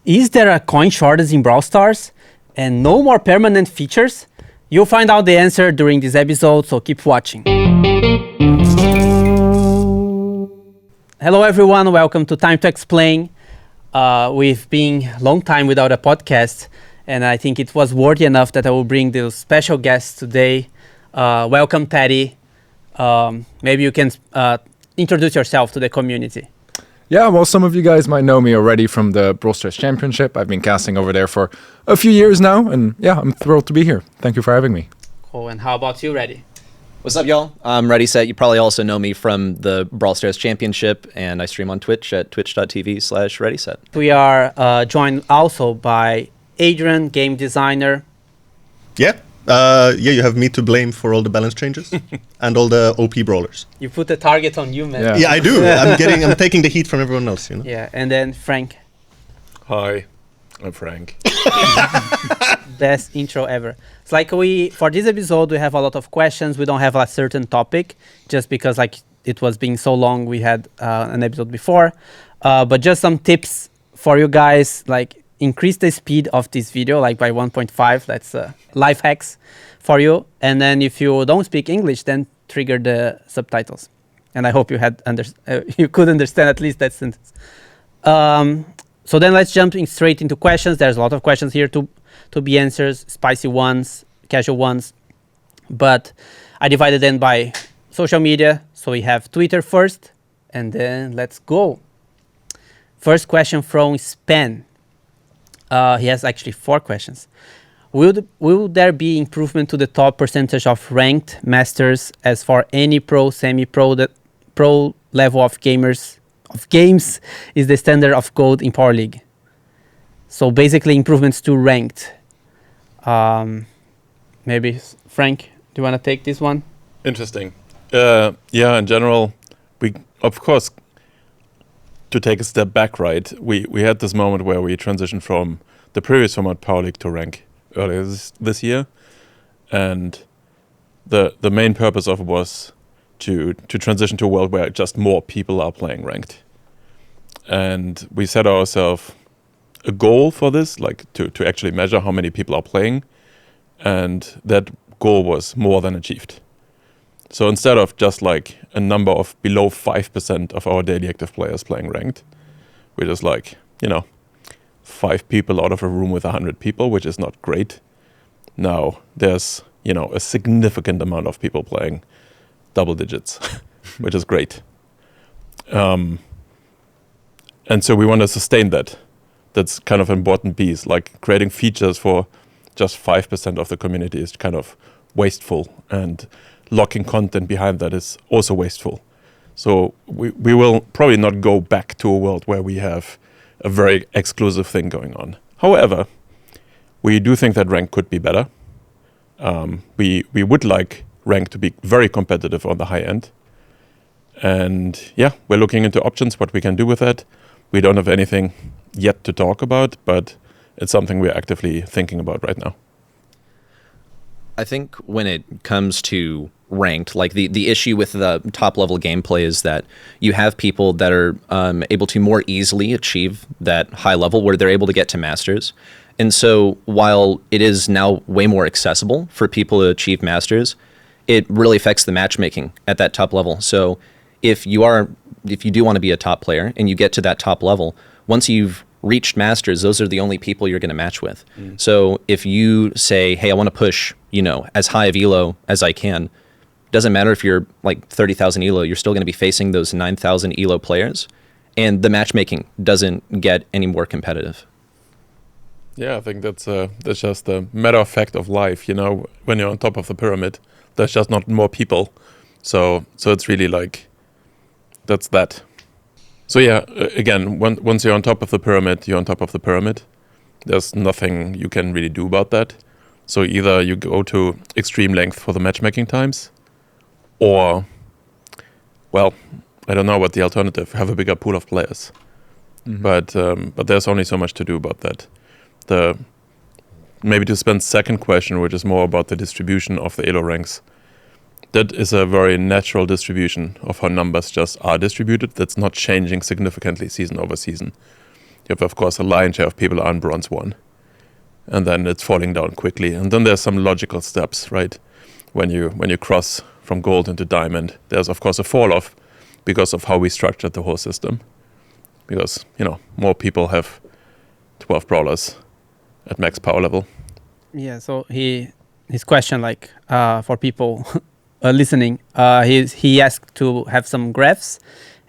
Is there a coin shortage in Brawl Stars and no more permanent features? You'll find out the answer during this episode, so keep watching. Hello everyone, welcome to Time to Explain. We've been a long time without a podcast, and I think it was worthy enough that I will bring those special guests today. Welcome, Teddie. Maybe you can introduce yourself to the community. Yeah, well, some of you guys might know me already from the Brawl Stars Championship. I've been casting over there for a few years now, and yeah, I'm thrilled to be here. Thank you for having me. Cool, and how about you, Reddy? What's up, y'all? I'm ReddySet. You probably also know me from the Brawl Stars Championship, and I stream on Twitch at twitch.tv/ReddySet. We are joined also by Adrian, game designer. You have me to blame for all the balance changes and all the OP brawlers. You put the target on you, man. Yeah, I do. I'm taking the heat from everyone else, you know. Yeah, and then Frank. Hi, I'm Frank. Best intro ever. It's like for this episode, we have a lot of questions. We don't have a certain topic just because like it was being so long. We had an episode before, but just some tips for you guys, like increase the speed of this video like by 1.5. That's life hacks for you. And then if you don't speak English, then trigger the subtitles. And I hope you had you could understand at least that sentence. So then let's jump straight into questions. There's a lot of questions here to be answered, spicy ones, casual ones. But I divided them by social media. So we have Twitter first, and then let's go. First question from Span. He has actually 4 questions. Will there be improvement to the top percentage of ranked masters as for any pro, semi-pro, the pro level of games is the standard of gold in Power League? So basically improvements to ranked. Maybe Frank, do you want to take this one? Interesting. Yeah, in general, we of course, to take a step back, right? We had this moment where we transitioned from the previous format Power League to rank earlier this year, and the main purpose of it was to transition to a world where just more people are playing ranked. And we set ourselves a goal for this, like to actually measure how many people are playing, and that goal was more than achieved. So instead of just like a number of below 5% of our daily active players playing ranked, we're just like, 5 people out of a room with 100 people, which is not great. Now there's, a significant amount of people playing double digits, which is great. And so we want to sustain that. That's kind of an important piece, like creating features for just 5% of the community is kind of wasteful, and locking content behind that is also wasteful. So we will probably not go back to a world where we have a very exclusive thing going on. However, we do think that rank could be better. We would like rank to be very competitive on the high end. And yeah, we're looking into options, what we can do with that. We don't have anything yet to talk about, but it's something we're actively thinking about right now. I think when it comes to ranked, like the issue with the top level gameplay is that you have people that are able to more easily achieve that high level where they're able to get to masters. And so while it is now way more accessible for people to achieve masters, it really affects the matchmaking at that top level. So if you do want to be a top player and you get to that top level, once you've reached masters, those are the only people you're going to match with. So if you say, hey, I want to push, as high of elo as I can, doesn't matter if you're like 30,000 elo, you're still going to be facing those 9,000 elo players, and the matchmaking doesn't get any more competitive. Yeah, I think that's just a matter of fact of life. When you're on top of the pyramid, there's just not more people. So it's really like, that's that. So yeah, again, once you're on top of the pyramid, you're on top of the pyramid. There's nothing you can really do about that. So either you go to extreme length for the matchmaking times, or, well, I don't know what the alternative, have a bigger pool of players. Mm-hmm. But there's only so much to do about that. Maybe to spend second question, which is more about the distribution of the elo ranks. That is a very natural distribution of how numbers just are distributed. That's not changing significantly season over season. you have, of course, a lion's share of people on bronze 1. And then it's falling down quickly. And then there's some logical steps, right? When you cross from gold into diamond, there's, of course, a fall-off because of how we structured the whole system. Because, more people have 12 brawlers at max power level. Yeah, so his question, like, for people listening, he asked to have some graphs,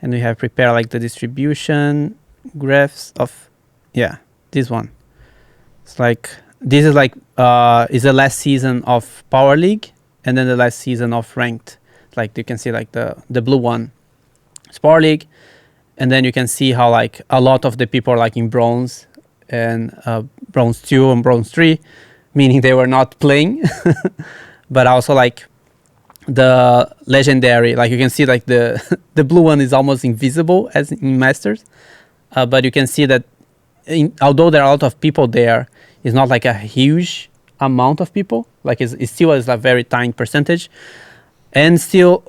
and we have prepared, like, the distribution graphs of, this one. It's like, this is like, is the last season of Power League, and then the last season of Ranked. Like, you can see, like, the blue one is Power League, and then you can see how, like, a lot of the people are, like, in bronze, and bronze 2 and bronze 3, meaning they were not playing. But also, like, the legendary, like, you can see, like, the blue one is almost invisible as in Masters. But you can see that although there are a lot of people there, it's not like a huge amount of people. Like, it still is a very tiny percentage. And still,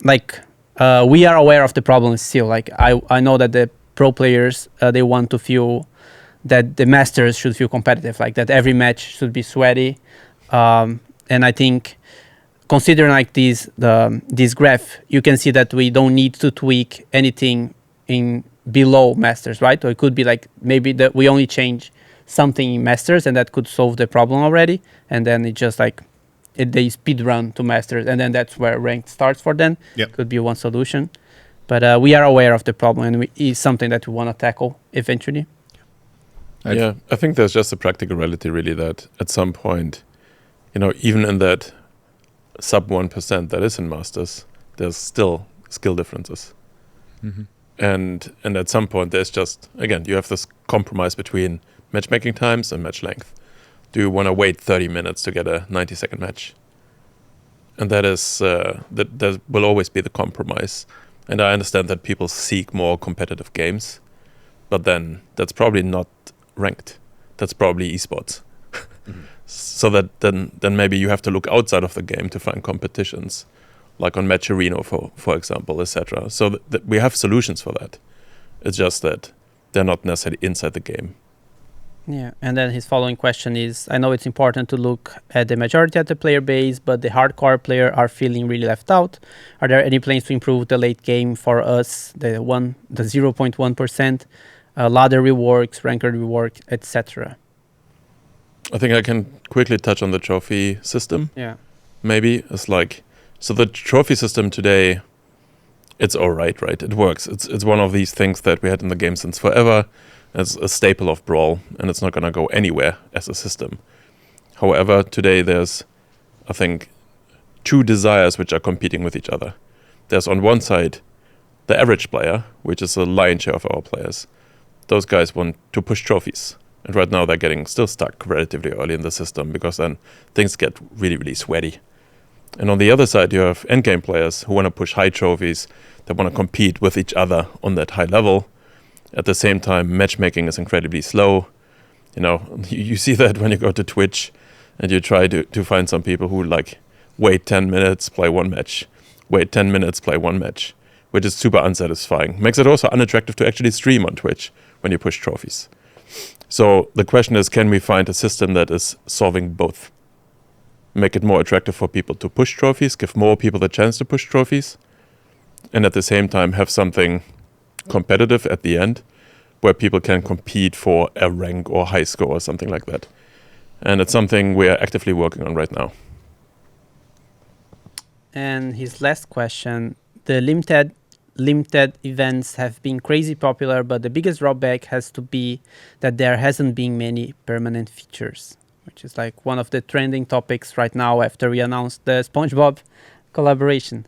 we are aware of the problem still. Like, I know that the pro players, they want to feel that the Masters should feel competitive, like that every match should be sweaty. And I think, considering like this graph, you can see that we don't need to tweak anything in below Masters, right? Or it could be like maybe that we only change something in Masters and that could solve the problem already. And then it just like they speed run to Masters, and then that's where ranked starts for them. Yep. Could be one solution. But we are aware of the problem, and it's something that we want to tackle eventually. Yeah, I think there's just a practical reality really that at some point, even in that sub 1% that is in Masters, there's still skill differences. Mm-hmm. And at some point there's just, again, you have this compromise between matchmaking times and match length. Do you want to wait 30 minutes to get a 90-second match? And that is, that will always be the compromise. And I understand that people seek more competitive games, but then that's probably not ranked. That's probably esports. Mm-hmm. So that then maybe you have to look outside of the game to find competitions, like on Matcherino, for example, etc. So that we have solutions for that. It's just that they're not necessarily inside the game. Yeah, and then his following question is, I know it's important to look at the majority of the player base, but the hardcore player are feeling really left out. Are there any plans to improve the late game for us, the 0.1%, ladder reworks, ranked rework, etc.? I think I can quickly touch on the trophy system. Yeah. Maybe it's like, so the trophy system today, it's all right? It works. It's one of these things that we had in the game since forever. It's a staple of Brawl, and it's not going to go anywhere as a system. However, today there's, I think, two desires which are competing with each other. There's on one side the average player, which is a lion's share of our players. Those guys want to push trophies. And right now they're getting still stuck relatively early in the system because then things get really, really sweaty. And on the other side, you have endgame players who want to push high trophies, that want to compete with each other on that high level. At the same time, matchmaking is incredibly slow. You see that when you go to Twitch and you try to find some people who like wait 10 minutes, play one match, wait 10 minutes, play one match, which is super unsatisfying. Makes it also unattractive to actually stream on Twitch when you push trophies. So the question is, can we find a system that is solving both? Make it more attractive for people to push trophies, give more people the chance to push trophies, and at the same time have something competitive at the end where people can compete for a rank or high score or something like that. And it's something we are actively working on right now. And his last question, the limited events have been crazy popular, but the biggest drawback has to be that there hasn't been many permanent features, which is like one of the trending topics right now after we announced the SpongeBob collaboration.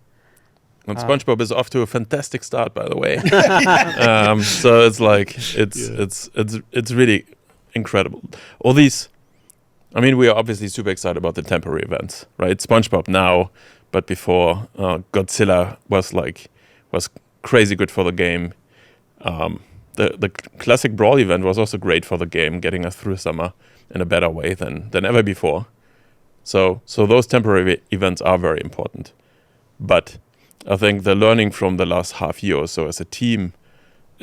And SpongeBob is off to a fantastic start, by the way. So it's like it's really incredible. All these, I mean, we are obviously super excited about the temporary events, right? SpongeBob now, but before Godzilla was crazy good for the game. The classic Brawl event was also great for the game, getting us through summer in a better way than ever before. So those temporary events are very important. But I think the learning from the last half year or so as a team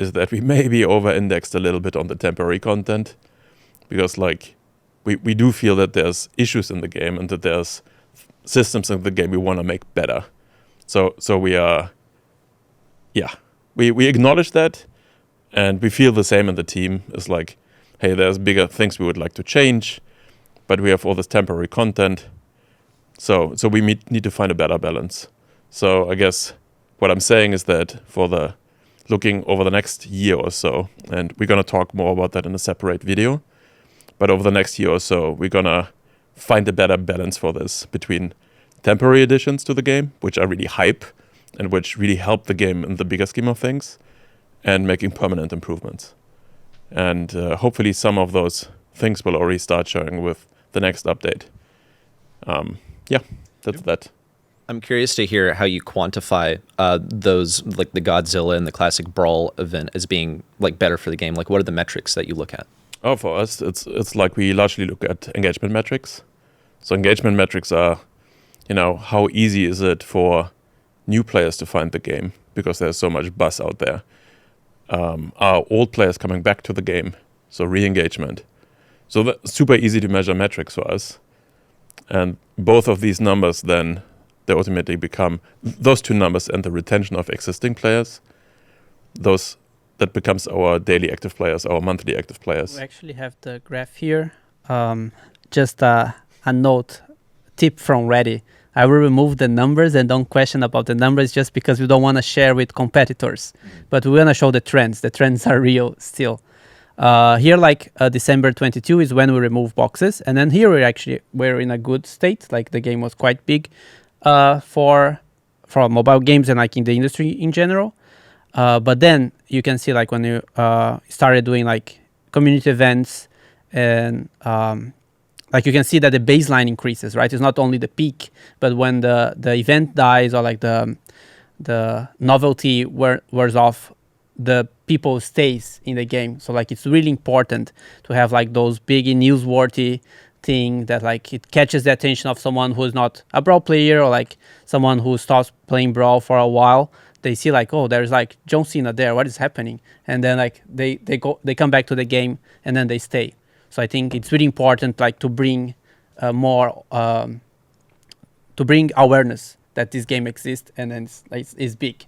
is that we maybe over-indexed a little bit on the temporary content, because like we do feel that there's issues in the game and that there's systems in the game we want to make better. So we are, we acknowledge that, and we feel the same in the team. It's like, hey, there's bigger things we would like to change, but we have all this temporary content. So we need to find a better balance. So I guess what I'm saying is that for the looking over the next year or so, and we're going to talk more about that in a separate video, but over the next year or so, we're going to find a better balance for this between temporary additions to the game, which are really hype and which really help the game in the bigger scheme of things, and making permanent improvements. And hopefully some of those things will already start showing with the next update. That's that. I'm curious to hear how you quantify those, like the Godzilla and the classic Brawl event, as being like better for the game. Like, what are the metrics that you look at? Oh, for us, it's like we largely look at engagement metrics. So engagement metrics are, how easy is it for new players to find the game, because there's so much buzz out there. Are old players coming back to the game? So re-engagement. So that's super easy to measure metrics for us. And both of these numbers then, they ultimately become those two numbers, and the retention of existing players, that becomes our daily active players, our monthly active players. We actually have the graph here. Just a tip from Reddy. I will remove the numbers and don't question about the numbers, just because we don't want to share with competitors. But we want to show the trends. The trends are real still. Here, December 22 is when we remove boxes. And then here we're in a good state. Like, the game was quite big for mobile games and like in the industry in general. But then you can see, like, when you started doing like community events, and like you can see that the baseline increases, right? It's not only the peak, but when the event dies, or like the novelty wears off, the people stays in the game. So like, it's really important to have like those big newsworthy thing that like it catches the attention of someone who's not a Brawl player, or like someone who stops playing Brawl for a while. They see like, oh, there's like John Cena there, what is happening? And then like they come back to the game, and then they stay. So I think it's really important, like, to bring awareness that this game exists, and then it's big.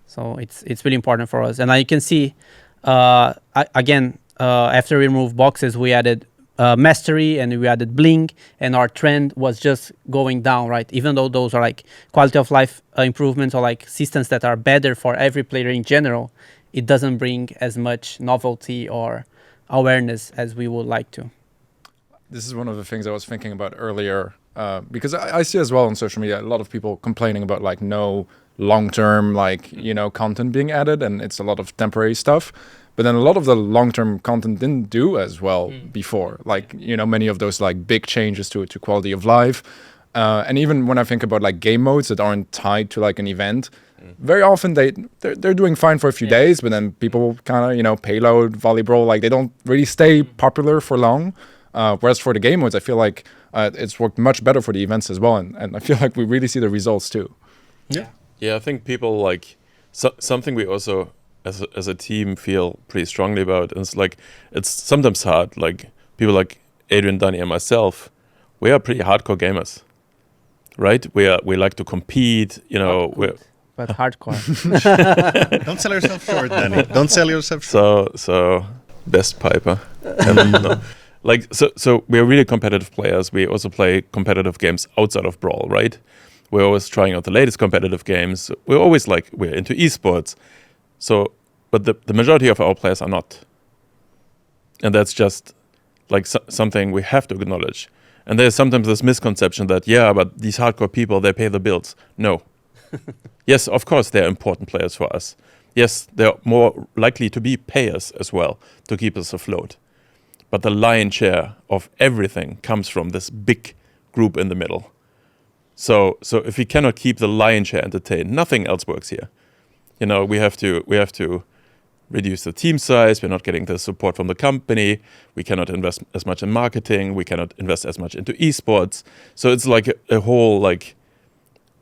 So it's really important for us. And you can see, after we removed boxes, we added mastery, and we added bling, and our trend was just going down, right? Even though those are like quality of life improvements, or like systems that are better for every player in general, it doesn't bring as much novelty or awareness as we would like to. This is one of the things I was thinking about earlier, because I see as well on social media a lot of people complaining about like no long-term content being added, and it's a lot of temporary stuff. But then a lot of the long-term content didn't do as well before. Like, many of those like big changes to quality of life. And even when I think about like game modes that aren't tied to like an event, very often they're doing fine for a few days, but then people kind of, payload, volleyball, like they don't really stay popular for long. Whereas for the game modes, I feel like it's worked much better for the events as well. And I feel like we really see the results too. Yeah, I think people like something we also as a team feel pretty strongly about. And it's sometimes hard. Like people like Adrian, Dani, and myself, we are pretty hardcore gamers, right? We like to compete. But hardcore. Don't sell yourself short, Dani. Don't sell yourself short. So best piper. No. So we're really competitive players. We also play competitive games outside of Brawl, right? We're always trying out the latest competitive games. We're always we're into esports. So, but the majority of our players are not. And that's just something we have to acknowledge. And there's sometimes this misconception that, but these hardcore people, they pay the bills. No. Yes, of course, they're important players for us. Yes, they're more likely to be payers as well to keep us afloat. But the lion's share of everything comes from this big group in the middle. So if we cannot keep the lion's share entertained, nothing else works here. We have to reduce the team size. We're not getting the support from the company. We cannot invest as much in marketing. We cannot invest as much into esports. So it's like a whole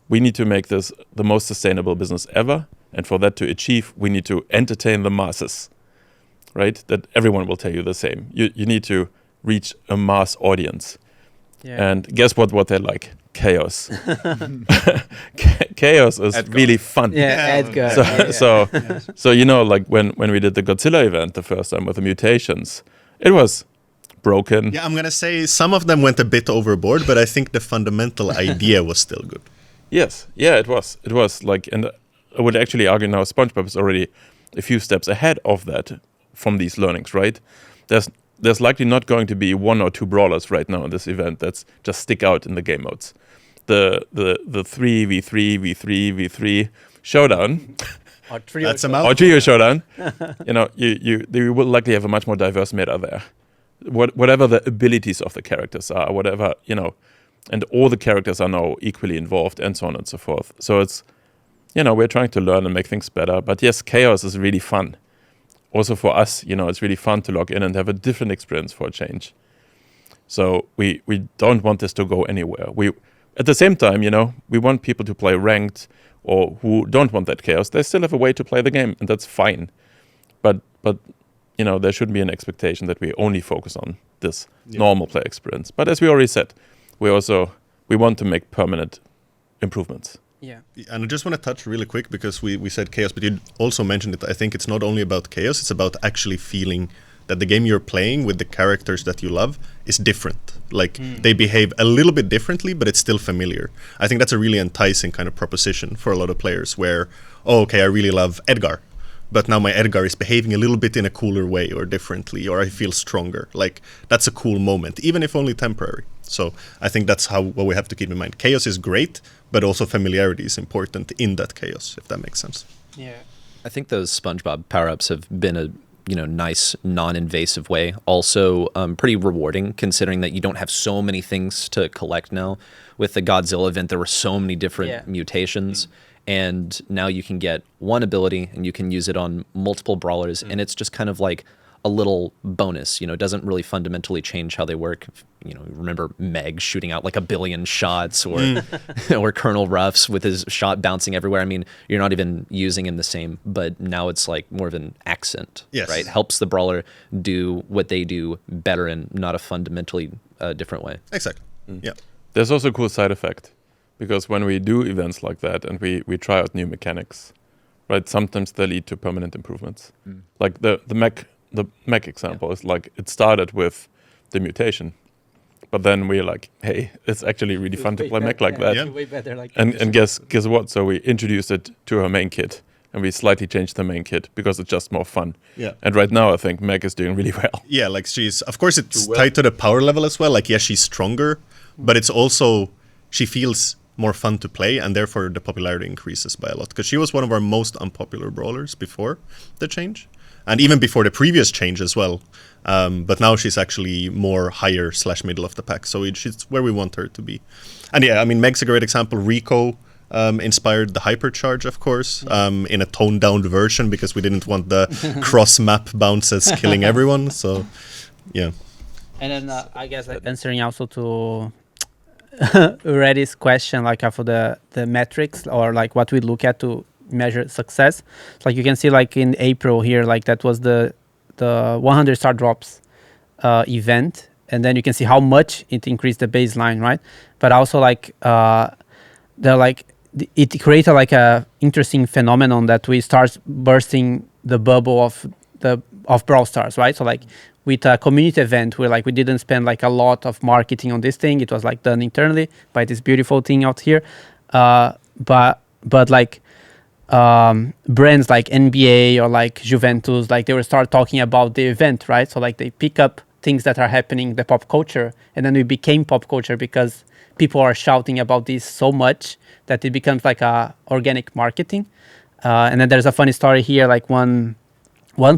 we need to make this the most sustainable business ever. And for that to achieve, we need to entertain the masses, right? That everyone will tell you the same. You need to reach a mass audience. Yeah. And guess what they like? Chaos. Chaos is Edgar. really fun. Yeah, Edgar. So you know, like when we did the Godzilla event the first time with the mutations, it was broken. Yeah, I'm going to say some of them went a bit overboard, but I think the fundamental idea was still good. Yes, yeah, it was. It was like, and I would actually argue now SpongeBob is already a few steps ahead of that from these learnings, right? There's likely not going to be 1 or 2 brawlers right now in this event that's just stick out in the game modes. The 3v3 showdown Or trio. That's a shot. mouth. or trio showdown, you know, you will likely have a much more diverse meta there. Whatever the abilities of the characters are, whatever, you know, and all the characters are now equally involved and so on and so forth. So it's, you know, we're trying to learn and make things better. But yes, chaos is really fun. Also for us, you know, it's really fun to log in and have a different experience for a change. So we don't want this to go anywhere. At the same time, you know, we want people to play ranked or who don't want that chaos. They still have a way to play the game, and that's fine. But you know, there shouldn't be an expectation that we only focus on this normal play experience. But as we already said, we want to make permanent improvements. Yeah. And I just want to touch really quick because we said chaos, but you also mentioned it. I think it's not only about chaos, it's about actually feeling that the game you're playing with the characters that you love is different. Like they behave a little bit differently, but it's still familiar. I think that's a really enticing kind of proposition for a lot of players where, oh, okay, I really love Edgar, but now my Edgar is behaving a little bit in a cooler way or differently, or I feel stronger. Like that's a cool moment, even if only temporary. So I think that's what we have to keep in mind. Chaos is great, but also familiarity is important in that chaos, if that makes sense. Yeah. I think those SpongeBob power-ups have been a nice non-invasive way. Also pretty rewarding considering that you don't have so many things to collect now. With the Godzilla event, there were so many different mutations. And now you can get one ability and you can use it on multiple brawlers. And it's just kind of like a little bonus, you know, it doesn't really fundamentally change how they work. You know, remember Meg shooting out like 1 billion shots or or Colonel Ruffs with his shot bouncing everywhere. I mean, you're not even using him the same, but now it's like more of an accent, right? Helps the brawler do what they do better in not a fundamentally different way. Exactly. Yeah. There's also a cool side effect because when we do events like that and we try out new mechanics, right, sometimes they lead to permanent improvements. Like the mech example is like it started with the mutation, but then we're like, hey, it's actually really fun to play mech like that. Way better, like And guess what? So we introduced it to her main kit and we slightly changed the main kit because it's just more fun. Yeah. And right now I think mech is doing really well. Yeah, like she's, of course it's tied to the power level as well. Like, yes, she's stronger, but it's also, she feels more fun to play and therefore the popularity increases by a lot. Because she was one of our most unpopular brawlers before the change. And even before the previous change as well. But now she's actually more higher / middle of the pack. So she's where we want her to be. And yeah, I mean, Meg's a great example. Rico inspired the Hypercharge, of course, in a toned down version because we didn't want the cross map bounces killing everyone. So yeah. And then I guess like answering also to Reddy's question, like for the metrics or like what we look at to measure success. Like you can see like in April here, like that was the 100 Starr Drops event, and then you can see how much it increased the baseline, right? But also like it created like a interesting phenomenon that we start bursting the bubble of Brawl Stars, right? So like with a community event where like we didn't spend like a lot of marketing on this thing, it was like done internally by this beautiful thing out here, but like brands like NBA or like Juventus, like they will start talking about the event, right? So like they pick up things that are happening in the pop culture, and then we became pop culture because people are shouting about this so much that it becomes like a organic marketing. And then there's a funny story here, like one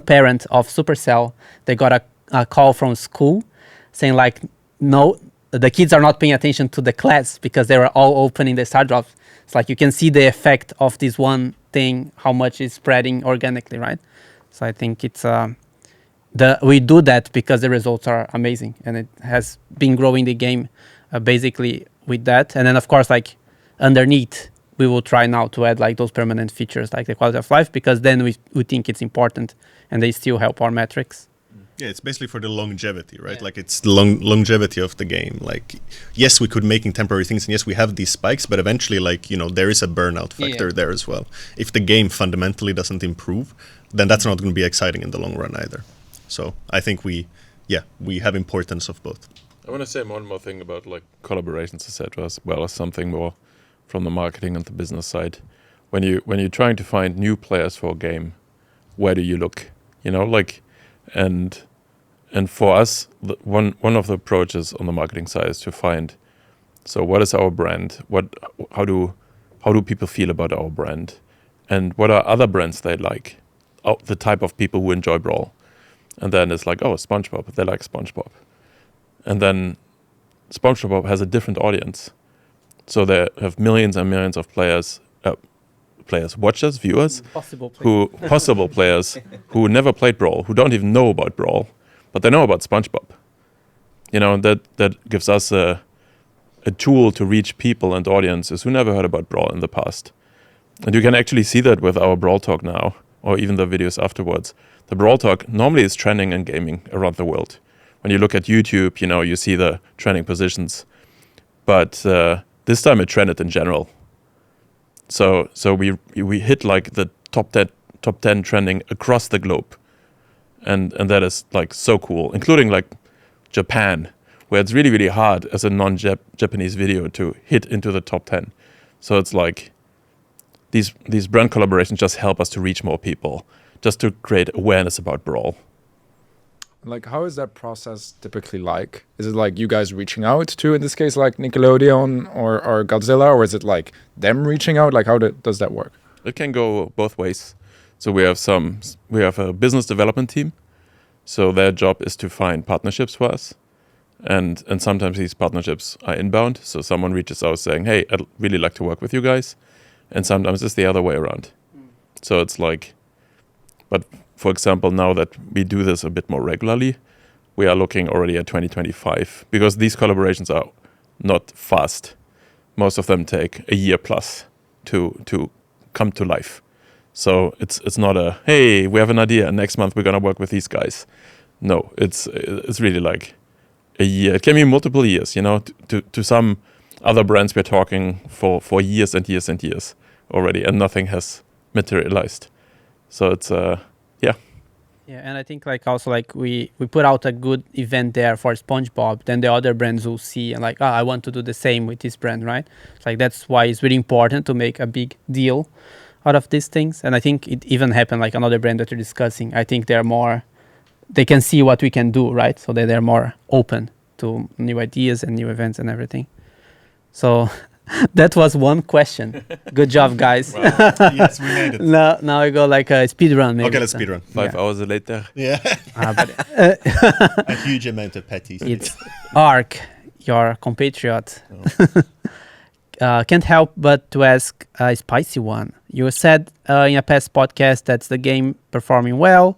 parent of Supercell, they got a call from school saying like, no, the kids are not paying attention to the class because they were all opening the Starr Drops. It's like you can see the effect of this one thing, how much is spreading organically, right? So I think it's we do that because the results are amazing, and it has been growing the game basically with that. And then of course, like underneath, we will try now to add like those permanent features like the quality of life, because then we think it's important and they still help our metrics. Yeah, it's basically for the longevity, right? Like it's the longevity of the game. Like, yes, we could making temporary things, and yes, we have these spikes, but eventually, like, you know, there is a burnout factor there as well. If the game fundamentally doesn't improve, then that's not going to be exciting in the long run either. So I think we have importance of both. I want to say one more thing about like collaborations, etc., as well as something more from the marketing and the business side. When you're trying to find new players for a game, where do you look? You know, like, and for us, one of the approaches on the marketing side is to find, so what is our brand? How do people feel about our brand? And what are other brands they like? The type of people who enjoy Brawl. And then it's like, oh, SpongeBob, they like SpongeBob. And then SpongeBob has a different audience. So they have millions and millions of watchers, viewers, possible players who never played Brawl, who don't even know about Brawl, but they know about SpongeBob. You know, that gives us a tool to reach people and audiences who never heard about Brawl in the past. And you can actually see that with our Brawl Talk now, or even the videos afterwards. The Brawl Talk normally is trending in gaming around the world. When you look at YouTube, you know, you see the trending positions. But this time it trended in general. So we hit like the top 10 trending across the globe. And that is like so cool, including like Japan, where it's really, really hard as a non-Japanese video to hit into the top 10. So it's like these brand collaborations just help us to reach more people, just to create awareness about Brawl. Like, how is that process typically like? Is it like you guys reaching out to, in this case, like Nickelodeon or Godzilla, or is it like them reaching out? Like, how does that work? It can go both ways. So we have a business development team. So their job is to find partnerships for us. And sometimes these partnerships are inbound. So someone reaches out saying, hey, I'd really like to work with you guys. And sometimes it's the other way around. So it's like, but for example, now that we do this a bit more regularly, we are looking already at 2025, because these collaborations are not fast. Most of them take a year plus to come to life. So it's not a, hey, we have an idea, next month we're going to work with these guys. No, it's really like a year. It can be multiple years, you know. To some other brands we're talking for years and years and years already, and nothing has materialized. So it's Yeah, and I think like also like we put out a good event there for SpongeBob, then the other brands will see and like, I want to do the same with this brand, right? It's like that's why it's really important to make a big deal out of these things. And I think it even happened like another brand that you're discussing. I think they can see what we can do, right? So they're more open to new ideas and new events and everything. So that was one question. Good job, guys. Wow. Yes, we made it. Now we go like a speed run. Maybe. Okay, let's speed run. 5 hours later. Yeah. But, A huge amount of petties. it's Ark, your compatriot. Can't help but to ask a spicy one. You said in a past podcast that the game performing well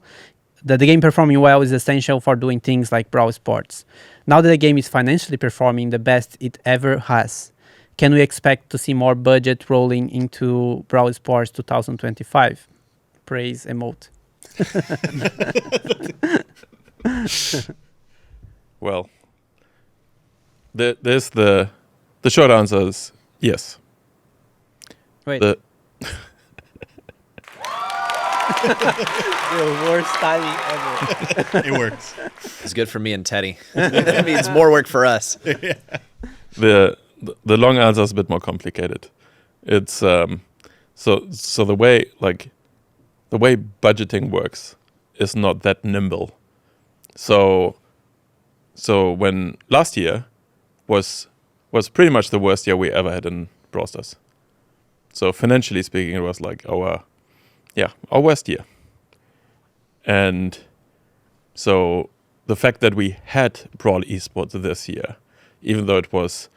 is essential for doing things like Brawl Sports. Now that the game is financially performing the best it ever has, can we expect to see more budget rolling into Brawl Esports 2025? Praise emote. Well, there's the short answer is yes. Wait. The worst timing ever. It works. It's good for me and Teddy. It means more work for us. The long answer is a bit more complicated. It's so the way budgeting works is not that nimble. So when last year was pretty much the worst year we ever had in Brawl Stars. So financially speaking, it was like our worst year. And so the fact that we had Brawl Esports this year, even though it was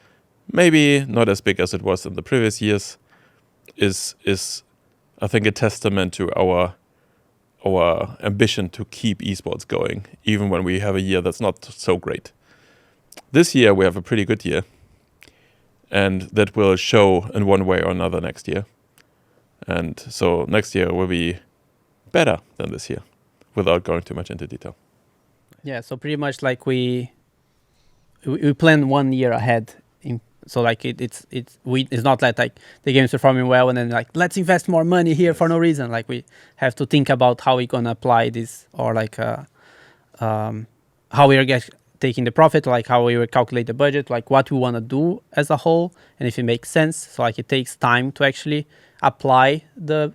maybe not as big as it was in the previous years, is I think a testament to our ambition to keep esports going, even when we have a year that's not so great. This year we have a pretty good year, and that will show in one way or another next year. And so next year will be better than this year, without going too much into detail. Yeah, so pretty much like we plan 1 year ahead. So like it's not like the game's performing well and then like let's invest more money here for no reason. Like we have to think about how we're gonna apply this, or like how we are taking the profit, like how we will calculate the budget, like what we want to do as a whole, and if it makes sense. So like it takes time to actually apply the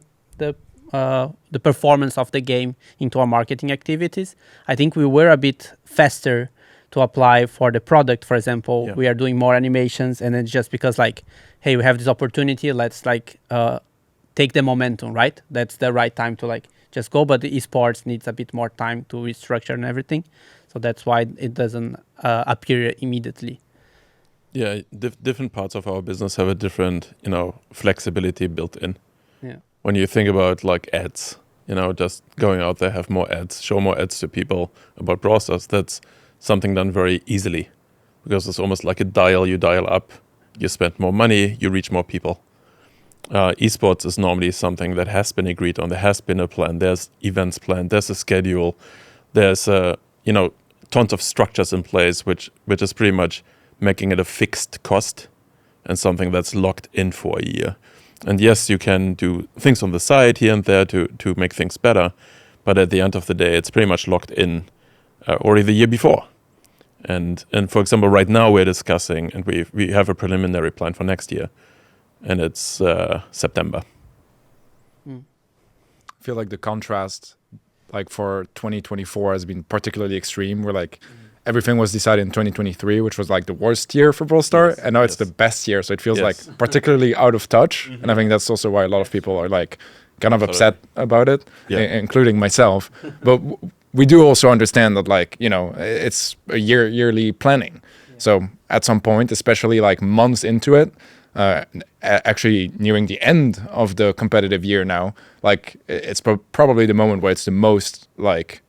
performance of the game into our marketing activities. I think we were a bit faster to apply for the product. For example, we are doing more animations, and then just because like, hey, we have this opportunity, let's like take the momentum, right? That's the right time to like just go. But the esports needs a bit more time to restructure and everything. So that's why it doesn't appear immediately. Yeah, different parts of our business have a different, flexibility built in. Yeah. When you think about like ads, just going out there, have more ads, show more ads to people about Brawl Stars, that's something done very easily, because it's almost like a dial. You dial up, you spend more money, you reach more people. Esports is normally something that has been agreed on. There has been a plan. There's events planned. There's a schedule. There's tons of structures in place, which is pretty much making it a fixed cost and something that's locked in for a year. And yes, you can do things on the side here and there to make things better, but at the end of the day, it's pretty much locked in already the year before. And for example, right now we're discussing, and we have a preliminary plan for next year, and it's September. I feel like the contrast, like for 2024, has been particularly extreme. Where like everything was decided in 2023, which was like the worst year for Brawl Star, and now it's the best year. So it feels like particularly out of touch, and I think that's also why a lot of people are like kind of upset about it, including myself. But we do also understand that like it's a yearly planning. So at some point, especially like months into it, actually nearing the end of the competitive year now, like it's probably the moment where it's the most like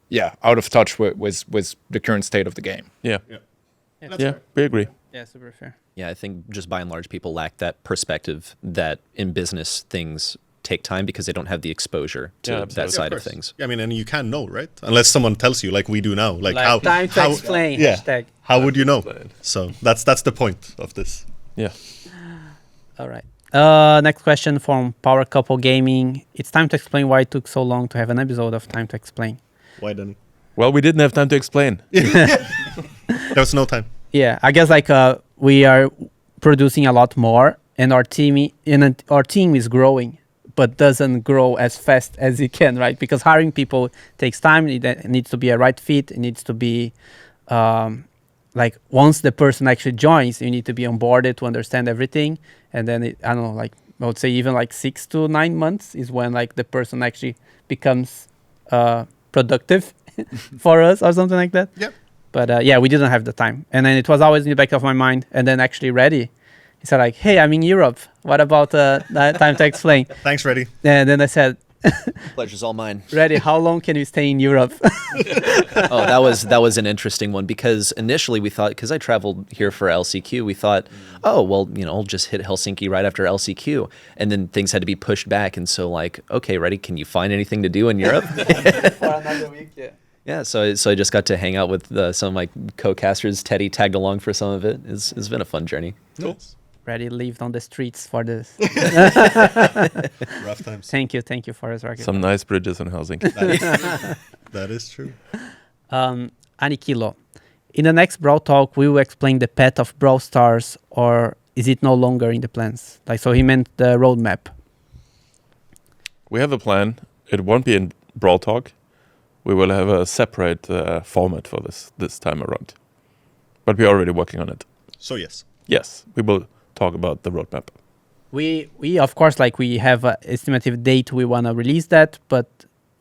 out of touch with the current state of the game. Yeah, fair. we agree. Yeah, super fair. Yeah, I think just by and large, people lack that perspective that in business things take time because they don't have the exposure to that side of things. Yeah, I mean, and you can't know, right? Unless someone tells you, like we do now. Like how time to explain. Yeah. Hashtag. How would you know? So that's the point of this. Yeah. All right. Next question from Power Couple Gaming. It's time to explain why it took so long to have an episode of Time to Explain. Why, Dani? Well, we didn't have time to explain. There was no time. Yeah, I guess like we are producing a lot more, and our team is growing, but doesn't grow as fast as it can, right? Because hiring people takes time. It needs to be a right fit. It needs to be like once the person actually joins, you need to be onboarded to understand everything. And then I would say even like 6 to 9 months is when like the person actually becomes productive for us or something like that. Yep. But we didn't have the time. And then it was always in the back of my mind. And then actually Reddy, he said like, hey, I'm in Europe. What about Time to Explain? Thanks, Reddy. And then I said, Pleasure's all mine. Reddy, how long can you stay in Europe? Oh, that was an interesting one, because initially we thought, because I traveled here for LCQ, we thought, oh, well, I'll just hit Helsinki right after LCQ. And then things had to be pushed back. And so like, okay, Reddy, can you find anything to do in Europe? For another week, yeah. Yeah, so I just got to hang out with some of my co-casters. Teddie tagged along for some of it. It's been a fun journey. Cool. Reddy lived on the streets for this. Rough times. Thank you for his record. Some nice bridges in Helsinki. That is true. Anikilo. In the next Brawl Talk, we will explain the path of Brawl Stars, or is it no longer in the plans? Like, so he meant the roadmap. We have a plan. It won't be in Brawl Talk. We will have a separate format for this time around. But we're already working on it. So yes. Yes, we will talk about the roadmap. We of course, like, we have an estimative date we want to release that, but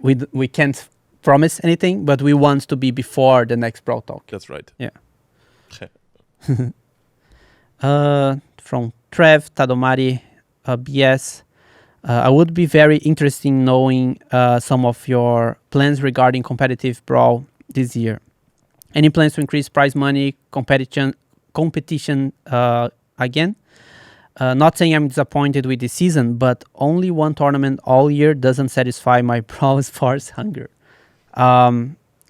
we can't promise anything, but we want to be before the next Brawl Talk. That's right. Yeah. From Trev Tadomari, BS. I would be very interested in knowing some of your plans regarding competitive Brawl this year. Any plans to increase prize money, competition again? Not saying I'm disappointed with this season, but only one tournament all year doesn't satisfy my Brawl Stars hunger.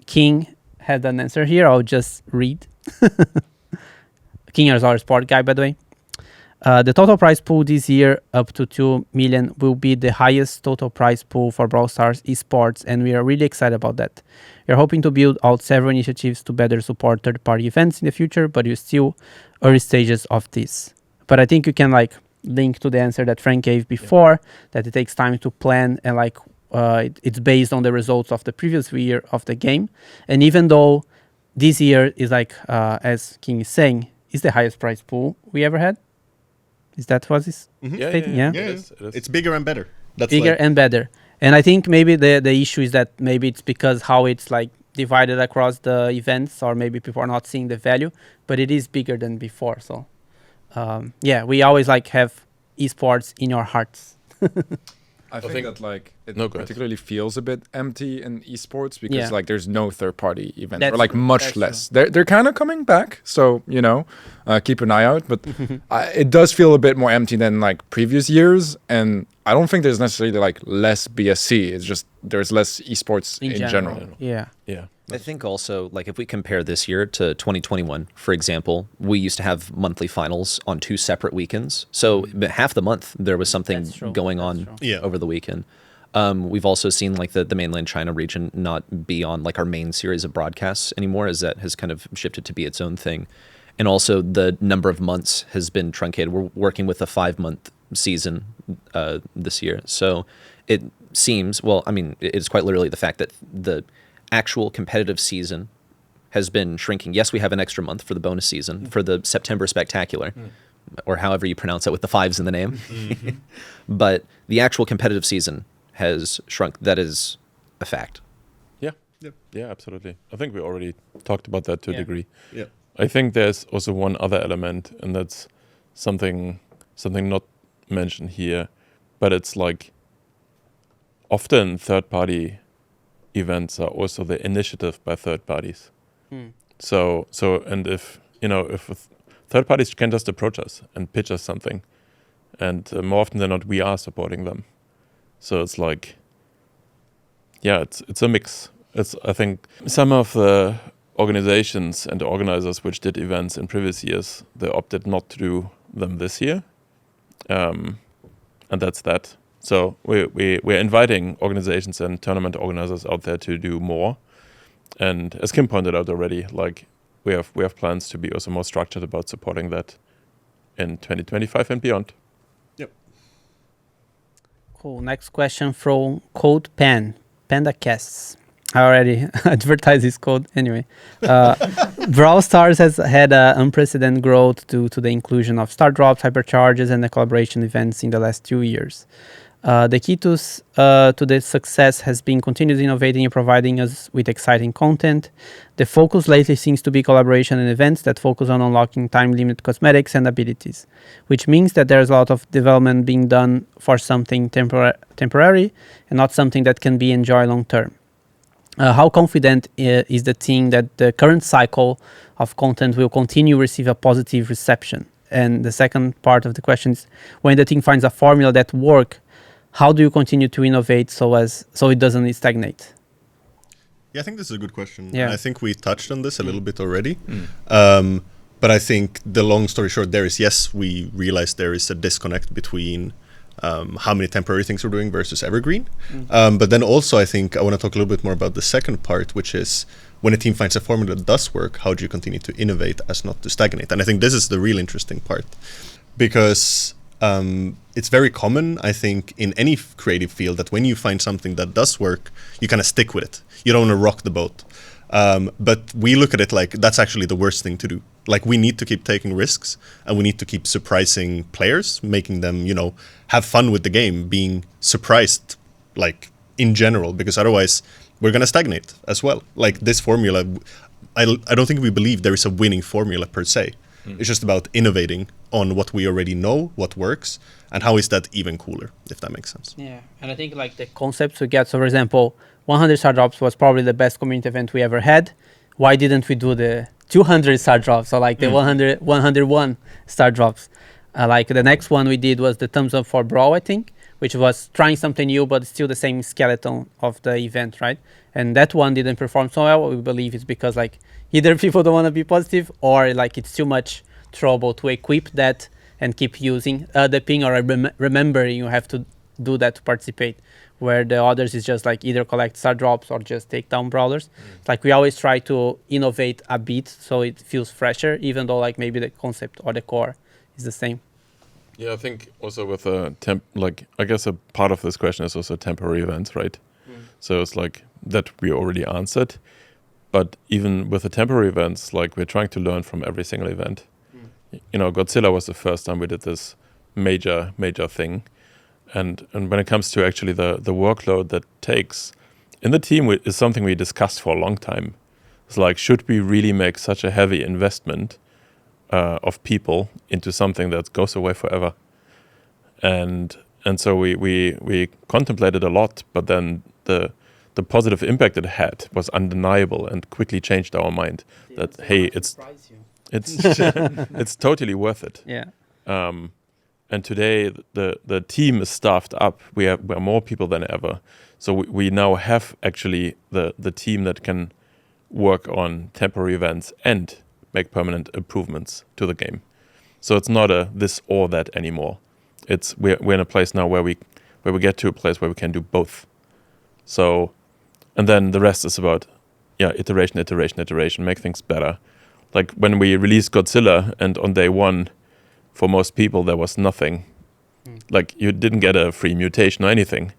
King had an answer here. I'll just read. King is our sport guy, by the way. The total prize pool this year, up to 2 million, will be the highest total prize pool for Brawl Stars Esports, and we are really excited about that. We are hoping to build out several initiatives to better support third-party events in the future, but we're still early stages of this. But I think you can like link to the answer that Frank gave before, that it takes time to plan, and like it's based on the results of the previous year of the game. And even though this year is like, as King is saying, is the highest prize pool we ever had. Is that what is stating? Yeah. It is. It's bigger and better. That's bigger like, and better. And I think maybe the issue is that maybe it's because how it's like divided across the events, or maybe people are not seeing the value, but it is bigger than before. So yeah, we always like have esports in your hearts. I think that like it No, go ahead. particularly feels a bit empty in esports because Yeah. like there's no third-party events, That's or like true, much that's less. They're kind of coming back, so you know, keep an eye out. But it does feel a bit more empty than like previous years, and I don't think there's necessarily like less BSC. It's just there's less esports in general. Yeah. Yeah. I think also, like, if we compare this year to 2021, for example, we used to have monthly finals on 2 separate weekends. So half the month there was something That's true. going That's on true. Yeah. over the weekend. We've also seen like the mainland China region not be on like our main series of broadcasts anymore, as that has kind of shifted to be its own thing. And also the number of months has been truncated. We're working with a 5-month season this year. So it seems, well, I mean, it's quite literally the fact that the actual competitive season has been shrinking. Yes, we have an extra month for the bonus season, for the September Spectacular, or however you pronounce it with the 5s in the name. But the actual competitive season has shrunk. That is a fact. Yeah. Yep. Yeah, absolutely. I think we already talked about that to a Yeah. degree. Yeah. I think there's also one other element, and that's something not mentioned here, but it's like often third-party events are also the initiative by third parties. So and if third parties can just approach us and pitch us something, and more often than not we are supporting them. So it's like, yeah, it's a mix. I think some of the organizations and organizers which did events in previous years, they opted not to do them this year, and that's that. So we're inviting organizations and tournament organizers out there to do more. And as Kim pointed out already, like we have plans to be also more structured about supporting that in 2025 and beyond. Yep. Cool. Next question from Code Pan. Panda Casts. I already advertised this code anyway. Brawl Stars has had unprecedented growth due to the inclusion of Starr Drops, Hypercharges, and the collaboration events in the last 2 years. The key to the success has been continuous innovating and providing us with exciting content. The focus lately seems to be collaboration and events that focus on unlocking time-limited cosmetics and abilities, which means that there's a lot of development being done for something temporary and not something that can be enjoyed long-term. How confident is the team that the current cycle of content will continue to receive a positive reception? And the second part of the question is, when the team finds a formula that works, how do you continue to innovate so it doesn't stagnate? Yeah, I think this is a good question. Yeah. And I think we touched on this a little bit already. But I think the long story short there is, yes, we realize there is a disconnect between how many temporary things we're doing versus evergreen. But then also I think I want to talk a little bit more about the second part, which is when a team finds a formula that does work, how do you continue to innovate as not to stagnate? And I think this is the real interesting part, because it's very common, I think, in any creative field that when you find something that does work, you kind of stick with it. You don't want to rock the boat. But we look at it like that's actually the worst thing to do. Like, we need to keep taking risks, and we need to keep surprising players, making them, have fun with the game, being surprised, like, in general, because otherwise we're going to stagnate as well. Like, this formula, I don't think we believe there is a winning formula per se. It's just about innovating on what we already know, what works, and how is that even cooler, if that makes sense. Yeah, and I think like the concepts we get. So, for example, 100 Starr Drops was probably the best community event we ever had. Why didn't we do the 200 Starr Drops or like the 101 Starr Drops? Like the next one we did was the thumbs up for Brawl, I think, which was trying something new, but still the same skeleton of the event, right? And that one didn't perform so well. We believe it's because like either people don't want to be positive, or like it's too much trouble to equip that and keep using the ping, or remembering you have to do that to participate. Where the others is just like either collect Starr Drops or just take down Brawlers. Like we always try to innovate a bit so it feels fresher, even though like maybe the concept or the core is the same. Yeah, I think also with I guess a part of this question is also temporary events, right? So it's like that we already answered. But even with the temporary events, like we're trying to learn from every single event. You know, Godzilla was the first time we did this major thing. And when it comes to actually the workload that takes in the team is something we discussed for a long time. It's like, should we really make such a heavy investment of people into something that goes away forever? And so we contemplated a lot, but then the positive impact it had was undeniable and quickly changed our mind that hey, it's it's totally worth it. Yeah. And today the team is staffed up. We are more people than ever. So we now have actually the team that can work on temporary events and make permanent improvements to the game. So it's not a this or that anymore. It's we're in a place now where we get to a place where we can do both. So, and then the rest is about iteration, make things better. Like when we released Godzilla, and on day one, for most people there was nothing. Like you didn't get a free mutation or anything.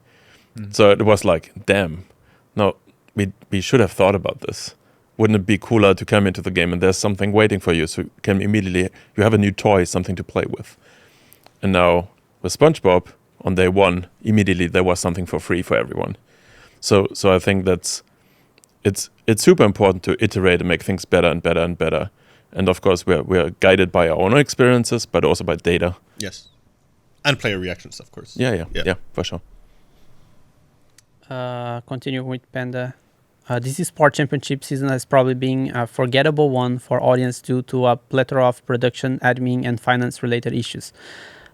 So it was like, damn, no, we should have thought about this. Wouldn't it be cooler to come into the game and there's something waiting for you, so you can immediately, you have a new toy, something to play with. And now with SpongeBob, on day one, immediately there was something for free for everyone. So I think it's super important to iterate and make things better and better and better. And of course, we're guided by our own experiences, but also by data. Yes, and player reactions, of course. Yeah, for sure. Continue with Panda. This Esports Championship season has probably been a forgettable one for audience due to a plethora of production, admin, and finance-related issues.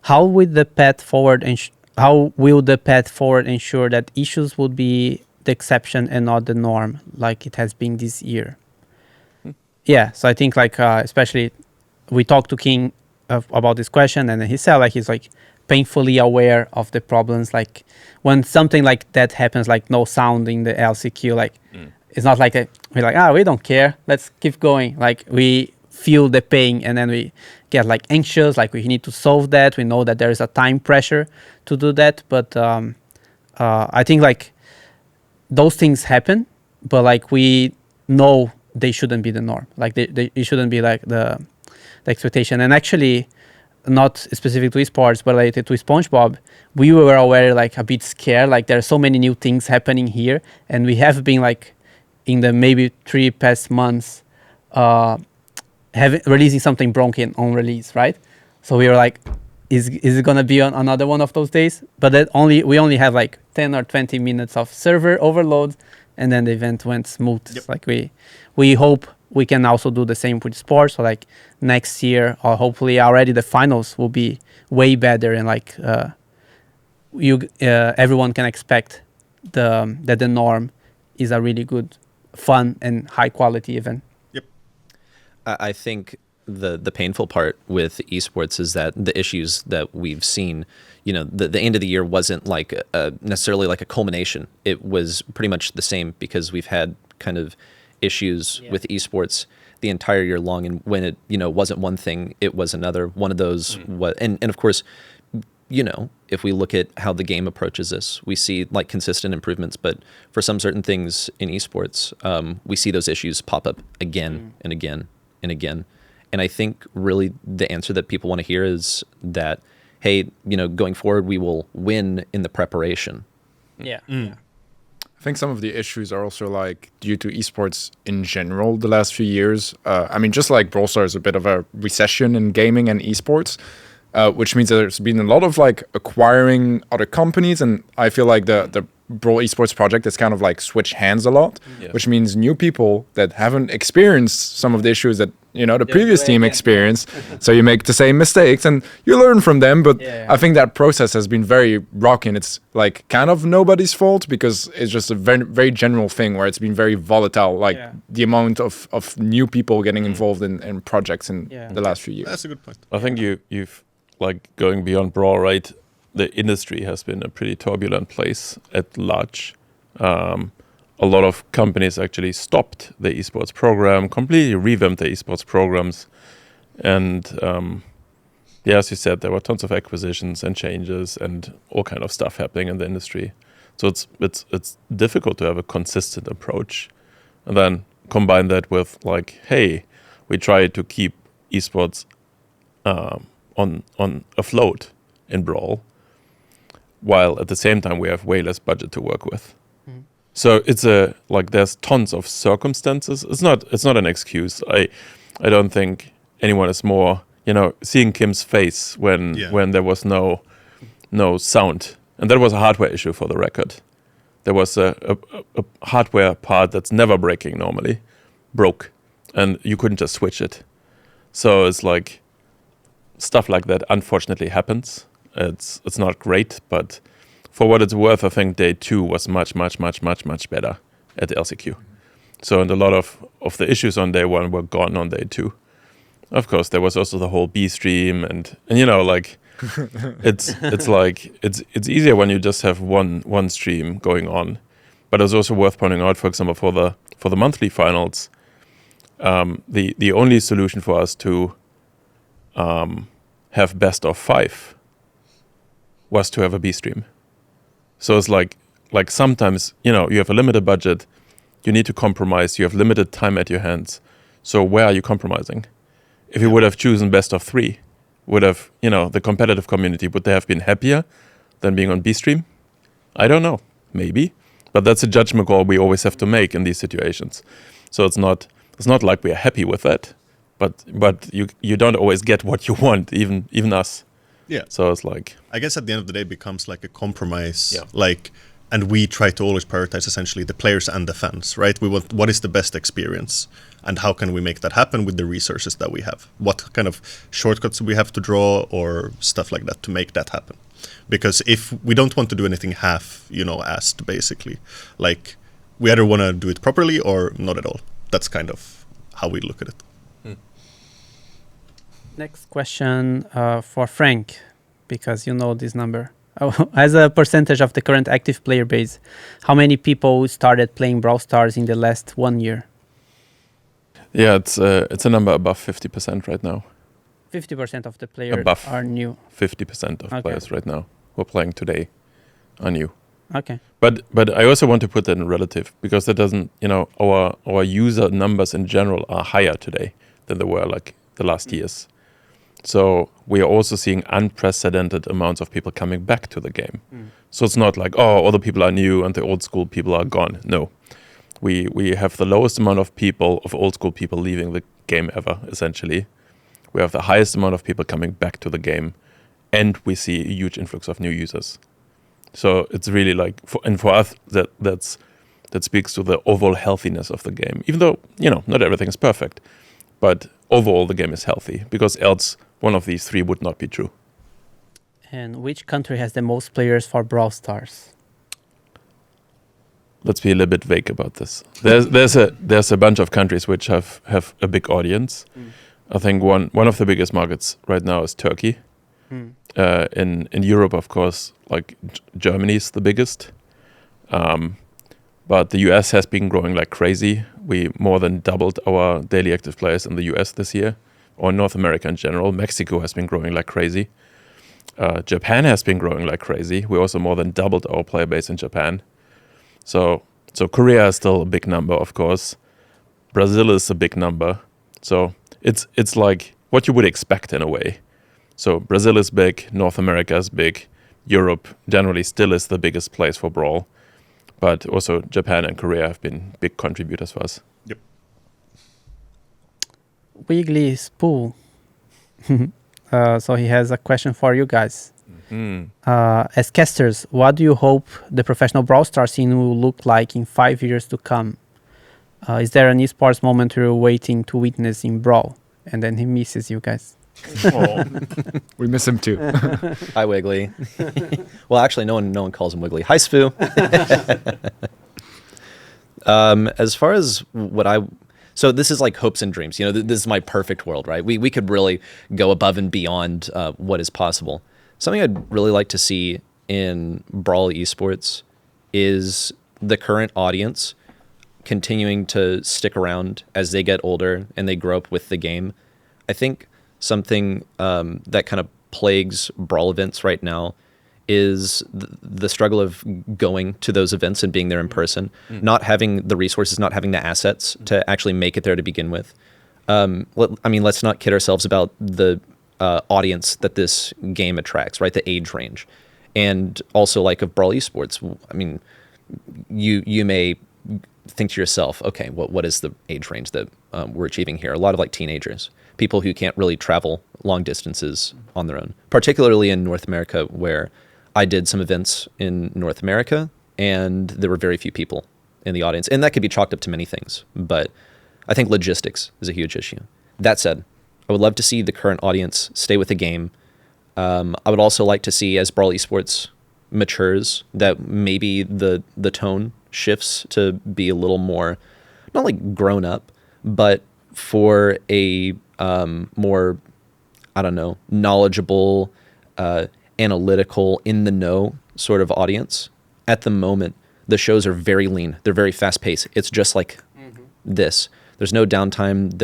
How will the path forward ensure that issues would be the exception and not the norm, like it has been this year? Yeah, so I think like especially we talked to King about this question, and he said like he's like painfully aware of the problems. Like when something like that happens, like no sound in the LCQ, like it's not like we're like, we don't care, let's keep going. Like we feel the pain, and then we get like anxious, like we need to solve that. We know that there is a time pressure to do that, but I think like those things happen, but like we know they shouldn't be the norm. Like it shouldn't be like the expectation. And actually, not specific to esports, but related to SpongeBob, we were aware like a bit scared. Like there are so many new things happening here, and we have been like in the maybe 3 past months releasing something broken on release, right? So we were like, is it gonna be on another one of those days? But we only have like 10 or 20 minutes of server overload, and then the event went smooth. Yep. Like we hope we can also do the same with sports. So like next year, or hopefully already the finals will be way better, and like everyone can expect that the norm is a really good, fun and high quality event. Yep. I think the painful part with esports is that the issues that we've seen, you know, the end of the year wasn't like necessarily like a culmination. It was pretty much the same, because we've had kind of issues with esports the entire year long, and when it, you know, wasn't one thing, it was another. One of those and of course, you know, if we look at how the game approaches this, we see like consistent improvements, but for some certain things in esports, we see those issues pop up again and again and again. And I think really the answer that people want to hear is that, hey, you know, going forward, we will win in the preparation. Yeah. I think some of the issues are also like due to esports in general the last few years. I mean, just like Brawl Stars, a bit of a recession in gaming and esports. which means that there's been a lot of like acquiring other companies, and I feel like the Brawl Esports project has kind of like switched hands a lot, which means new people that haven't experienced some of the issues that the previous team experienced. So you make the same mistakes and you learn from them. But I think that process has been very rocky, and it's like kind of nobody's fault because it's just a very, very general thing where it's been very volatile, like the amount of new people getting involved in projects in the last few years. That's a good point. I think you've like going beyond Brawl, right? The industry has been a pretty turbulent place at large. A lot of companies actually stopped the esports program, completely revamped the esports programs. And as you said, there were tons of acquisitions and changes and all kind of stuff happening in the industry. So it's difficult to have a consistent approach. And then combine that with like, hey, we try to keep esports on afloat in Brawl, while at the same time we have way less budget to work with. So it's there's tons of circumstances. It's not an excuse. I don't think anyone is more, seeing Kim's face when there was no sound. And that was a hardware issue, for the record. There was a hardware part that's never breaking normally, broke, and you couldn't just switch it. So it's like stuff like that unfortunately happens. It's not great, but for what it's worth, I think day 2 was much better at the LCQ. So, and a lot of the issues on day 1 were gone on day 2. Of course, there was also the whole B stream, and like it's easier when you just have one stream going on. But it's also worth pointing out, for example, for the monthly finals, the only solution for us to have best of 5 was to have a B stream. So it's like sometimes, you have a limited budget, you need to compromise, you have limited time at your hands. So where are you compromising? If you would have chosen best of 3, would have, the competitive community, would they have been happier than being on B stream? I don't know, maybe. But that's a judgment call we always have to make in these situations. So it's not like we are happy with that, but you don't always get what you want, even us. Yeah. So it's like, I guess at the end of the day it becomes like a compromise, and we try to always prioritize essentially the players and the fans, right? We want what is the best experience and how can we make that happen with the resources that we have? What kind of shortcuts we have to draw or stuff like that to make that happen? Because if we don't want to do anything half-assed, basically, like we either want to do it properly or not at all. That's kind of how we look at it. Next question for Frank, because you know this number. As a percentage of the current active player base, how many people started playing Brawl Stars in the last 1 year? Yeah, it's a number above 50% right now. 50% of the players above are new. 50% of players right now who are playing today are new. Okay. But I also want to put that in relative, because that doesn't, our user numbers in general are higher today than they were like the last years. So we are also seeing unprecedented amounts of people coming back to the game. So it's not like, all the people are new and the old school people are gone. No. We have the lowest amount of old school people leaving the game ever, essentially. We have the highest amount of people coming back to the game, and we see a huge influx of new users. So it's really like, for us, that speaks to the overall healthiness of the game. Even though, not everything is perfect, but overall the game is healthy, because else one of these 3 would not be true. And which country has the most players for Brawl Stars? Let's be a little bit vague about this. There's a bunch of countries which have a big audience. I think one of the biggest markets right now is Turkey. In Europe, of course, like Germany is the biggest. But the US has been growing like crazy. We more than doubled our daily active players in the US this year, or North America in general. Mexico has been growing like crazy. Japan has been growing like crazy. We also more than doubled our player base in Japan. So Korea is still a big number, of course. Brazil is a big number. So it's like what you would expect in a way. So Brazil is big, North America is big, Europe generally still is the biggest place for Brawl, but also Japan and Korea have been big contributors for us. Yep. Wiggly Spool. So he has a question for you guys. As casters, what do you hope the professional Brawl Stars scene will look like in 5 years to come? Is there an esports moment you're waiting to witness in Brawl? And then he misses you guys. We miss him too. Hi, Wiggly. Well, actually, no one calls him Wiggly. Hi, Spoo. As far as so this is like hopes and dreams. You know, this is my perfect world, right? We could really go above and beyond what is possible. Something I'd really like to see in Brawl Esports is the current audience continuing to stick around as they get older and they grow up with the game. I think something that kind of plagues Brawl events right now is the struggle of going to those events and being there in person, not having the resources, not having the assets to actually make it there to begin with. I mean, let's not kid ourselves about the audience that this game attracts, right? The age range. And also like of Brawl Esports, I mean, you may think to yourself, okay, what is the age range that we're achieving here? A lot of like teenagers, people who can't really travel long distances on their own, particularly in North America, where I did some events in North America and there were very few people in the audience. And that could be chalked up to many things, but I think logistics is a huge issue. That said, I would love to see the current audience stay with the game. I would also like to see, as Brawl Esports matures, that maybe the tone shifts to be a little more, not like grown up, but for a more, I don't know, knowledgeable, analytical, in the know sort of audience. At the moment, the shows are very lean. They're very fast paced. It's just like this. There's no downtime.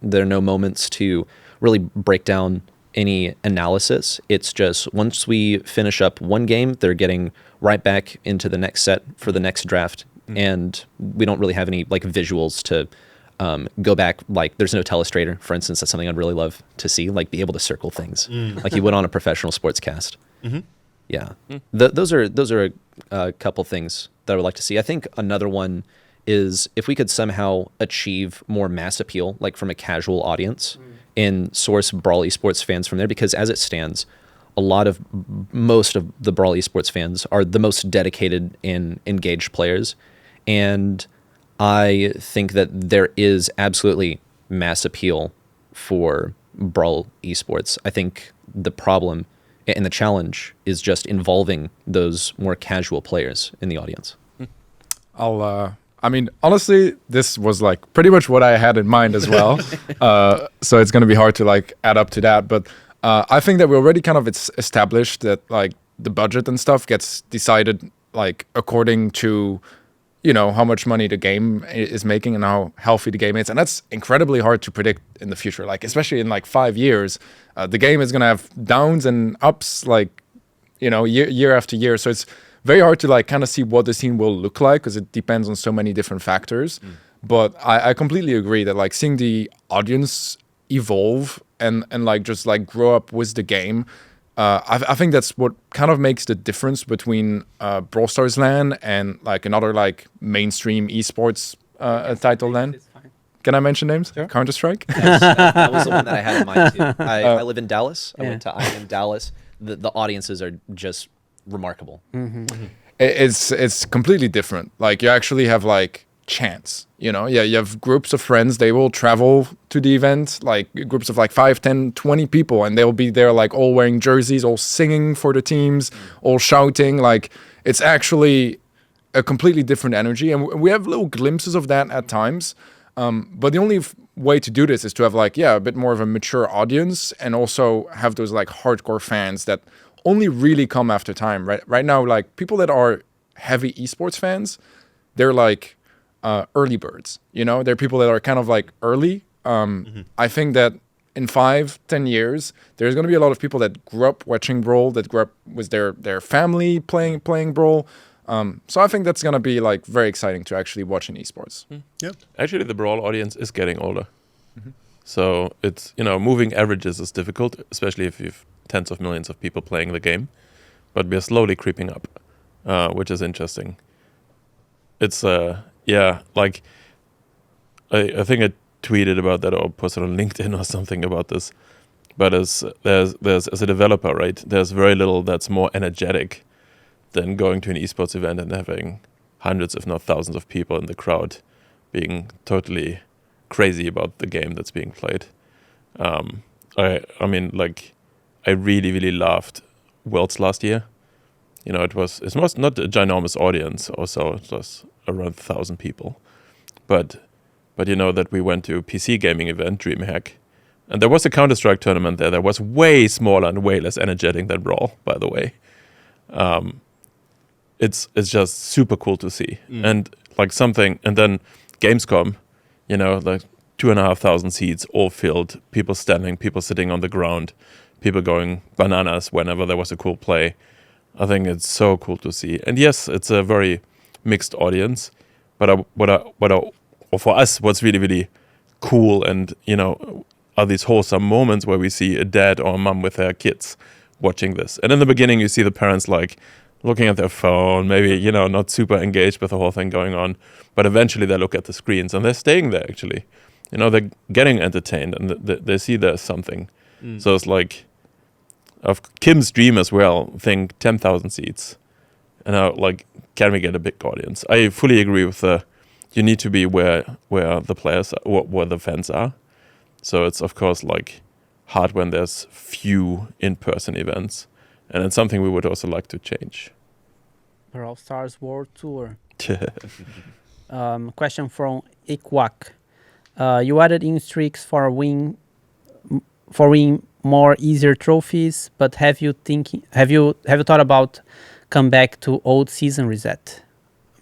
There are no moments to really break down any analysis. It's just once we finish up one game, they're getting right back into the next set for the next draft. And we don't really have any like visuals to go back. Like there's no telestrator, for instance. That's something I'd really love to see, like be able to circle things like you would on a professional sportscast. Yeah, those are a couple things that I would like to see. I think another one is if we could somehow achieve more mass appeal, like from a casual audience, and source Brawl Esports fans from there, because as it stands, most of the Brawl Esports fans are the most dedicated and engaged players. And I think that there is absolutely mass appeal for Brawl Esports. I think the problem and the challenge is just involving those more casual players in the audience. I mean, honestly, this was like pretty much what I had in mind as well. So it's going to be hard to like add up to that. But I think that we already kind of established that like the budget and stuff gets decided like according to, you know, how much money the game is making and how healthy the game is. And that's incredibly hard to predict in the future. Like, especially in like 5 years, the game is going to have downs and ups, like, you know, year after year. So it's very hard to like kind of see what the scene will look like because it depends on so many different factors. But I completely agree that like seeing the audience evolve and like just like grow up with the game, I think that's what kind of makes the difference between Brawl Stars LAN and like another like mainstream esports title LAN. Can I mention names? Sure. Counter-Strike? Yes, that was the one that I had in mind too. I live in Dallas. I went to IM Dallas. The audiences are just remarkable. It's completely different. Like you actually have like chance, you know. Yeah, you have groups of friends, they will travel to the event, like groups of like 5, 10, 20 people, and they'll be there like all wearing jerseys, all singing for the teams, all shouting. Like it's actually a completely different energy, and we have little glimpses of that at times. But the only way to do this is to have like, yeah, a bit more of a mature audience and also have those like hardcore fans that only really come after time. Right now, like people that are heavy esports fans, they're like early birds, you know, they're people that are kind of like early. I think that in 5-10 years, there's going to be a lot of people that grew up watching Brawl, that grew up with their family playing Brawl. So I think that's going to be like very exciting to actually watch in esports. Yeah. Actually, the Brawl audience is getting older. So it's, you know, moving averages is difficult, especially if you've tens of millions of people playing the game. But we're slowly creeping up, which is interesting. It's, yeah, like, I think I tweeted about that or posted on LinkedIn or something about this. But as a developer, right, there's very little that's more energetic than going to an esports event and having hundreds, if not thousands, of people in the crowd being totally crazy about the game that's being played. I mean, like, I really loved Worlds last year. You know, it was not a ginormous audience, or so. It was around 1,000 people, but you know that we went to a PC gaming event, DreamHack, and there was a Counter-Strike tournament there that was way smaller and way less energetic than Brawl, by the way. It's just super cool to see. And like something, and then Gamescom, you know, like 2,500 seats, all filled, people standing, people sitting on the ground, people going bananas whenever there was a cool play. I think it's so cool to see. And yes, it's a very mixed audience, but for us, what's really cool, and you know, are these wholesome moments where we see a dad or a mom with their kids watching this. And in the beginning, you see the parents like looking at their phone, maybe, you know, not super engaged with the whole thing going on, but eventually they look at the screens and they're staying there. Actually, you know, they're getting entertained and they see there's something. So it's like, of Kim's dream as well, think 10,000 seats, and like, can we get a big audience? I fully agree with you need to be where the players are, where the fans are. So it's of course like hard when there's few in-person events, and it's something we would also like to change. Brawl Stars World Tour. Question from Ikwak. You added in streaks for win more easier trophies, but have you thought about come back to old season reset?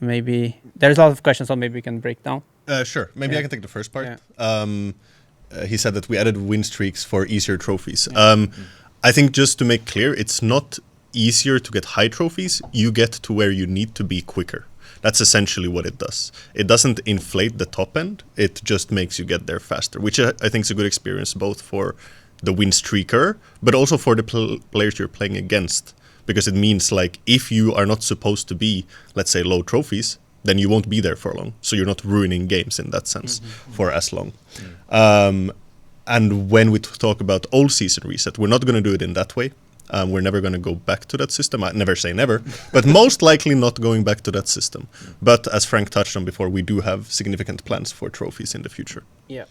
Maybe there's a lot of questions, so maybe we can break down. Sure. Maybe I can take the first part. Yeah. He said that we added win streaks for easier trophies. Yeah. I think just to make clear, it's not easier to get high trophies. You get to where you need to be quicker. That's essentially what it does. It doesn't inflate the top end. It just makes you get there faster, which I think is a good experience both for the win streaker, but also for the players you're playing against. Because it means, like, if you are not supposed to be, let's say, low trophies, then you won't be there for long. So you're not ruining games in that sense for as long. And when we talk about old season reset, we're not going to do it in that way. We're never going to go back to that system. I never say never, but most likely not going back to that system. But as Frank touched on before, we do have significant plans for trophies in the future. Yeah.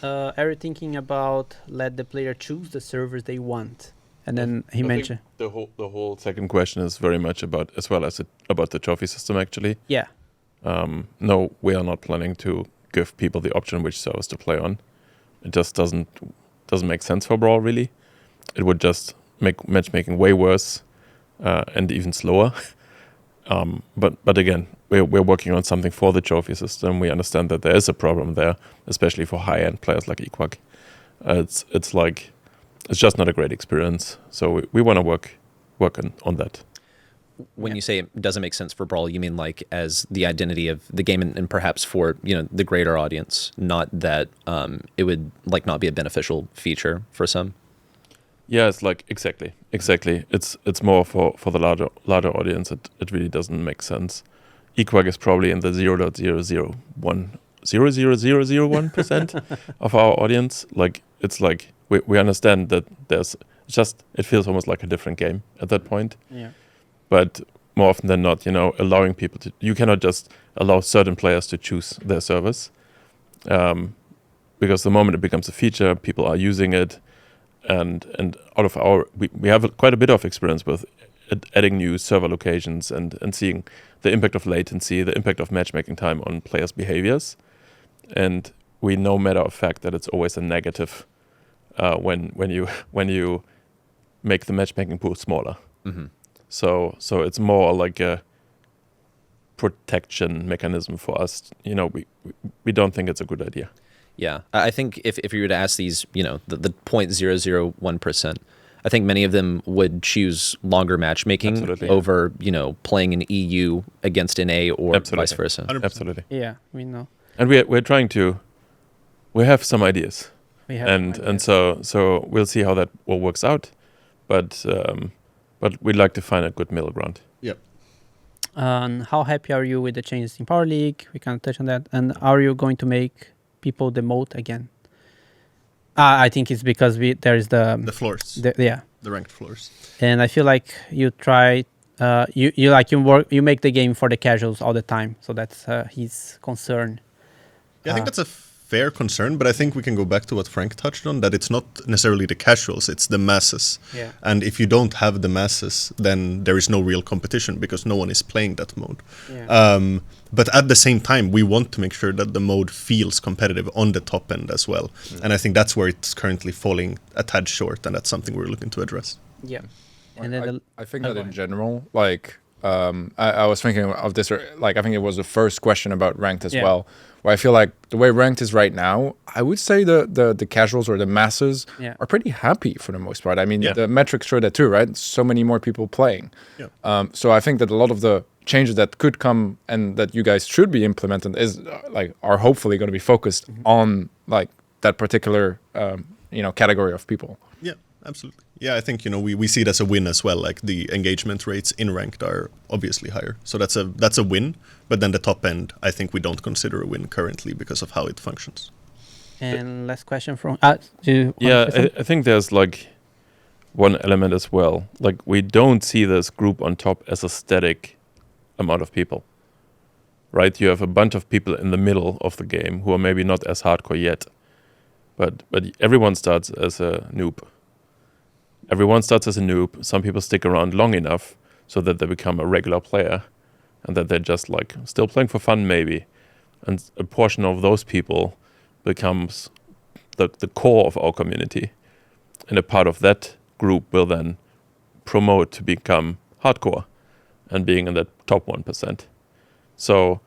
Are you thinking about let the player choose the servers they want? And then he mentioned the whole second question is very much about, as well as about the trophy system, actually. Yeah. No, we are not planning to give people the option which servers to play on. It just doesn't make sense for Brawl, really. It would just make matchmaking way worse and even slower. But again, we're working on something for the trophy system. We understand that there is a problem there, especially for high-end players like Ikwak. It's like, it's just not a great experience. So we want to work on that. When you say it doesn't make sense for Brawl, you mean like as the identity of the game and perhaps for, you know, the greater audience, not that it would like not be a beneficial feature for some? Yeah, it's like exactly. It's more for the larger audience. It really doesn't make sense. Ikwak is probably in the 0.001% of our audience. Like, it's like we understand that it feels almost like a different game at that point. Yeah. But more often than not, you know, allowing people you cannot just allow certain players to choose their servers, because the moment it becomes a feature, people are using it, and out of we have quite a bit of experience with adding new server locations and seeing the impact of latency, the impact of matchmaking time on players' behaviors, and we know matter of fact that it's always a negative when you make the matchmaking pool smaller. Mm-hmm. So it's more like a protection mechanism for us. You know, we don't think it's a good idea. Yeah, I think if you were to ask these, you know, the 0.001%, I think many of them would choose longer matchmaking Absolutely. over, you know, playing an EU against an A or Absolutely. vice versa. 100%. Absolutely. Yeah, we know. And we're trying to. We have some ideas. We have And so we'll see how that all works out, but we'd like to find a good middle ground. Yep. How happy are you with the changes in Power League? We can touch on that. And are you going to make people demote again? I think it's because there is The floors, yeah, the ranked floors. and I feel like you try. You make the game for the casuals all the time, so that's his concern. Yeah, I think that's a fair concern, but I think we can go back to what Frank touched on, that it's not necessarily the casuals, it's the masses. Yeah. And if you don't have the masses, then there is no real competition because no one is playing that mode. Yeah. But at the same time, we want to make sure that the mode feels competitive on the top end as well. And I think that's where it's currently falling a tad short, and that's something we're looking to address. Yeah. And then I think that in general, like, I was thinking of this, like, I think it was the first question about ranked as well, where I feel like the way ranked is right now, I would say the casuals or the masses are pretty happy for the most part. I mean, the metrics show that too, right? So many more people playing. Yeah. So I think that a lot of the changes that could come and that you guys should be implementing is are hopefully going to be focused on like that particular category of people. Yeah, absolutely. Yeah, I think we see it as a win as well. Like the engagement rates in ranked are obviously higher, so that's a win. But then the top end, I think we don't consider a win currently because of how it functions. And last question from I think there's like one element as well. Like we don't see this group on top as a static amount of people, right? You have a bunch of people in the middle of the game who are maybe not as hardcore yet, but everyone starts as a noob. Everyone starts as a noob. Some people stick around long enough so that they become a regular player and that they're just like still playing for fun maybe. And a portion of those people becomes the core of our community. And a part of that group will then promote to become hardcore and being in that top 1%. So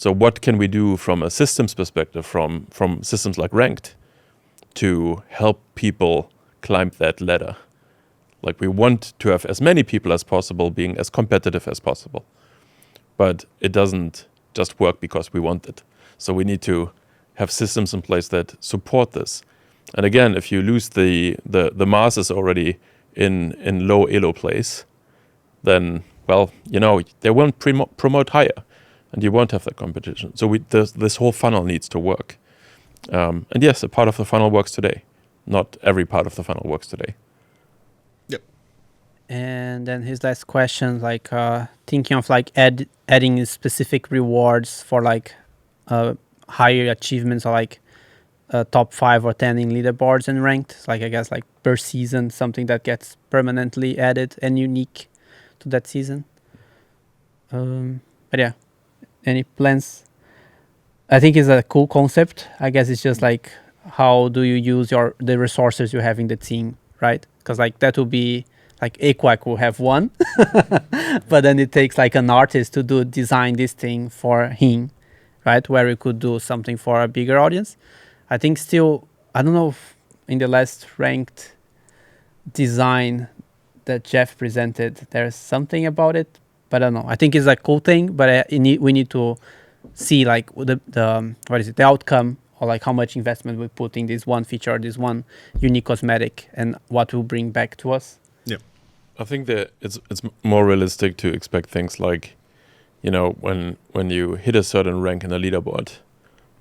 what can we do from a systems perspective, from systems like ranked, to help people climb that ladder? Like we want to have as many people as possible being as competitive as possible. But it doesn't just work because we want it. So we need to have systems in place that support this. And again, if you lose the masses already in low elo place, then, well, they won't promote higher and you won't have that competition. So this whole funnel needs to work. And yes, a part of the funnel works today. Not every part of the funnel works today. And then his last question, like thinking of like adding specific rewards for like higher achievements or like top 5 or 10 in leaderboards and ranked. Like I guess like per season, something that gets permanently added and unique to that season. But yeah, any plans? I think it's a cool concept. I guess it's just like how do you use the resources you have in the team, right? Because like that would be like Aquac will have one, but then it takes like an artist to design this thing for him, right? Where we could do something for a bigger audience. I think still, I don't know if in the last ranked design that Jeff presented, there's something about it, but I don't know. I think it's a cool thing, but we need to see like the outcome or like how much investment we put in this one feature or this one unique cosmetic and what will bring back to us. I think that it's more realistic to expect things like, when you hit a certain rank in a leaderboard,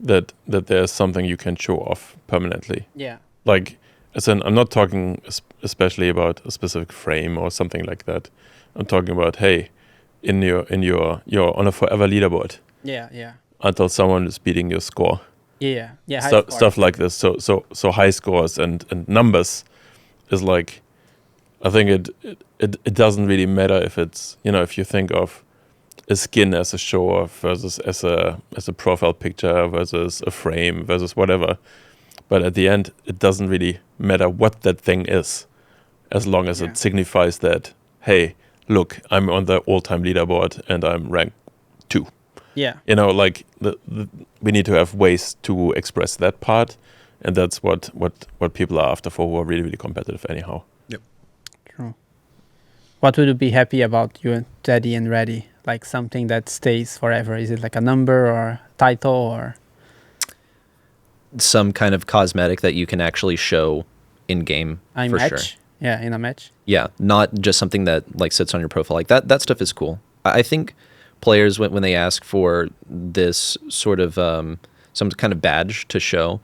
that there's something you can show off permanently. Yeah. Like, I'm not talking especially about a specific frame or something like that. I'm talking about, hey, you're on a forever leaderboard. Yeah. Until someone is beating your score. Yeah. Stuff like this. So high scores and numbers is like, I think it doesn't really matter if it's, if you think of a skin as a show off versus as a profile picture versus a frame versus whatever. But at the end, it doesn't really matter what that thing is, as long as it signifies that, hey, look, I'm on the all-time leaderboard and I'm ranked 2. Yeah. Like we need to have ways to express that part, and that's what people are after for who are really, really competitive anyhow. What would you be happy about, you and Teddy and Reddy? Like something that stays forever? Is it like a number or title or? Some kind of cosmetic that you can actually show in game for match? Sure. Yeah, in a match. Yeah, not just something that like sits on your profile. Like that stuff is cool. I think players when they ask for this sort of some kind of badge to show,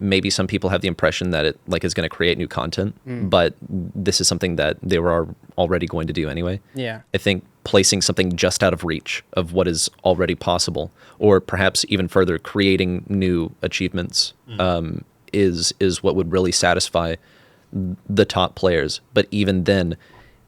maybe some people have the impression that it like is going to create new content, but this is something that they were already going to do anyway. Yeah. I think placing something just out of reach of what is already possible, or perhaps even further, creating new achievements is what would really satisfy the top players. But even then,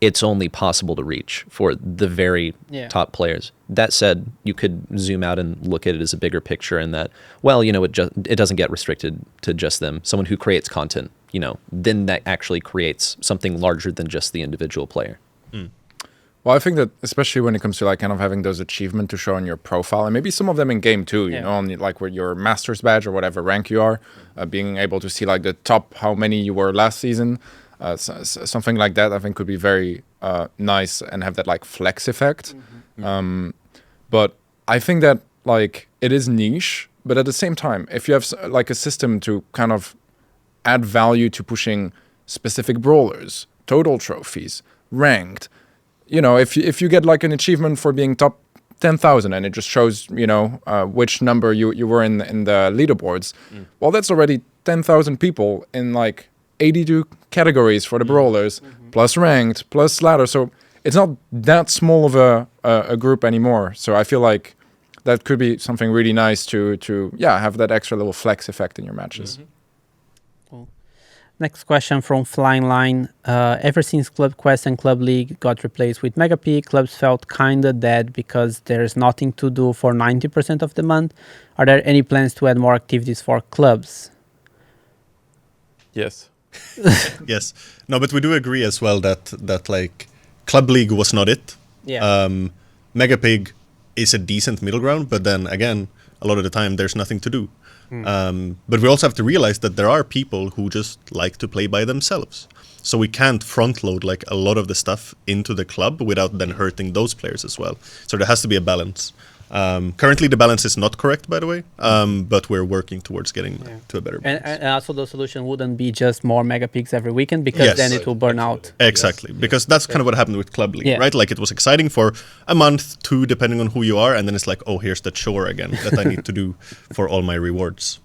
it's only possible to reach for the very top players. That said, you could zoom out and look at it as a bigger picture, and that, well, you know, it doesn't get restricted to just them. Someone who creates content, you know, then that actually creates something larger than just the individual player. Well, I think that especially when it comes to like kind of having those achievements to show on your profile, and maybe some of them in game too, you know, on like with your master's badge or whatever rank you are, being able to see like the top, how many you were last season, something like that, I think could be very nice and have that like flex effect. But I think that like it is niche, but at the same time, if you have like a system to kind of add value to pushing specific brawlers, total trophies, ranked, you know, if you get like an achievement for being top 10,000 and it just shows, you know, which number you were in the leaderboards, well, that's already 10,000 people in like 82 categories for the brawlers, plus ranked, plus ladder. So it's not that small of a group anymore. So I feel like that could be something really nice to have that extra little flex effect in your matches. Cool. Next question from Flying Line. Ever since Club Quest and Club League got replaced with Mega Pig, clubs felt kinda dead because there's nothing to do for 90% of the month. Are there any plans to add more activities for clubs? Yes. Yes. No, but we do agree as well that like Club League was not it. Yeah. Mega Pig is a decent middle ground, but then again, a lot of the time there's nothing to do. But we also have to realize that there are people who just like to play by themselves. So we can't front load like a lot of the stuff into the club without then hurting those players as well. So there has to be a balance. Currently the balance is not correct, by the way, but we're working towards getting to a better balance. And also the solution wouldn't be just more Mega Pigs every weekend, because then it will burn out. Exactly, because that's kind of what happened with Club League, right? Like it was exciting for a month, two, depending on who you are, and then it's like, oh, here's the chore again that I need to do for all my rewards.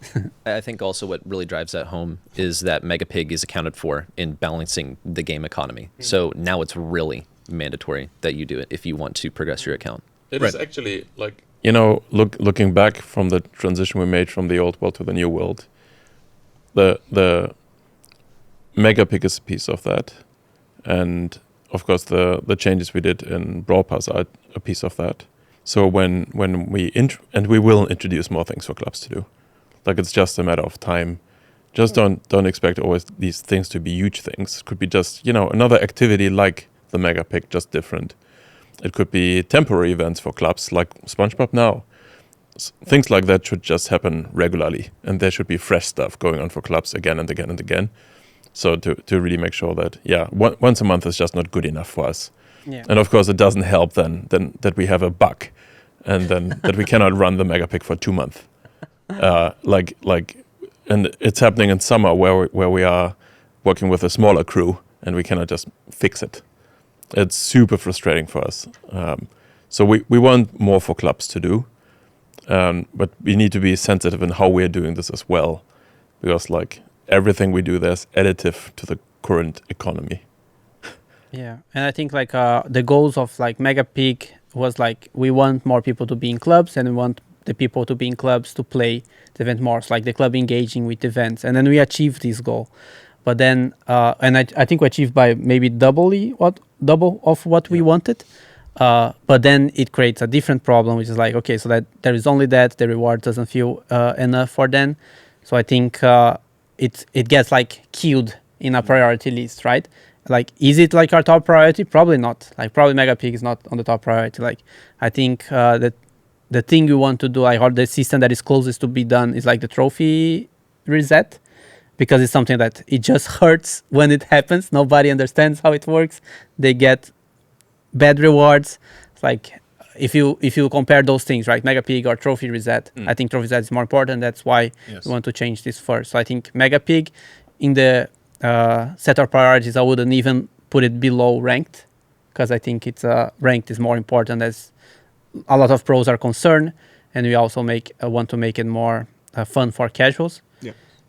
I think also what really drives that home is that Mega Pig is accounted for in balancing the game economy. So now it's really mandatory that you do it if you want to progress your account. It is actually like, you know, looking back from the transition we made from the old world to the new world, the Mega Pig is a piece of that, and of course the changes we did in Brawl Pass are a piece of that. So when we and we will introduce more things for clubs to do, like it's just a matter of time. Just don't expect always these things to be huge things. It could be just, you know, another activity like the Mega Pig, just different. It could be temporary events for clubs like SpongeBob Now. Things like that should just happen regularly, and there should be fresh stuff going on for clubs again and again and again. So to really make sure that, once a month is just not good enough for us. Yeah. And of course it doesn't help then that we have a bug and then that we cannot run the Mega Pig for 2 months. And it's happening in summer where we are working with a smaller crew and we cannot just fix it. It's super frustrating for us. So we want more for clubs to do, but we need to be sensitive in how we're doing this as well, because like everything we do, there's additive to the current economy. Yeah, and I think like the goals of like Mega Pig was like we want more people to be in clubs, and we want the people to be in clubs to play the event more. So like the club engaging with events, and then we achieved this goal. But then, and I think we achieved by maybe double of what we wanted. But then it creates a different problem, which is like, okay, so that there is only that, the reward doesn't feel enough for them. So I think it gets like queued in a priority list, right? Like, is it like our top priority? Probably not. Like, probably Mega Pig is not on the top priority. Like, I think that the thing we want to do, like, or the system that is closest to be done is like the trophy reset. Because it's something that it just hurts when it happens. Nobody understands how it works. They get bad rewards. It's like if you compare those things, right? Mega Pig or trophy reset. I think trophy reset is more important. That's why we want to change this first. So I think Mega Pig in the set of priorities, I wouldn't even put it below ranked, because I think it's ranked is more important as a lot of pros are concerned, and we also want to make it more fun for casuals.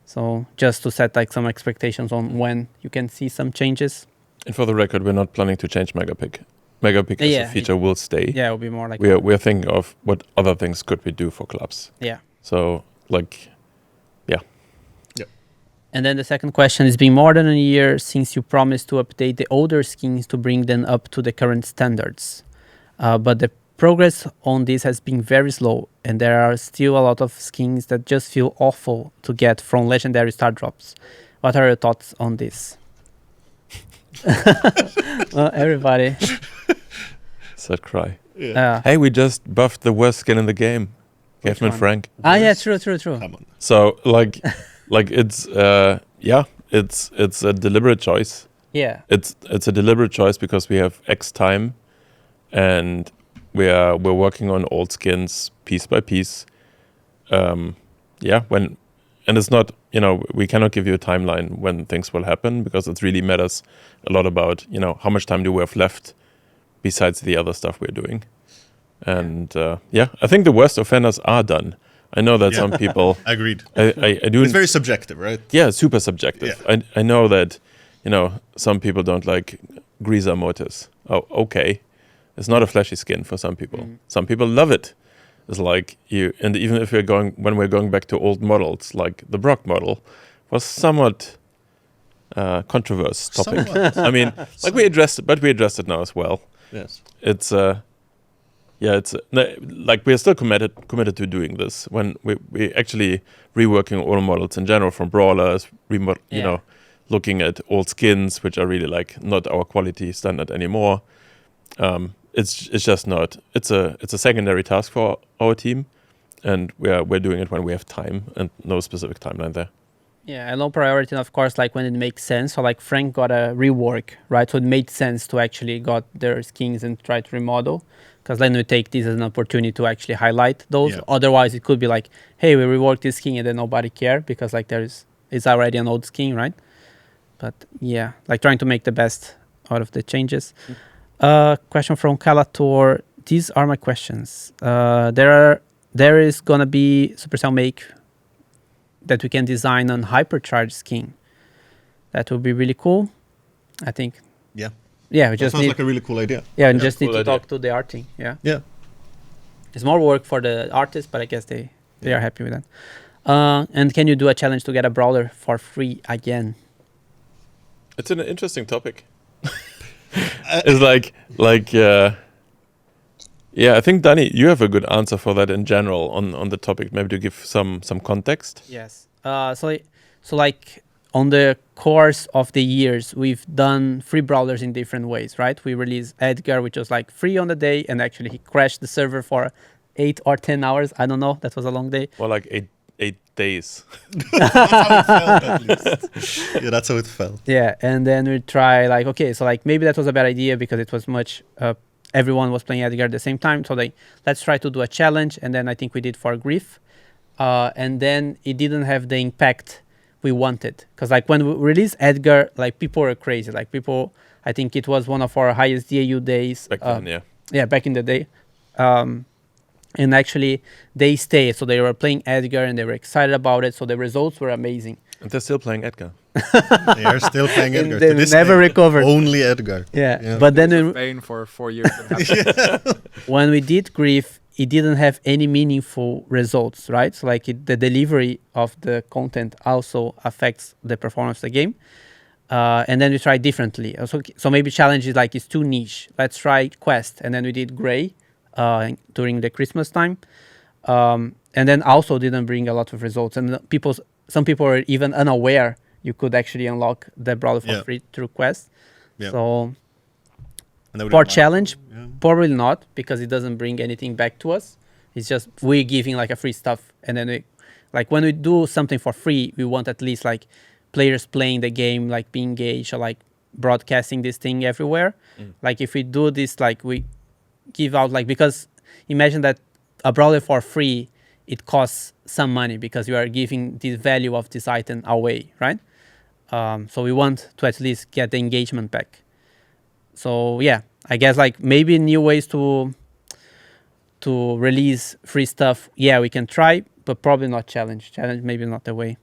So just to set like some expectations on when you can see some changes. And for the record, we're not planning to change Mega Pig. Mega Pig as a feature will stay. Yeah, it'll be more like We're thinking of what other things could we do for clubs. yeah. So like, yeah. And then the second question is: been more than a year since you promised to update the older skins to bring them up to the current standards, but the progress on this has been very slow, and there are still a lot of skins that just feel awful to get from legendary Starr Drops. What are your thoughts on this? Well, everybody. Sad cry. Yeah. Hey, we just buffed the worst skin in the game. Which Gaffman one? Frank. Ah, yeah, true. Come on. So like it's it's a deliberate choice. Yeah. It's a deliberate choice because we have X time, and we're working on old skins piece by piece. And it's not, we cannot give you a timeline when things will happen, because it really matters a lot about, how much time do we have left besides the other stuff we're doing. And I think the worst offenders are done. I know that some people Agreed. I do. It's very subjective, right? Yeah, super subjective. Yeah. I know that, some people don't like Greaser Mortis. Oh, okay. It's not a flashy skin for some people. Some people love it. It's like and even if when we're going back to old models, like the Brock model was somewhat controversial topic. Somewhat. I mean, like we addressed it now as well. Yes. It's like we're still committed to doing this when we actually reworking all models in general, from brawlers, looking at old skins which are really like not our quality standard anymore. It's just not. It's a secondary task for our team, and we're doing it when we have time and no specific timeline there. Yeah, and low priority, of course, like when it makes sense. So like Frank got a rework, right? So it made sense to actually got their skins and try to remodel, because then we take this as an opportunity to actually highlight those. Yeah. Otherwise, it could be like, hey, we reworked this skin and then nobody care because like it's already an old skin, right? But yeah, like trying to make the best out of the changes. Question from Calator. These are my questions. There is gonna be Supercell MAKE that we can design on Hypercharge skin. That would be really cool. I think. Yeah. Yeah, we That just sounds need. like a really cool idea. Yeah, and Yeah, just need cool to idea. talk to the art team. Yeah. Yeah. It's more work for the artists, but I guess they are happy with that. And can you do a challenge to get a brawler for free again? It's an interesting topic. It's I think Dani, you have a good answer for that in general on the topic. Maybe to give some context. Yes. So like on the course of the years, we've done free brawlers in different ways, right? We released Edgar, which was like free on the day, and actually he crashed the server for 8 or 10 hours. I don't know. That was a long day. Or like 8 days. That's how it felt, at least. Yeah, that's how it felt. Yeah, and then we try like, okay, so like maybe that was a bad idea because it was much, everyone was playing Edgar at the same time. So let's try to do a challenge. And then I think we did for Grief. And then it didn't have the impact we wanted. Because like when we released Edgar, like people were crazy. Like people, I think it was one of our highest DAU days. Back then, yeah. Yeah, back in the day. And actually they stayed. So they were playing Edgar and they were excited about it. So the results were amazing. And they're still playing Edgar. They are still playing And Edgar. they To this never day, recovered. Only Edgar. Yeah. But then Pain for 4 years. when we did Grief, it didn't have any meaningful results, right? So like the delivery of the content also affects the performance of the game. And then we tried differently. So maybe challenge is like, it's too niche. Let's try Quest. And then we did Grey during the Christmas time. And then also didn't bring a lot of results. And some people were even unaware you could actually unlock the brawler for free through Quest. Yeah. So And that would for be challenge, yeah. probably not, because it doesn't bring anything back to us. It's just we're giving like a free stuff, and then when we do something for free, we want at least like players playing the game, like being engaged, or like broadcasting this thing everywhere. Like if we do this, like we give out because imagine that a brawler for free, it costs some money because you are giving the value of this item away, right? So we want to at least get the engagement back. So yeah, I guess like maybe new ways to release free stuff. Yeah, we can try, but probably not challenge. Challenge maybe not the way.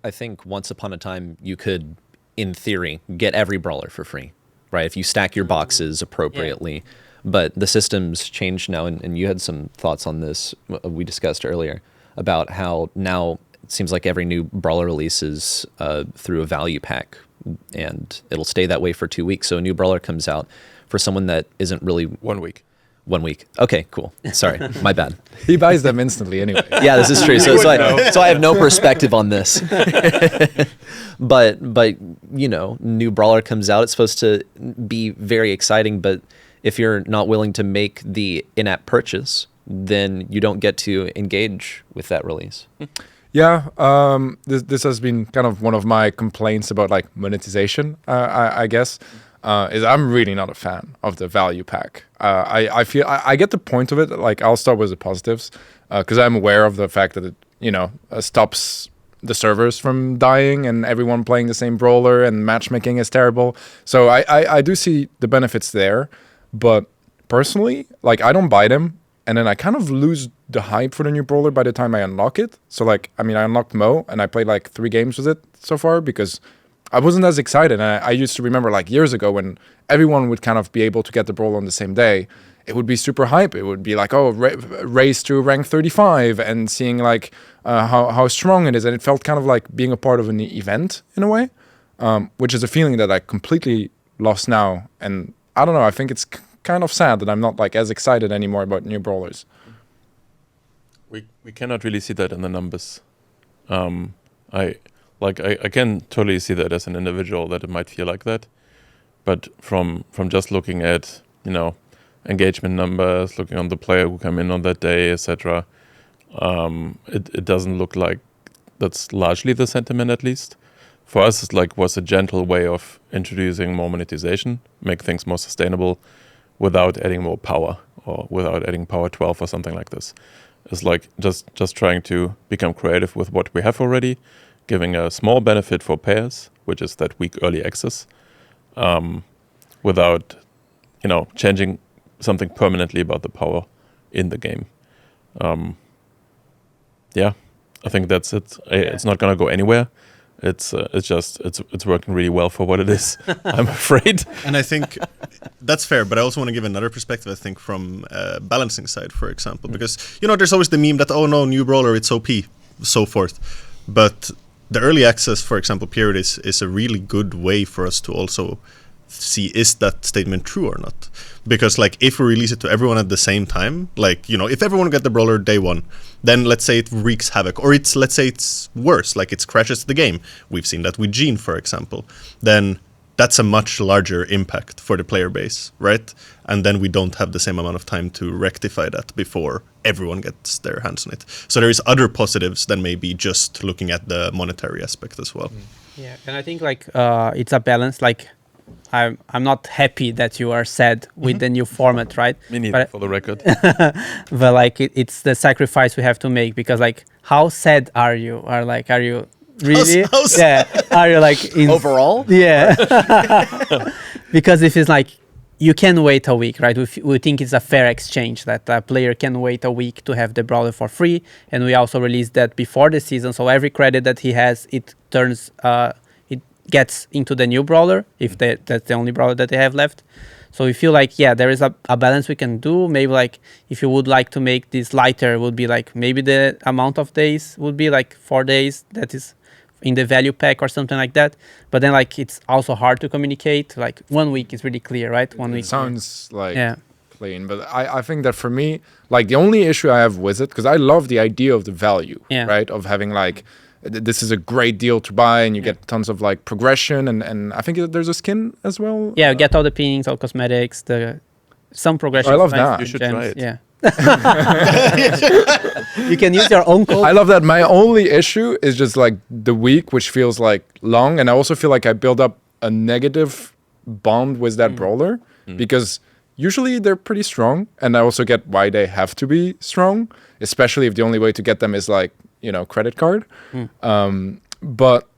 I think once upon a time you could, in theory, get every brawler for free, right? If you stack your boxes appropriately. Yeah. But the system's changed now, and you had some thoughts on this we discussed earlier about how now it seems like every new brawler release is through a value pack, and it'll stay that way for 2 weeks. So a new brawler comes out for someone that isn't really 1 week. 1 week. Okay, cool. Sorry, my bad. He buys them instantly anyway. Yeah, this is true. So I have no perspective on this. but you know, new brawler comes out. It's supposed to be very exciting, but if you're not willing to make the in-app purchase, then you don't get to engage with that release. Yeah, this has been kind of one of my complaints about like monetization, I guess. Is I'm really not a fan of the value pack. I feel I get the point of it. Like, I'll start with the positives, because I'm aware of the fact that it, you know, stops the servers from dying and everyone playing the same brawler, and matchmaking is terrible. So I do see the benefits there, but personally, like, I don't buy them, and then I kind of lose the hype for the new brawler by the time I unlock it. So like, I mean, I unlocked Mo, and I played like 3 games with it so far because I wasn't as excited. And I used to remember like years ago when everyone would kind of be able to get the brawler on the same day, it would be super hype. It would be like, oh, race to rank 35 and seeing like how strong it is. And it felt kind of like being a part of an event in a way, which is a feeling that I completely lost now. And I don't know, I think it's kind of sad that I'm not like as excited anymore about new brawlers. We cannot really see that in the numbers. I can totally see that as an individual that it might feel like that, but from just looking at, you know, engagement numbers, looking on the player who come in on that day, etc., it doesn't look like that's largely the sentiment. At least for us, it like was a gentle way of introducing more monetization, make things more sustainable, without adding more power or without adding power 12 or something like this. It's like just trying to become creative with what we have already, giving a small benefit for payers, which is that week early access, without, you know, changing something permanently about the power in the game. Yeah, I think that's it. It's not gonna go anywhere. It's working really well for what it is. I'm afraid. And I think that's fair, but I also want to give another perspective, I think, from balancing side, for example, because, you know, there's always the meme that, oh no, new brawler, it's OP, so forth. But the early access, for example, period is a really good way for us to also see, is that statement true or not? Because like, if we release it to everyone at the same time, like, you know, if everyone get the brawler day one, then let's say it wreaks havoc, or let's say it's worse, like it crashes the game. We've seen that with Gene, for example. Then that's a much larger impact for the player base, right? And then we don't have the same amount of time to rectify that before everyone gets their hands on it. So there is other positives than maybe just looking at the monetary aspect as well. Yeah, and I think like it's a balance. Like, I'm not happy that you are sad with the new format, right? Me neither, for the record. But like it's the sacrifice we have to make, because like, how sad are you? Or like, are you really? Yeah. Are you like overall? Yeah. Because if it's like, you can wait a week, right? We think it's a fair exchange that a player can wait a week to have the brawler for free, and we also released that before the season. So every credit that he has, it turns. Gets into the new brawler if that's the only brawler that they have left. So we feel like, yeah, there is a balance we can do. Maybe like, if you would like to make this lighter, would be like, maybe the amount of days would be like 4 days that is in the value pack or something like that. But then like, it's also hard to communicate. Like 1 week is really clear, right? 1 week sounds like plain, but I think that for me, like the only issue I have with it, because I love the idea of the value, right, of having like, this is a great deal to buy, and you get tons of like progression, and I think there's a skin as well. Yeah, get all the pinnings, all cosmetics, some progression. I love that. You should try it. Yeah. You can use your own code. I love that. My only issue is just like the week, which feels like long, and I also feel like I build up a negative bond with that brawler, because usually they're pretty strong, and I also get why they have to be strong, especially if the only way to get them is like, you know, credit card. But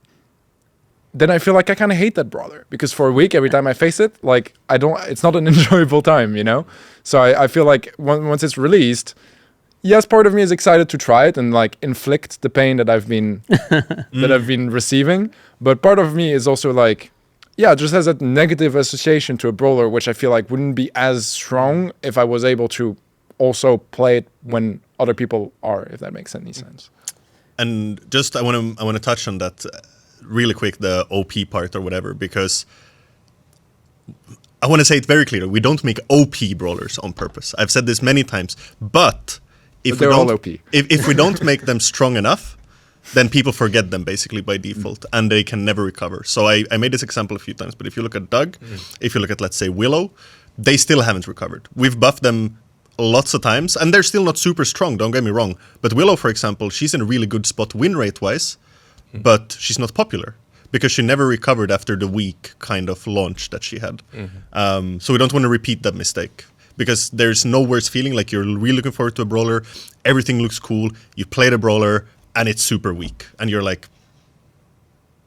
then I feel like I kind of hate that brawler, because for a week, every time I face it, like it's not an enjoyable time, you know? So I feel like once it's released, yes, part of me is excited to try it and like inflict the pain that I've been that I've been receiving. But part of me is also like, yeah, it just has a negative association to a brawler, which I feel like wouldn't be as strong if I was able to also play it when other people are, if that makes any sense. And just I want to touch on that really quick, the OP part or whatever, because I want to say it very clearly. We don't make OP brawlers on purpose. I've said this many times, but if we don't, if we don't make them strong enough, then people forget them basically by default, and they can never recover. So I made this example a few times, but if you look at Doug, if you look at, let's say, Willow, they still haven't recovered. We've buffed them lots of times, and they're still not super strong, don't get me wrong. But Willow, for example, she's in a really good spot win rate-wise, but she's not popular, because she never recovered after the weak kind of launch that she had. So we don't want to repeat that mistake, because there's no worse feeling, like you're really looking forward to a brawler, everything looks cool, you play the brawler, and it's super weak, and you're like,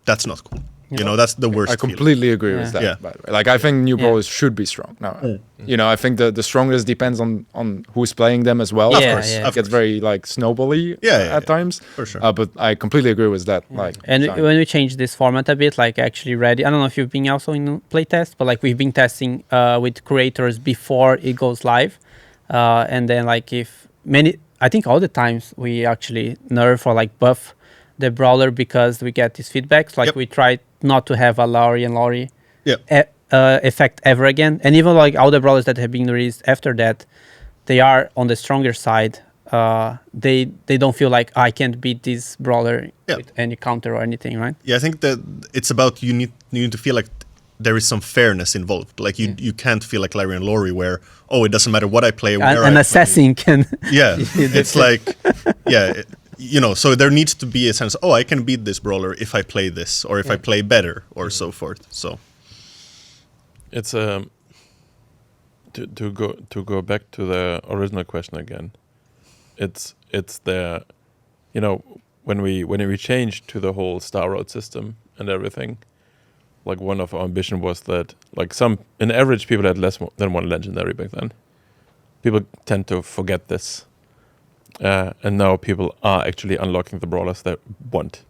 that's not cool. You know, that's the worst I completely agree with that, by the way. Like, I think new brawlers should be strong. Now, you know, I think the strongest depends on who's playing them as well. Of course. It gets very, like, snowbally at times. For sure. But I completely agree with that. Like, and when we change this format a bit, like actually Reddy, I don't know if you've been also in playtest, but like we've been testing with creators before it goes live. And then like I think all the times we actually nerf or like buff the brawler because we get these feedbacks. Like we try not to have a Laurie and Laurie effect ever again. And even like all the brawlers that have been released after that, they are on the stronger side. They don't feel like I can't beat this brawler with any counter or anything, right? Yeah, I think that it's about you need to feel like there is some fairness involved. Like you can't feel like Larry and Laurie where, oh, it doesn't matter what I play, where an assassin can. Yeah, it's like, you know, so there needs to be a sense, oh, I can beat this brawler if I play this, or if I play better, or so forth. So it's to go back to the original question again. It's the, you know, when we changed to the whole Star Road system and everything, like one of our ambition was that like in average people had less than one legendary back then. People tend to forget this. And now people are actually unlocking the brawlers they want.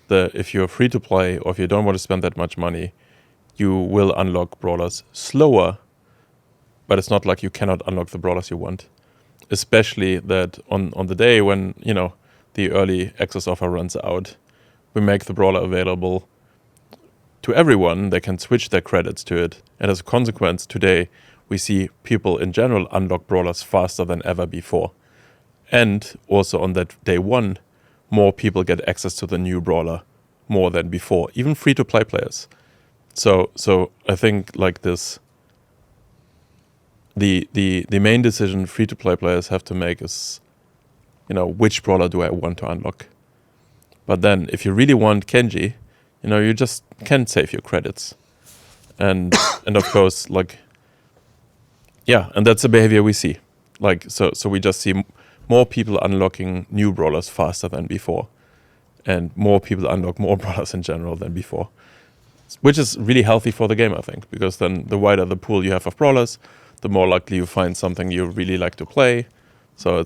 If you're free to play or if you don't want to spend that much money, you will unlock brawlers slower, but it's not like you cannot unlock the brawlers you want. Especially that on the day when, you know, the early access offer runs out, we make the brawler available to everyone. They can switch their credits to it. And as a consequence, today we see people in general unlock brawlers faster than ever before. And also on that day one, more people get access to the new brawler more than before, even free-to-play players. So I think like this, the main decision free-to-play players have to make is, you know, which brawler do I want to unlock? But then if you really want Kenji, you know, you just can't save your credits. And of course, like, and that's the behavior we see. Like, so we just see more people unlocking new brawlers faster than before, and more people unlock more brawlers in general than before, which is really healthy for the game, I think, because then the wider the pool you have of brawlers, the more likely you find something you really like to play. So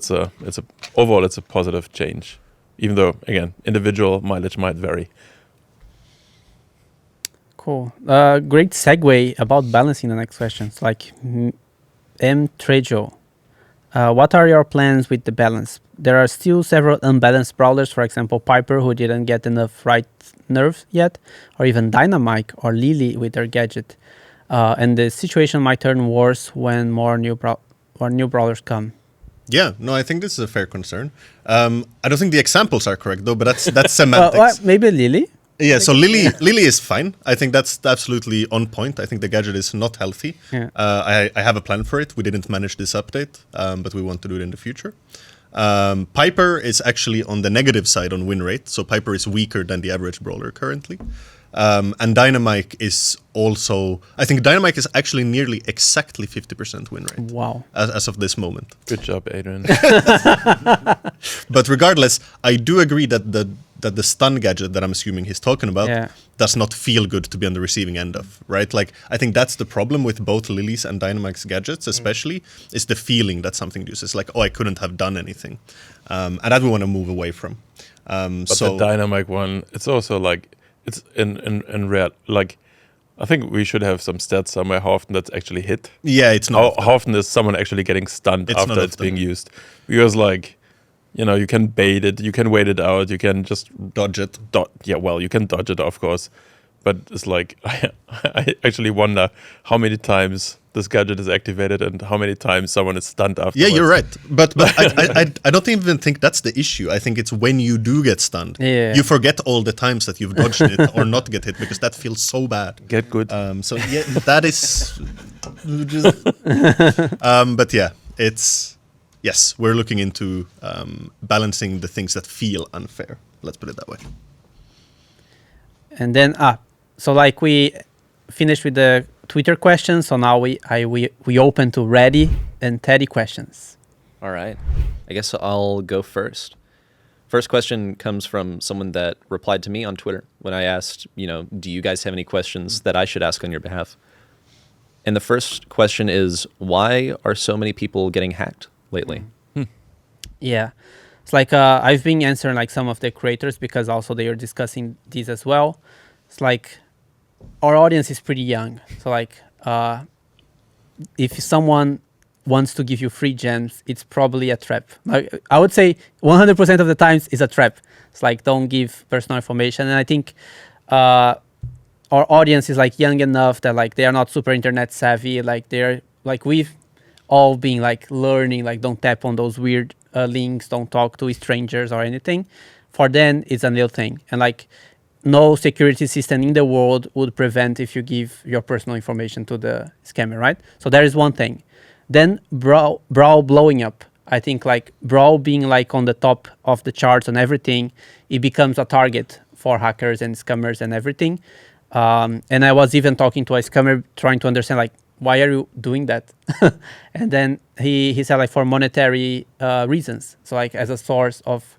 overall it's a positive change, even though again individual mileage might vary. Cool. Great segue about balancing the next questions. Like M. Trejo. What are your plans with the balance? There are still several unbalanced brawlers, for example, Piper, who didn't get enough right nerfs yet, or even Dynamite or Lily with their gadget. And the situation might turn worse when more new brawlers come. Yeah, no, I think this is a fair concern. I don't think the examples are correct, though, but that's semantics. Maybe Lily? Yeah, so Lily is fine. I think that's absolutely on point. I think the gadget is not healthy. Yeah. I have a plan for it. We didn't manage this update, but we want to do it in the future. Piper is actually on the negative side on win rate, so Piper is weaker than the average brawler currently. And Dynamite is also, I think Dynamite is actually nearly exactly 50% win rate. Wow. As of this moment. Good job, Adrian. But regardless, I do agree that the that the stun gadget that I'm assuming he's talking about does not feel good to be on the receiving end of, right? Like, I think that's the problem with both Lily's and Dynamite's gadgets, especially, is the feeling that something uses. Like, oh, I couldn't have done anything. And that we want to move away from. But the Dynamite one, it's also like, it's in rare, like, I think we should have some stats somewhere how often that's actually hit. Yeah, it's not. How often is someone actually getting stunned after it's being used? Because, like, you know, you can bait it, you can wait it out, you can just dodge it. Yeah, well, you can dodge it, of course. But it's like, I actually wonder how many times this gadget is activated and how many times someone is stunned afterwards. Yeah, you're right. But I don't even think that's the issue. I think it's when you do get stunned. Yeah. You forget all the times that you've dodged it or not get hit because that feels so bad. Get good. So yeah, that is just... but yeah, it's... Yes, we're looking into balancing the things that feel unfair. Let's put it that way. And then, so like we finished with the Twitter questions, so now we open to Reddy and Teddie questions. All right. I guess I'll go first. First question comes from someone that replied to me on Twitter when I asked, you know, do you guys have any questions that I should ask on your behalf? And the first question is, why are so many people getting hacked lately? Yeah. It's like I've been answering like some of the creators because also they are discussing these as well. It's like our audience is pretty young. So like if someone wants to give you free gems, it's probably a trap. I would say 100% of the times it's a trap. It's like, don't give personal information. And I think our audience is like young enough that like they are not super internet savvy. Like they're like, we've all been like learning, like don't tap on those weird links, don't talk to strangers or anything. For them, it's a new thing. And like no security system in the world would prevent if you give your personal information to the scammer, right? So that is one thing. Then Brawl blowing up. I think like Brawl being like on the top of the charts and everything, it becomes a target for hackers and scammers and everything. And I was even talking to a scammer trying to understand like, why are you doing that? And then he said like for monetary reasons. So like as a source of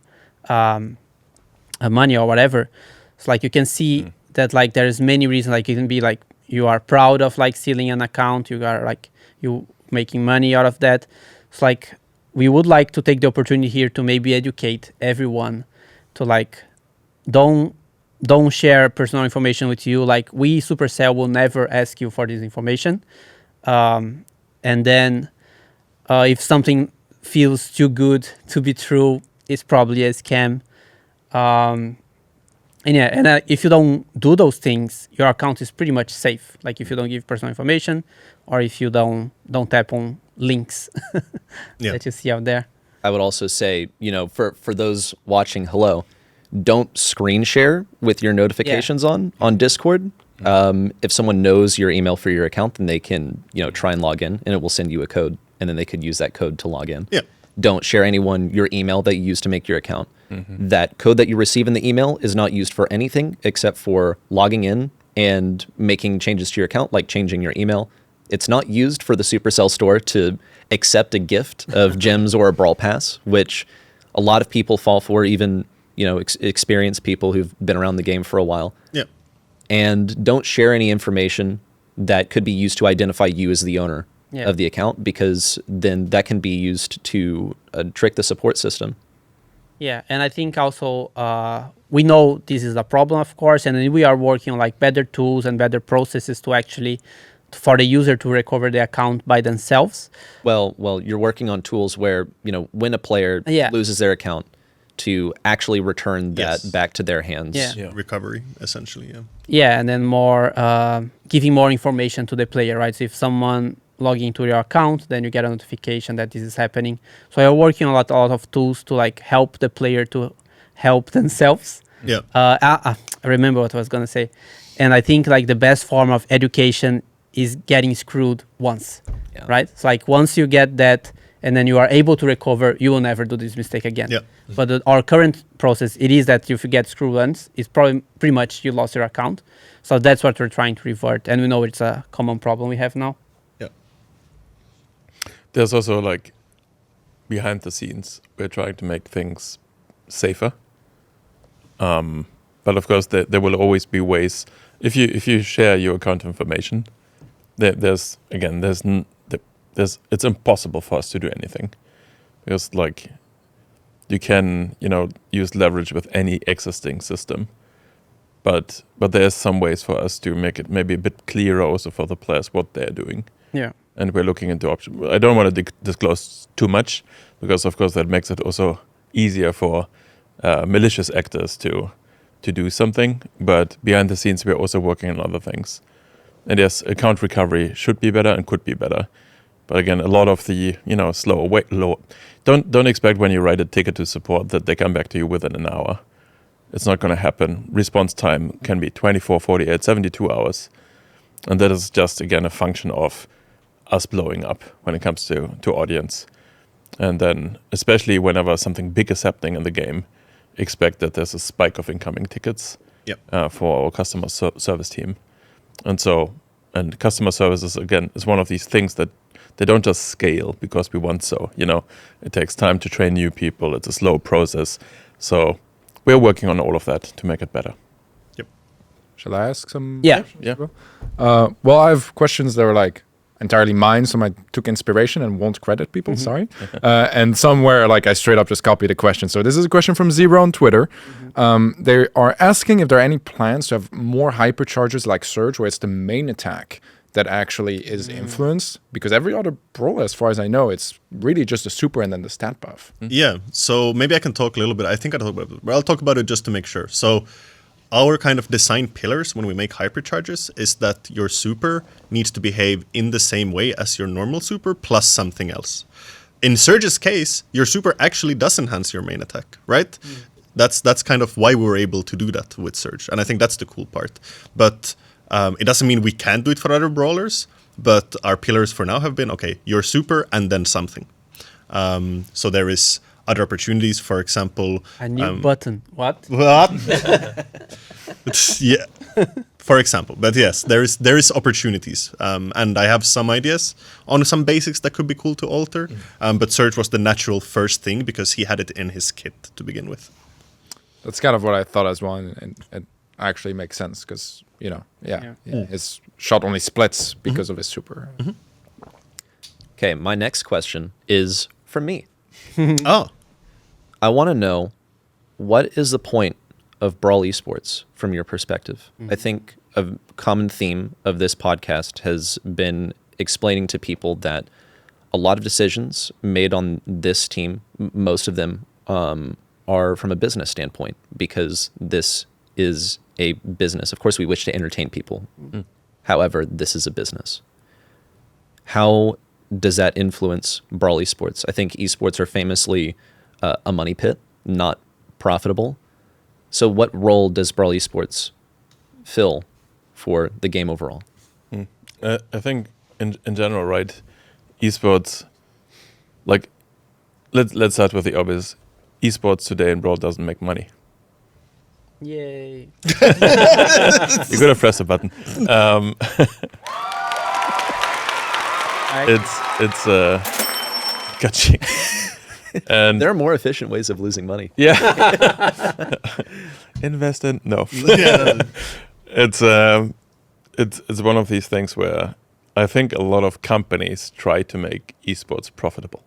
money or whatever. So like you can see that like there's many reasons. Like it can be like you are proud of like stealing an account. You are like you making money out of that. It's like we would like to take the opportunity here to maybe educate everyone to like don't share personal information with you. Like we Supercell will never ask you for this information. And then if something feels too good to be true, it's probably a scam. And yeah, and if you don't do those things, your account is pretty much safe. Like if you don't give personal information, or if you don't tap on links that you see out there. I would also say, you know, for those watching, hello, don't screen share with your notifications on Discord. If someone knows your email for your account, then they can, you know, try and log in, and it will send you a code, and then they could use that code to log in. Yeah. Don't share anyone your email that you use to make your account. That code that you receive in the email is not used for anything except for logging in and making changes to your account, like changing your email. It's not used for the Supercell store to accept a gift of gems or a Brawl Pass, which a lot of people fall for, even, you know, experienced people who've been around the game for a while. Yeah. And don't share any information that could be used to identify you as the owner of the account, because then that can be used to trick the support system. Yeah, and I think also we know this is a problem, of course, and we are working on like better tools and better processes to actually for the user to recover the account by themselves. Well, you're working on tools where, you know, when a player loses their account, to actually return that back to their hands. Yeah. Recovery, essentially, Yeah, and then more giving more information to the player, right? So if someone logging into your account, then you get a notification that this is happening. So I'm working on a lot of tools to like help the player to help themselves. Yeah. I remember what I was gonna say, and I think like the best form of education is getting screwed once, right? So like once you get that, and then you are able to recover, you will never do this mistake again. Yeah. But our current process, it is that if you get screwed once, it's probably pretty much you lost your account. So that's what we're trying to revert, and we know it's a common problem we have now. There's also like behind the scenes, we're trying to make things safer. But of course, there will always be ways. If you share your account information, it's impossible for us to do anything, because like you can use leverage with any existing system, but there's some ways for us to make it maybe a bit clearer also for the players what they're doing. Yeah. And we're looking into options. I don't want to disclose too much, because of course that makes it also easier for malicious actors to do something. But behind the scenes, we're also working on other things. And yes, account recovery should be better and could be better. But again, a lot of the slower wait. Don't expect when you write a ticket to support that they come back to you within an hour. It's not going to happen. Response time can be 24, 48, 72 hours. And that is just, again, a function of us blowing up when it comes to audience. And then, especially whenever something big is happening in the game, expect that there's a spike of incoming tickets for our customer service team. And customer services, again, is one of these things that they don't just scale because we want so. It takes time to train new people. It's a slow process. So we're working on all of that to make it better. Yep. Shall I ask some? Yeah. Well, I have questions that are like entirely mine, some I took inspiration and won't credit people, sorry. And somewhere like I straight up just copied a question. So this is a question from Zero on Twitter. They are asking if there are any plans to have more hypercharges like Surge, where it's the main attack that actually is influenced, because every other brawler, as far as I know, it's really just a super and then the stat buff. Yeah, so maybe I can talk a little bit. I think I'll talk about it, but I'll talk about it just to make sure. So our kind of design pillars when we make hypercharges is that your super needs to behave in the same way as your normal super plus something else. In Surge's case, your super actually does enhance your main attack, right? That's kind of why we were able to do that with Surge, and I think that's the cool part. But it doesn't mean we can't do it for other brawlers, but our pillars for now have been, okay, your super and then something. So there is other opportunities, for example... A new button. What? Yeah, for example. But yes, there is opportunities. And I have some ideas on some basics that could be cool to alter. But Surge was the natural first thing because he had it in his kit to begin with. That's kind of what I thought as well. And it actually makes sense because, his shot only splits because of his super. Okay, my next question is from me. Oh. I want to know, what is the point of Brawl Esports from your perspective? I think a common theme of this podcast has been explaining to people that a lot of decisions made on this team, most of them are from a business standpoint, because this is a business. Of course, we wish to entertain people. However, this is a business. How does that influence Brawl Esports? I think esports are famously a money pit, not profitable. So what role does Brawl Esports fill for the game overall? I think in general, right, esports, like, let's start with the obvious. Esports today in Brawl doesn't make money. Yay. You could have pressed a button. It's catching. And there are more efficient ways of losing money. Yeah. Invest in It's one of these things where I think a lot of companies try to make esports profitable,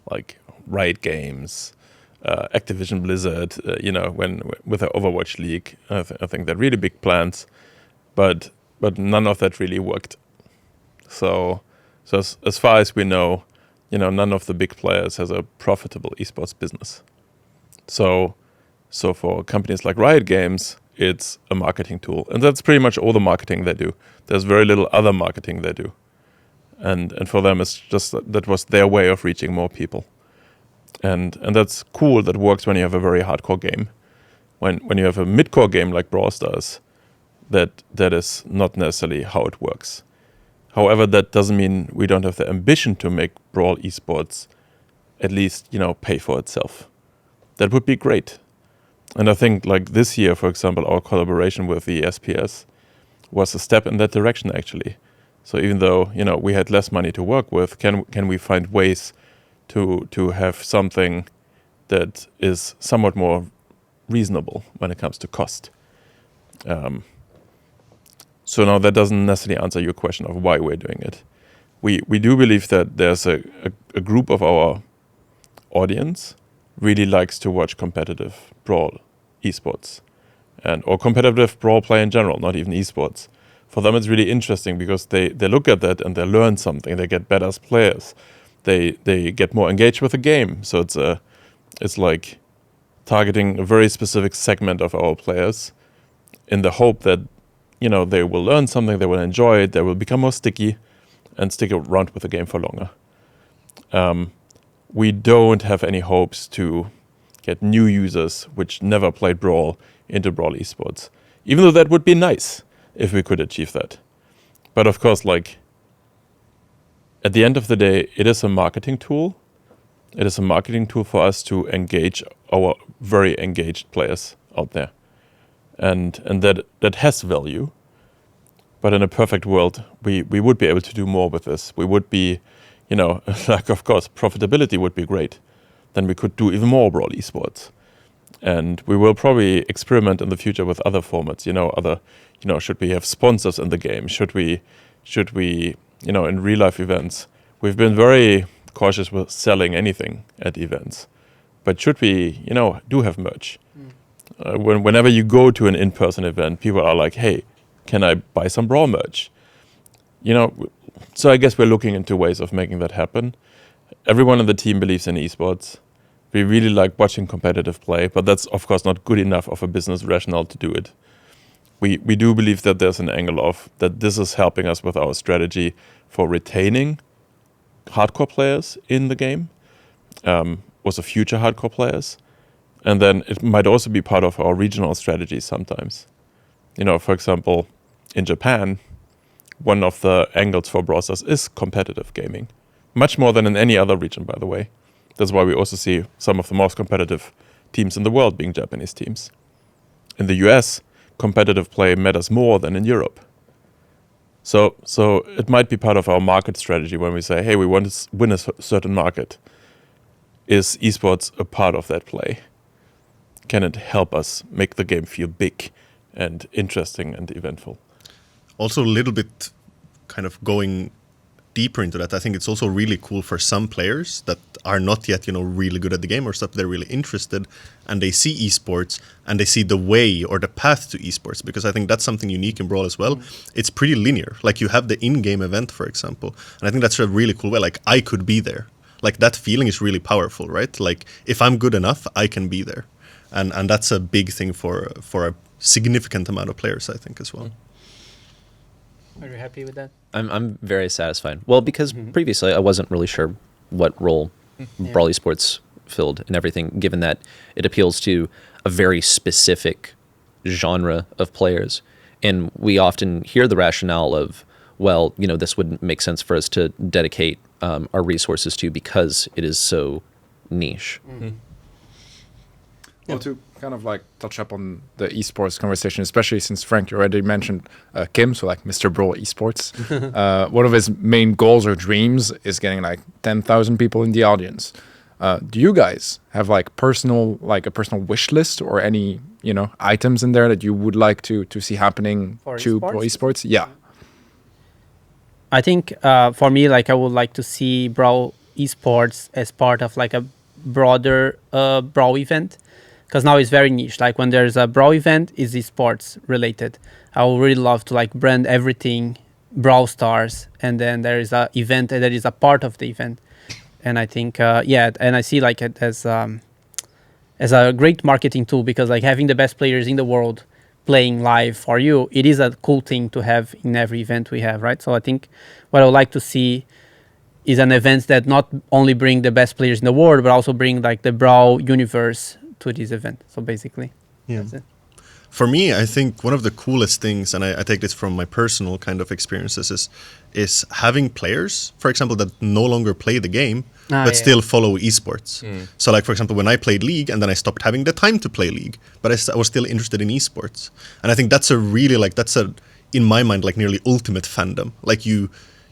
like Riot Games, Activision Blizzard. When with the Overwatch League, I think they're really big plans, but none of that really worked. So as far as we know, none of the big players has a profitable esports business. So for companies like Riot Games, it's a marketing tool, and that's pretty much all the marketing they do. There's very little other marketing they do, and for them, it's just that was their way of reaching more people, and that's cool. That works when you have a very hardcore game. When you have a mid-core game like Brawl Stars, that is not necessarily how it works. However, that doesn't mean we don't have the ambition to make Brawl Esports at least, pay for itself. That would be great. And I think, like this year, for example, our collaboration with the SPS was a step in that direction, actually. So even though, we had less money to work with, can we find ways to have something that is somewhat more reasonable when it comes to cost. So now that doesn't necessarily answer your question of why we're doing it. We do believe that there's a group of our audience really likes to watch competitive Brawl esports or competitive Brawl play in general, not even esports. For them, it's really interesting because they look at that and they learn something. They get better as players. They get more engaged with the game. So it's like targeting a very specific segment of our players in the hope that, you know, they will learn something, they will enjoy it, they will become more sticky and stick around with the game for longer. We don't have any hopes to get new users which never played Brawl into Brawl Esports, even though that would be nice if we could achieve that. But of course, like, at the end of the day, it is a marketing tool. It is a marketing tool for us to engage our very engaged players out there. And that has value. But in a perfect world, we would be able to do more with this. We would be, you know, like, of course, profitability would be great. Then we could do even more Brawl Esports. And we will probably experiment in the future with other formats, should we have sponsors in the game? Should we, in real life events? We've been very cautious with selling anything at events. But should we, do have merch? Whenever you go to an in-person event, people are like, hey, can I buy some Brawl merch? So I guess we're looking into ways of making that happen. Everyone on the team believes in esports. We really like watching competitive play, but that's, of course, not good enough of a business rationale to do it. We do believe that there's an angle of that this is helping us with our strategy for retaining hardcore players in the game, also future hardcore players. And then it might also be part of our regional strategy sometimes. For example, in Japan, one of the angles for Brawl Stars is competitive gaming. Much more than in any other region, by the way. That's why we also see some of the most competitive teams in the world being Japanese teams. In the US, competitive play matters more than in Europe. So it might be part of our market strategy when we say, hey, we want to win a certain market. Is esports a part of that play? Can it help us make the game feel big and interesting and eventful? Also a little bit kind of going deeper into that, I think it's also really cool for some players that are not yet, really good at the game or stuff. They're really interested and they see esports and they see the way or the path to esports, because I think that's something unique in Brawl as well. It's pretty linear. Like you have the in-game event, for example, and I think that's a really cool way. Like I could be there. Like that feeling is really powerful, right? Like if I'm good enough, I can be there. And that's a big thing for a significant amount of players, I think, as well. Are you happy with that? I'm very satisfied. Well, because previously I wasn't really sure what role Brawl Esports filled and everything, given that it appeals to a very specific genre of players. And we often hear the rationale of, well, this wouldn't make sense for us to dedicate our resources to because it is so niche. Well, to kind of like touch up on the esports conversation, especially since Frank, you already mentioned Kim, so like Mr. Brawl Esports. One of his main goals or dreams is getting like 10,000 people in the audience. Do you guys have like a personal wish list or any items in there that you would like to see happening for to esports? Brawl Esports? Yeah. I think for me, like I would like to see Brawl Esports as part of like a broader Brawl event. Because now it's very niche. Like when there's a Brawl event, it's esports related. I would really love to like brand everything Brawl Stars, and then there is a event that is a part of the event. And I think, and I see like it as a great marketing tool, because like having the best players in the world playing live for you, it is a cool thing to have in every event we have, right? So I think what I would like to see is an event that not only bring the best players in the world, but also bring like the Brawl universe to this event. So basically, that's it. For me, I think one of the coolest things, and I take this from my personal kind of experiences, is having players, for example, that no longer play the game, but still follow esports. So like, for example, when I played League and then I stopped having the time to play League, but I was still interested in esports. And I think that's in my mind, like nearly ultimate fandom. Like you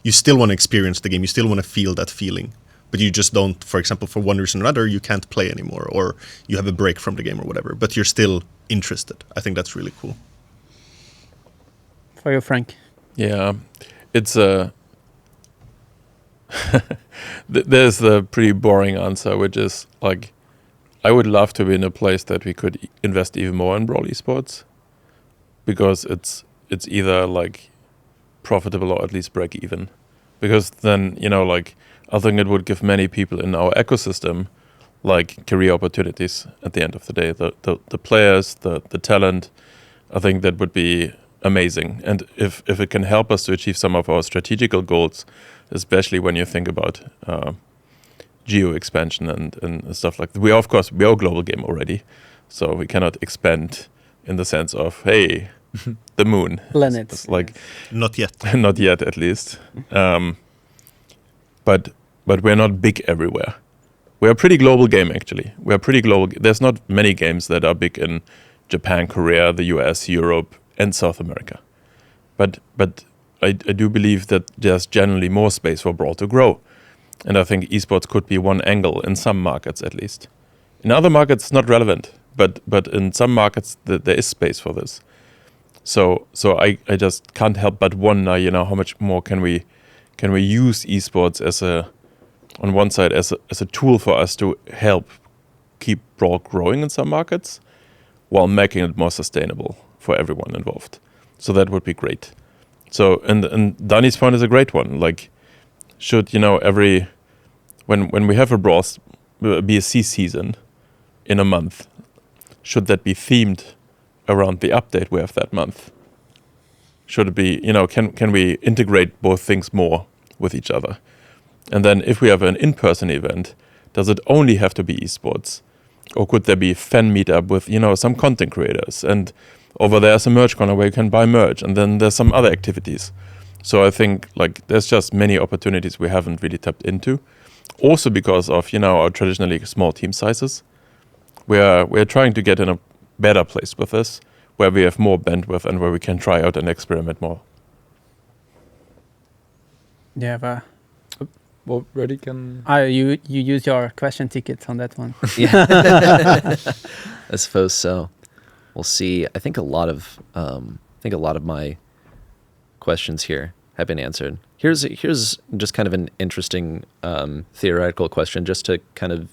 still want to experience the game, you still want to feel that feeling, but you just don't, for example, for one reason or another, you can't play anymore, or you have a break from the game or whatever, but you're still interested. I think that's really cool. For you, Frank. Yeah, it's a. There's the pretty boring answer, which is like, I would love to be in a place that we could invest even more in Brawl Esports, because it's either like profitable or at least break even. Because then, you know, like, I think it would give many people in our ecosystem like career opportunities at the end of the day. The players, the talent, I think that would be amazing. And if it can help us to achieve some of our strategical goals, especially when you think about geo expansion and stuff like that. We are a global game already, so we cannot expand in the sense of, hey, the moon. Planets. It's like Not yet. not yet, at least. But we're not big everywhere. We're a pretty global game, actually. We're pretty global. There's not many games that are big in Japan, Korea, the US, Europe, and South America. But I do believe that there's generally more space for Brawl to grow. And I think esports could be one angle in some markets, at least. In other markets, not relevant. But in some markets, there is space for this. So I just can't help but wonder, you know, how much more can we use esports on one side as a tool for us to help keep Brawl growing in some markets, while making it more sustainable for everyone involved. So that would be great. So and Dani's point is a great one. Like, should, you know, when we have a Brawl BSC season in a month, should that be themed around the update we have that month? Should it be, you know, can we integrate both things more with each other? And then if we have an in-person event, does it only have to be esports? Or could there be fan meetup with, you know, some content creators? And over there's a merch corner where you can buy merch, and then there's some other activities. So I think, like, there's just many opportunities we haven't really tapped into. Also because of, you know, our traditionally small team sizes. We're trying to get in a better place with this, where we have more bandwidth and where we can try out and experiment more. Yeah, Well, Reddy can. you use your question tickets on that one. Yeah, I suppose so. We'll see. I think a lot of my questions here have been answered. Here's just kind of an interesting theoretical question, just to kind of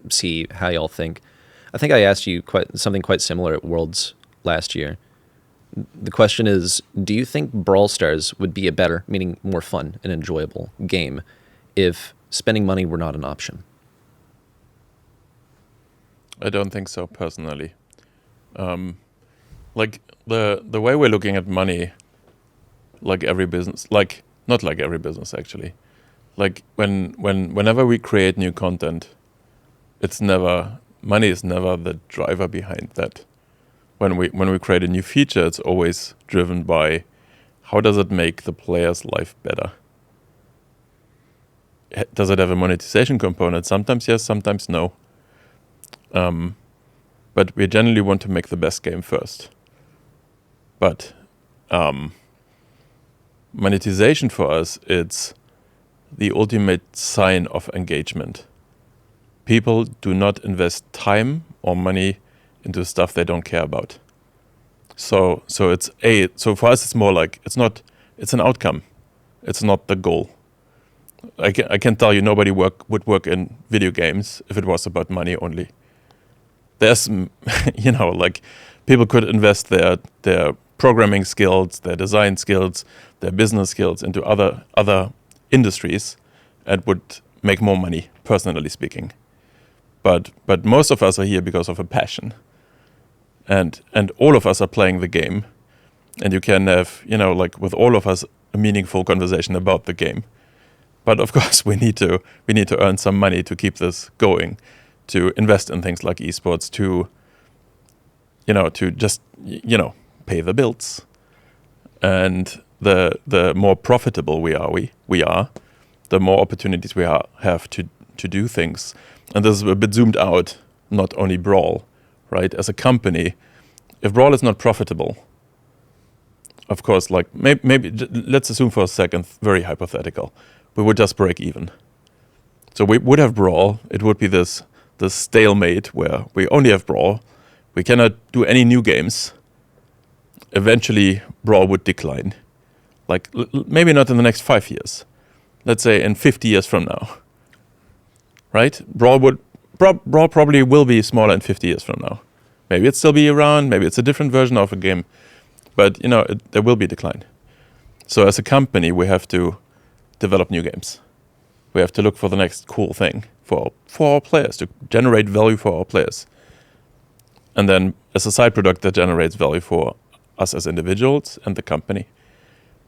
see how y'all think. I think I asked you something quite similar at Worlds last year. The question is, do you think Brawl Stars would be a better, meaning more fun and enjoyable game if spending money were not an option? I don't think so, personally. Like, the way we're looking at money, like every business, like, not like every business, actually. Like, whenever we create new content, money is never the driver behind that. When we create a new feature, it's always driven by, how does it make the player's life better? Does it have a monetization component? Sometimes yes, sometimes no. But we generally want to make the best game first. But monetization for us, it's the ultimate sign of engagement. People do not invest time or money into stuff they don't care about. So for us it's more like, it's an outcome. It's not the goal. I can tell you nobody would work in video games if it was about money only. There's, you know, like, people could invest their programming skills, their design skills, their business skills into other industries and would make more money, personally speaking. But most of us are here because of a passion. And all of us are playing the game. And you can have, you know, like, with all of us, a meaningful conversation about the game. But of course we need to earn some money to keep this going, to invest in things like esports, to just, you know, pay the bills. And the more profitable we are, the more opportunities we have to do things. And this is a bit zoomed out, not only Brawl, right? As a company, if Brawl is not profitable, of course, like, maybe let's assume for a second, very hypothetical, we would just break even. So we would have Brawl. It would be this stalemate where we only have Brawl. We cannot do any new games. Eventually, Brawl would decline. Like, maybe not in the next 5 years. Let's say in 50 years from now. Right? Brawl probably will be smaller in 50 years from now. Maybe it'll still be around. Maybe it's a different version of a game. But, there will be decline. So as a company, we have to develop new games. We have to look for the next cool thing for our players, to generate value for our players. And then as a side product that generates value for us as individuals and the company.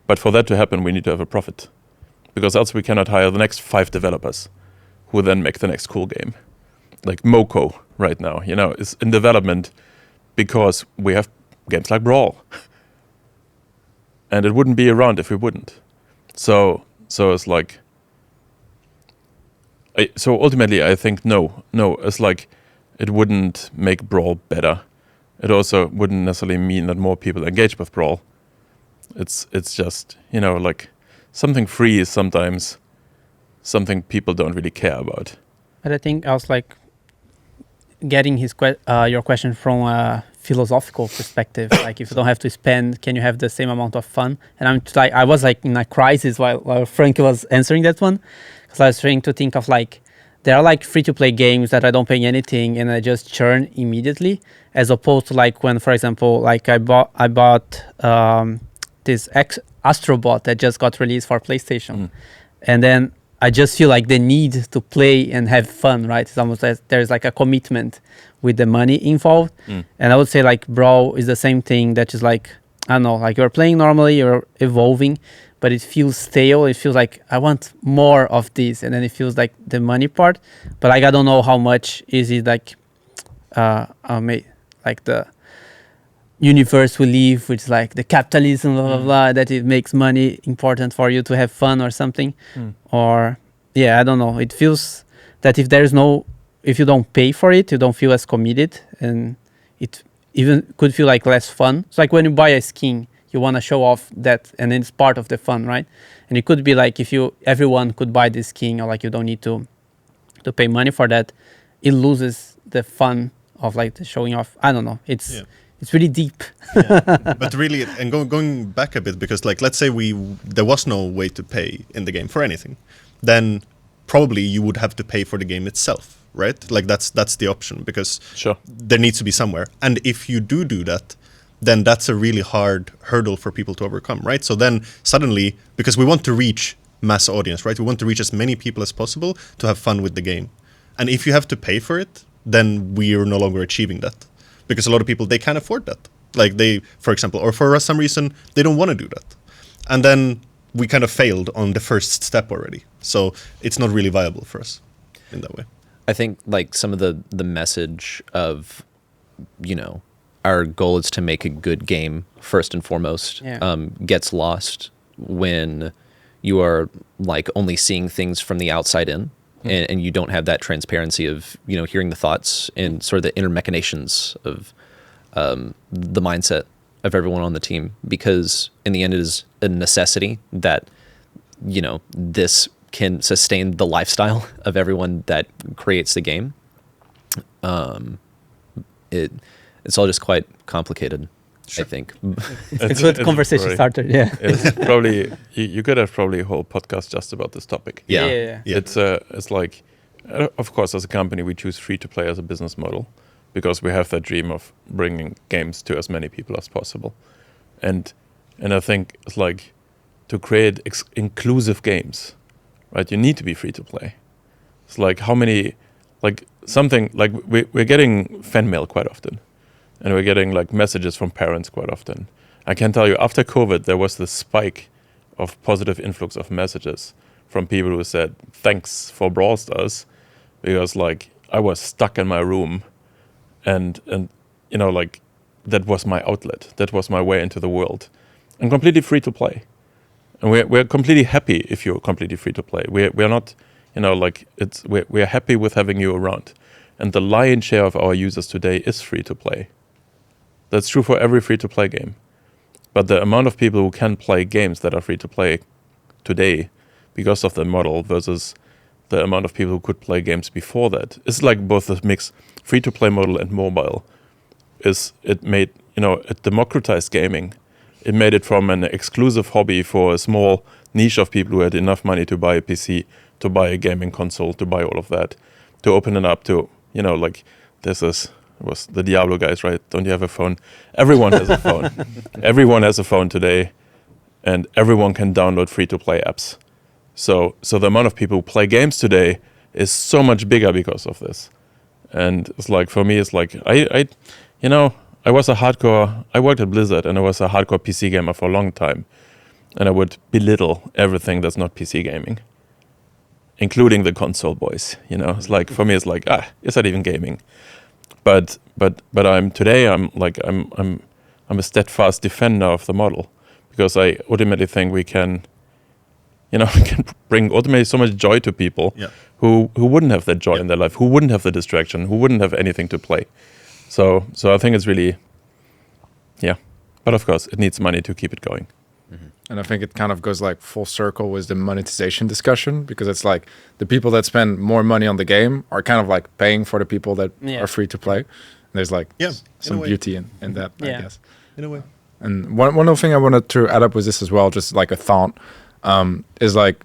But for that to happen, we need to have a profit. Because else we cannot hire the next 5 developers who then make the next cool game. Like Moko right now, is in development because we have games like Brawl. And it wouldn't be around if we wouldn't. So it's like... So ultimately, I think no. It's like it wouldn't make Brawl better. It also wouldn't necessarily mean that more people engage with Brawl. It's just, like something free is sometimes something people don't really care about. But I think I was like getting your question from a philosophical perspective. Like, if you don't have to spend, can you have the same amount of fun? And I was like in a crisis while Frank was answering that one, because I was trying to think of like, there are like free-to-play games that I don't pay anything and I just churn immediately, as opposed to like when, for example, like I bought this Astrobot that just got released for PlayStation, and then I just feel like the need to play and have fun, right? It's almost like there's like a commitment with the money involved. And I would say like Brawl is the same thing, that is like, I don't know, like you're playing normally, you're evolving, but it feels stale. It feels like I want more of this. And then it feels like the money part, but like I don't know how much is it like, like the universe we live, which is like the capitalism, blah, blah, blah, that it makes money important for you to have fun or something. Or, I don't know. It feels that if you don't pay for it, you don't feel as committed, and it even could feel like less fun. It's like when you buy a skin, you want to show off that, and then it's part of the fun, right? And it could be like if everyone could buy this skin, or like you don't need to pay money for that, it loses the fun of like the showing off. I don't know. It's really deep. But really, and going back a bit, because like, let's say there was no way to pay in the game for anything, then probably you would have to pay for the game itself, right? Like that's the option, because there needs to be somewhere. And if you do that, then that's a really hard hurdle for people to overcome, right? So then suddenly, because we want to reach mass audience, right? We want to reach as many people as possible to have fun with the game. And if you have to pay for it, then we are no longer achieving that. Because a lot of people, they can't afford that. Like for example, or for some reason, they don't want to do that. And then we kind of failed on the first step already. So it's not really viable for us in that way. I think like some of the message of, our goal is to make a good game first and foremost, gets lost when you are like only seeing things from the outside in. And you don't have that transparency of, hearing the thoughts and sort of the inner machinations of the mindset of everyone on the team. Because in the end, it is a necessity that, this can sustain the lifestyle of everyone that creates the game. It's all just quite complicated, I think. It's a good conversation starter, It's probably, you could have probably a whole podcast just about this topic. Yeah. It's like, of course, as a company, we choose free-to-play as a business model because we have that dream of bringing games to as many people as possible. And I think it's like, to create inclusive games, right, you need to be free-to-play. It's like how many, like something, like we're getting fan mail quite often. And we're getting like messages from parents quite often. I can tell you, after COVID, there was this spike of positive influx of messages from people who said, thanks for Brawl Stars, because like I was stuck in my room and like that was my outlet. That was my way into the world, and completely free to play. And we're completely happy if you're completely free to play. We're not, we're happy with having you around. And the lion's share of our users today is free to play. That's true for every free-to-play game. But the amount of people who can play games that are free-to-play today because of the model versus the amount of people who could play games before that. It's like both the mix free-to-play model and mobile. It made, it democratized gaming. It made it from an exclusive hobby for a small niche of people who had enough money to buy a PC, to buy a gaming console, to buy all of that, to open it up to, like this was the Diablo guys, right? Don't you have a phone? Everyone has a phone. Everyone has a phone today, and everyone can download free-to-play apps. So the amount of people who play games today is so much bigger because of this. And it's like, for me, it's like, I worked at Blizzard, and I was a hardcore PC gamer for a long time. And I would belittle everything that's not PC gaming, including the console boys. It's like, for me, it's like, is that even gaming? But I'm a steadfast defender of the model, because I ultimately think we can, we can bring ultimately so much joy to people who wouldn't have that joy in their life, who wouldn't have the distraction, who wouldn't have anything to play. So I think it's really, but of course it needs money to keep it going. Mm-hmm. And I think it kind of goes like full circle with the monetization discussion, because it's like the people that spend more money on the game are kind of like paying for the people that are free to play. And there's like some beauty in that, I guess. In a way. And one other thing I wanted to add up with this as well, just like a thought, is like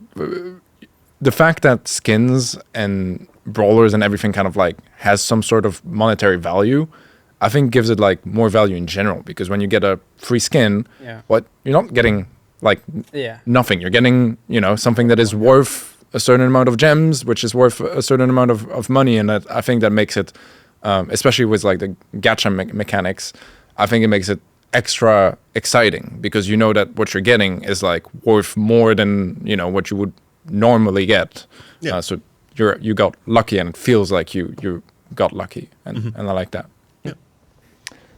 the fact that skins and brawlers and everything kind of like has some sort of monetary value, I think gives it like more value in general, because when you get a free skin, you're not getting like nothing. You're getting, something that is worth a certain amount of gems, which is worth a certain amount of money. And I think that makes it, especially with like the gacha mechanics, I think it makes it extra exciting, because you know that what you're getting is like worth more than, what you would normally get. So you got lucky, and it feels like you got lucky, and I like that.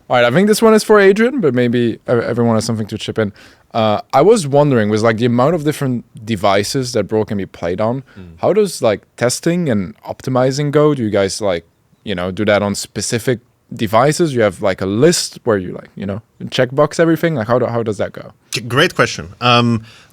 All right, I think this one is for Adrian, but maybe everyone has something to chip in. I was wondering, with like the amount of different devices that Brawl can be played on, how does like testing and optimizing go? Do you guys like, do that on specific devices? You have like a list where you like, checkbox everything? Like how does that go? Great question.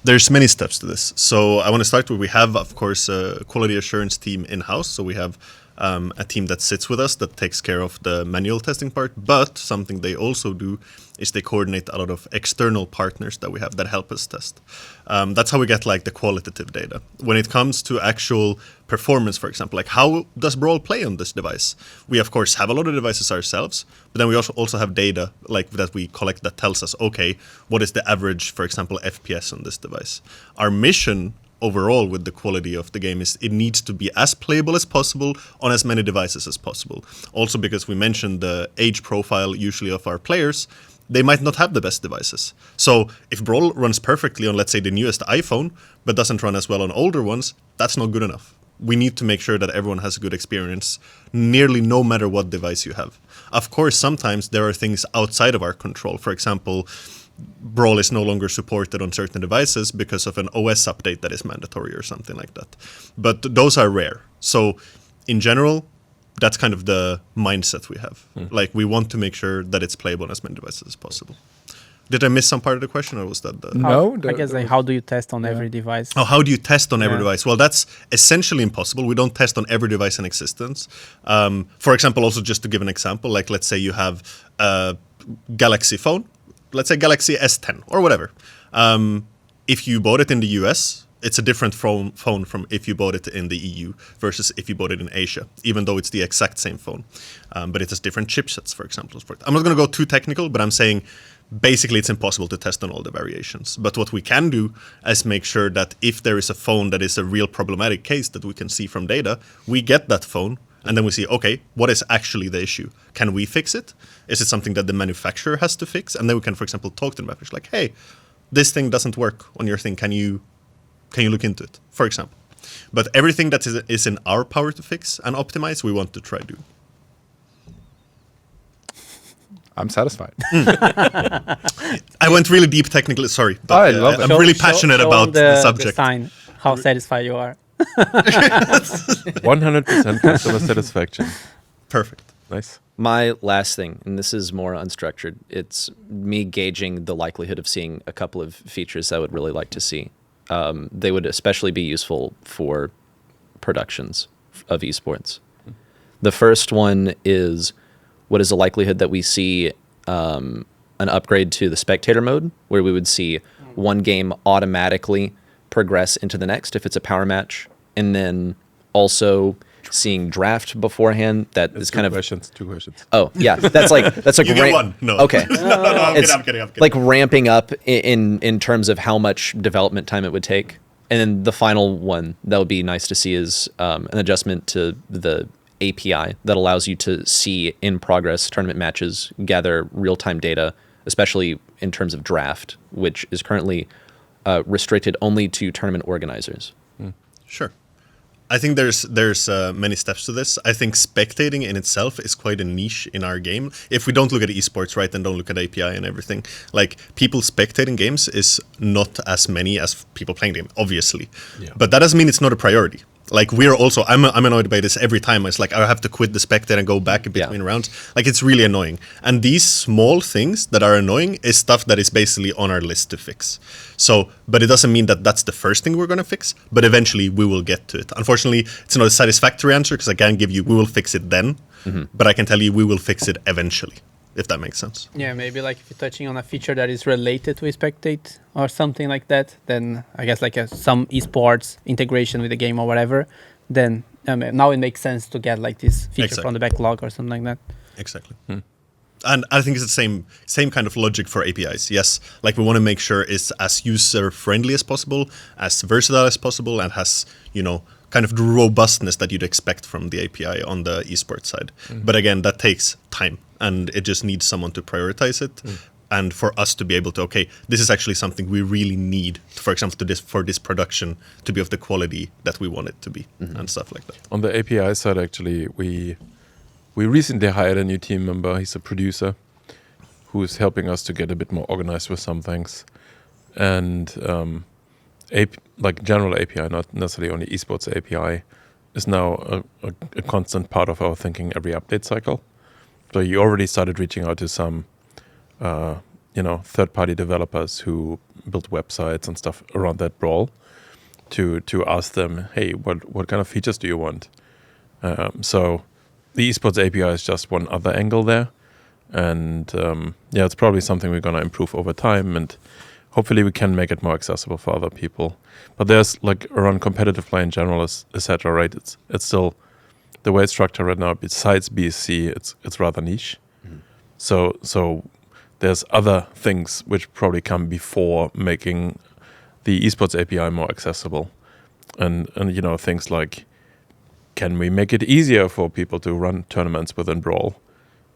There's many steps to this. So I want to start with, we have, of course, a quality assurance team in-house. So we have a team that sits with us that takes care of the manual testing part, but something they also do is they coordinate a lot of external partners that we have that help us test. That's how we get like the qualitative data. When it comes to actual performance, for example, like how does Brawl play on this device? We of course have a lot of devices ourselves, but then we also have data like that we collect that tells us, okay, what is the average, for example, FPS on this device? Our mission overall with the quality of the game is it needs to be as playable as possible on as many devices as possible. Also because we mentioned the age profile usually of our players, they might not have the best devices. So if Brawl runs perfectly on, let's say, the newest iPhone, but doesn't run as well on older ones, that's not good enough. We need to make sure that everyone has a good experience, nearly no matter what device you have. Of course, sometimes there are things outside of our control. For example, Brawl is no longer supported on certain devices because of an OS update that is mandatory or something like that. But those are rare. So in general, that's kind of the mindset we have. Like we want to make sure that it's playable on as many devices as possible. Did I miss some part of the question, or was that the... No. I guess like, how do you test on every device? Oh, how do you test on every device? Well, that's essentially impossible. We don't test on every device in existence. For example, also just to give an example, like let's say you have a Galaxy phone, let's say Galaxy S10 or whatever. If you bought it in the US, it's a different phone from if you bought it in the EU versus if you bought it in Asia, even though it's the exact same phone. But it has different chipsets, for example. I'm not going to go too technical, but I'm saying basically it's impossible to test on all the variations. But what we can do is make sure that if there is a phone that is a real problematic case that we can see from data, we get that phone and then we see, okay, what is actually the issue? Can we fix it? Is it something that the manufacturer has to fix? And then we can, for example, talk to the manufacturer like, hey, this thing doesn't work on your thing. Can you look into it, for example? But everything that is in our power to fix and optimize, we want to try to do. I'm satisfied. I went really deep technically, sorry. But I love it. I'm really passionate about the subject. The sign, how satisfied you are. 100% customer satisfaction. Perfect. Nice. My last thing, and this is more unstructured, it's me gauging the likelihood of seeing a couple of features I would really like to see. They would especially be useful for productions of esports. The first one is, what is the likelihood that we see an upgrade to the spectator mode, where we would see one game automatically progress into the next if it's a power match, and then also seeing draft beforehand. That is kind of two questions. Oh yeah, that's like You get one. No. Okay. no, I'm kidding. Like ramping up in terms of how much development time it would take. And then the final one that would be nice to see is an adjustment to the API that allows you to see in progress tournament matches, gather real-time data, especially in terms of draft, which is currently restricted only to tournament organizers. Sure. I think there's many steps to this. I think spectating in itself is quite a niche in our game. If we don't look at esports, right, and don't look at API and everything, like people spectating games is not as many as people playing them, obviously. Yeah. But that doesn't mean it's not a priority. Like we're also, I'm annoyed by this every time. It's like I have to quit the spectate and go back between rounds. Like it's really annoying. And these small things that are annoying is stuff that is basically on our list to fix. So, but it doesn't mean that that's the first thing we're going to fix, but eventually we will get to it. Unfortunately, it's not a satisfactory answer because I can't give you, we will fix it then, but I can tell you we will fix it eventually, if that makes sense. Yeah, maybe like if you're touching on a feature that is related to spectate or something like that, then I guess like some esports integration with the game or whatever, then now it makes sense to get like this feature from the backlog or something like that. Exactly. And I think it's the same kind of logic for APIs. Yes, like we want to make sure it's as user-friendly as possible, as versatile as possible, and has, you know, kind of the robustness that you'd expect from the API on the esports side. But again, that takes time, and it just needs someone to prioritize it. And for us to be able to, okay, this is actually something we really need, for example, for this production to be of the quality that we want it to be, and stuff like that. On the API side, actually, we recently hired a new team member. He's a producer who is helping us to get a bit more organized with some things. And like general API, not necessarily only esports API, is now a constant part of our thinking every update cycle. So you already started reaching out to some third-party developers who build websites and stuff around that Brawl to ask them, hey, what kind of features do you want? So the esports API is just one other angle there. And it's probably something we're going to improve over time, and hopefully we can make it more accessible for other people. But there's like around competitive play in general, etc. Right? It's still the way it's structured right now. Besides BSC, it's rather niche. So there's other things which probably come before making the esports API more accessible, and things like, can we make it easier for people to run tournaments within Brawl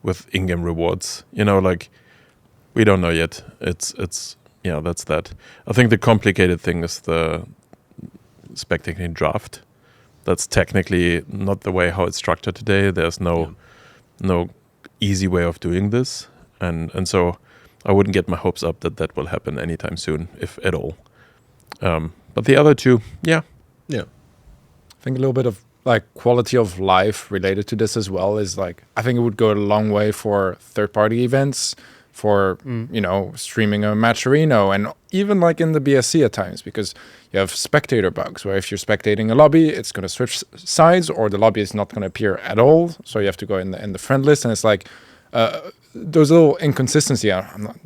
with in-game rewards? Like we don't know yet. It's that's that. I think the complicated thing is the spectating draft. That's technically not the way how it's structured today. There's no easy way of doing this, and so I wouldn't get my hopes up that will happen anytime soon, if at all. But the other two, I think a little bit of like quality of life related to this as well is like, I think it would go a long way for third-party events, for streaming a match arena, and even like in the BSC at times, because you have spectator bugs where if you're spectating a lobby, it's going to switch sides, or the lobby is not going to appear at all, so you have to go in the friend list, and it's like those little inconsistency.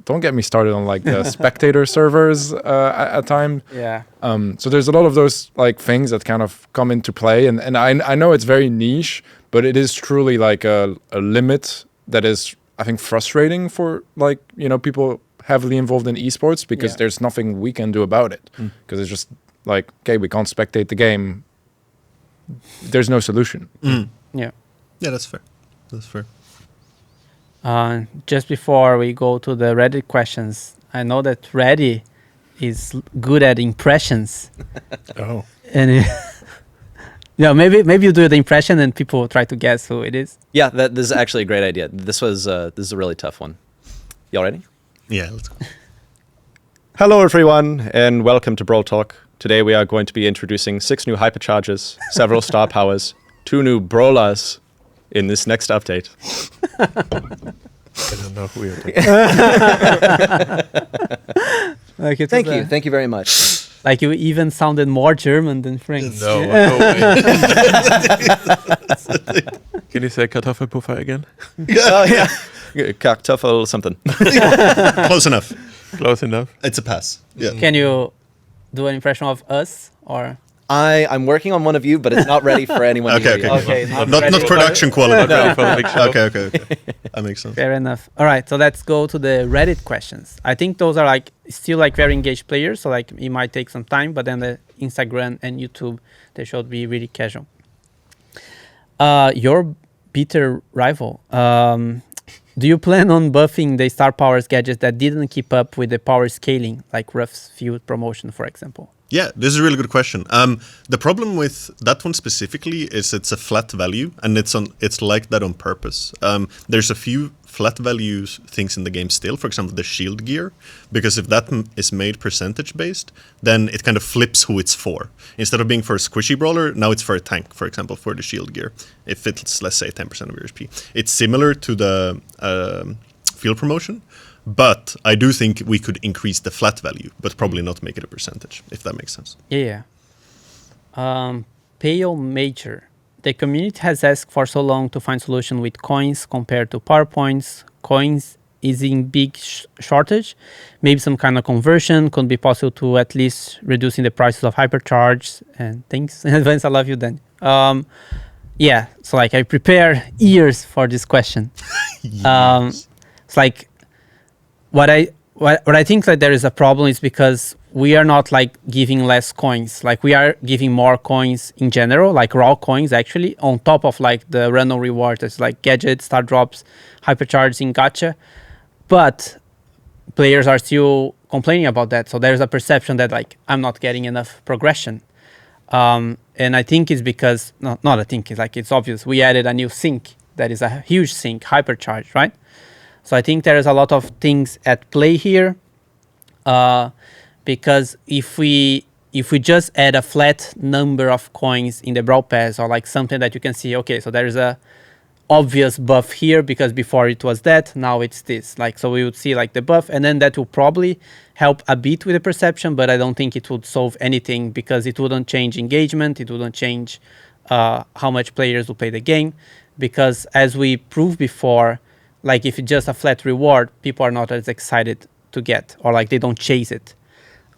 Don't get me started on like the spectator servers at time. So there's a lot of those like things that kind of come into play, and I know it's very niche, but it is truly like a limit that is, I think, frustrating for like people heavily involved in esports, because there's nothing we can do about it, because it's just like, okay, we can't spectate the game. There's no solution. Yeah, that's fair. Just before we go to the Reddit questions, I know that Reddy is good at impressions. Oh. And maybe you do the impression and people try to guess who it is. Yeah, this is actually a great idea. This is a really tough one. Y'all ready? Yeah, let's go. Hello everyone, and welcome to Brawl Talk. Today we are going to be introducing 6 new Hypercharges, several star powers, 2 new Brawlers in this next update. I don't know who you're talking about. Thank you very much. Like you even sounded more German than French. No, no way. Can you say Kartoffelpuffer again? Oh, yeah. Kartoffel something. Close enough. Close enough. It's a pass. Yeah. Can you do an impression of us or? I'm working on one of you, but it's not ready for anyone. Okay, here okay. yet. Not ready production quality. Not ready for the big show. Okay. That makes sense. Fair enough. All right, so let's go to the Reddit questions. I think those are like still like very engaged players, so like it might take some time, but then the Instagram and YouTube, they should be really casual. Your bitter rival. Do you plan on buffing the star powers gadgets that didn't keep up with the power scaling, like Ruff's field promotion, for example? Yeah, this is a really good question. The problem with that one specifically is it's a flat value, and it's like that on purpose. There's a few flat values things in the game still, for example, the shield gear, because if that is made percentage based, then it kind of flips who it's for. Instead of being for a squishy brawler, now it's for a tank, for example, for the shield gear, if it's, let's say, 10% of your HP. It's similar to the field promotion, but I do think we could increase the flat value, but probably not make it a percentage, if that makes sense. Yeah. Pale Major. The community has asked for so long to find solution with coins compared to power points. Coins is in big shortage. Maybe some kind of conversion could be possible to at least reducing the prices of hypercharge and things. In advance, I love you, Dani. Yeah, so like I prepare years for this question. It's like what I think that there is a problem is because we are not like giving less coins. Like we are giving more coins in general, like raw coins actually, on top of like the random rewards. It's like gadgets, Starr Drops, Hypercharges in gacha. But players are still complaining about that. So there's a perception that like I'm not getting enough progression. And I think it's because, not I think, it's like it's obvious. We added a new sync that is a huge sync, Hypercharge, right? So I think there is a lot of things at play here. Because if we just add a flat number of coins in the Brawl Pass, or like something that you can see, okay, so there is a obvious buff here because before it was that, now it's this. Like, so we would see like the buff, and then that will probably help a bit with the perception, but I don't think it would solve anything because it wouldn't change engagement, it wouldn't change how much players will play the game, because as we proved before, like if it's just a flat reward, people are not as excited to get, or like they don't chase it.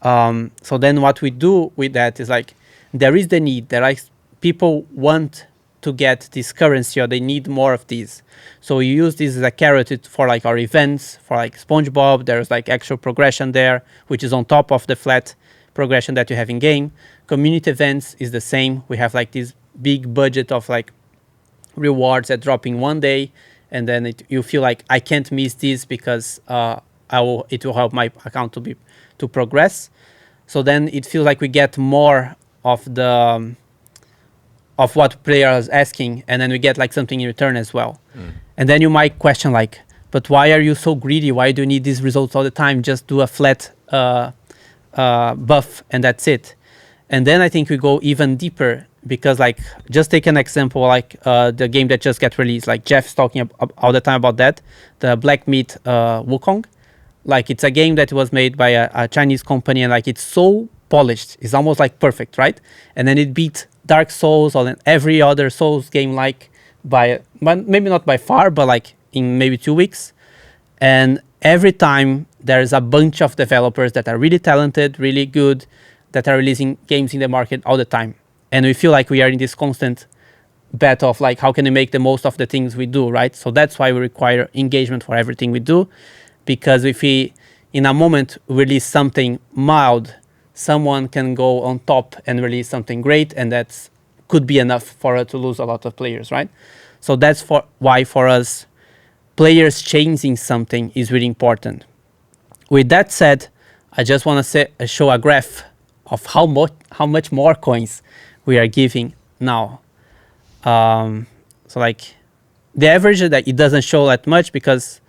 So then what we do with that is like, there is the need, there are people want to get this currency or they need more of these. So we use this as a carrot for like our events, for like SpongeBob, there's like actual progression there, which is on top of the flat progression that you have in game. Community events is the same. We have like this big budget of like rewards that drop in one day, and then you feel like I can't miss this because it will help my account to progress. So then it feels like we get more of the of what player is asking, and then we get like something in return as well. And then you might question like, but why are you so greedy? Why do you need these results all the time? Just do a flat buff and that's it. And then I think we go even deeper, because like, just take an example like the game that just got released, like Jeff's talking all the time about that, the Black Meat Wukong. Like it's a game that was made by a Chinese company, and like it's so polished, it's almost like perfect, right? And then it beat Dark Souls or every other Souls game, like but maybe not by far, but like in maybe 2 weeks. And every time there's a bunch of developers that are really talented, really good, that are releasing games in the market all the time. And we feel like we are in this constant battle of like, how can we make the most of the things we do, right? So that's why we require engagement for everything we do. Because if we, in a moment, release something mild, someone can go on top and release something great, and that could be enough for us to lose a lot of players, right? So that's why for us, players changing something is really important. With that said, I just want to show a graph of how much more coins we are giving now. So like the average, that it doesn't show that much because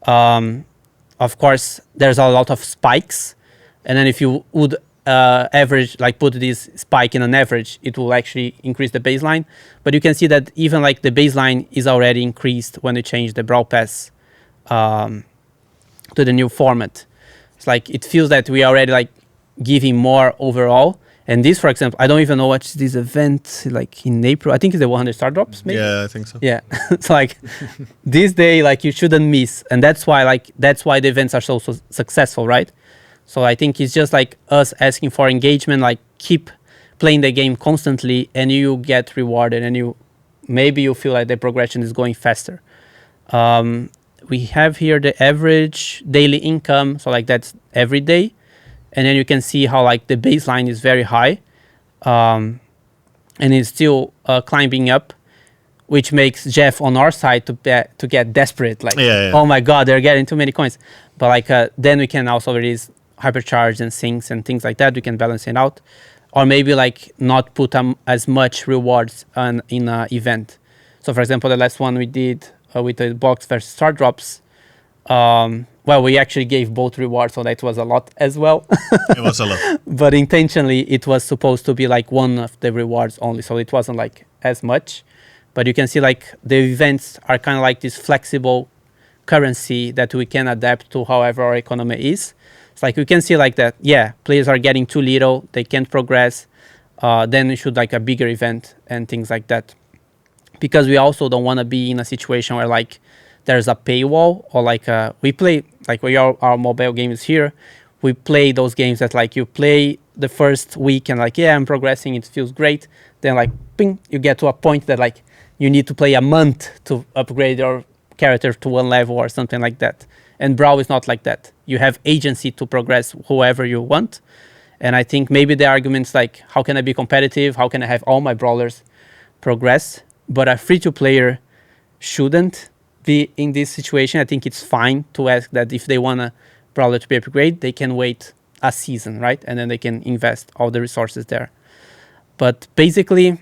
of course there's a lot of spikes, and then if you would average, like put this spike in an average, it will actually increase the baseline. But you can see that even like the baseline is already increased when you change the Brawl Pass to the new format. It's like it feels that we already like giving more overall. And this, for example, I don't even know what's this event like in April. I think it's the 100 Starr Drops, maybe. Yeah, I think so. Yeah, it's like this day, like you shouldn't miss, and that's why the events are so successful, right? So I think it's just like us asking for engagement, like keep playing the game constantly, and you get rewarded, and maybe you feel like the progression is going faster. We have here the average daily income, so like that's every day. And then you can see how like the baseline is very high, and it's still climbing up, which makes Jeff on our side to get desperate. Like, oh my God, they're getting too many coins. But like then we can also release hypercharge and sinks and things like that. We can balance it out, or maybe like not put as much rewards in an event. So for example, the last one we did with the box versus Starr Drops. Well, we actually gave both rewards, so that was a lot as well. It was a lot. But intentionally, it was supposed to be like one of the rewards only, so it wasn't like as much. But you can see like the events are kind of like this flexible currency that we can adapt to however our economy is. It's like we can see like that, yeah, players are getting too little, they can't progress. Then we should like a bigger event and things like that. Because we also don't want to be in a situation where like there's a paywall, or like we play, like our mobile games here, we play those games that like you play the first week and like, yeah, I'm progressing, it feels great. Then like, ping, you get to a point that like you need to play a month to upgrade your character to one level or something like that. And Brawl is not like that. You have agency to progress whoever you want. And I think maybe the argument's like, how can I be competitive? How can I have all my brawlers progress? But a free-to-player shouldn't be in this situation. I think it's fine to ask that if they want a brawler to be upgraded, they can wait a season, right? And then they can invest all the resources there. But basically,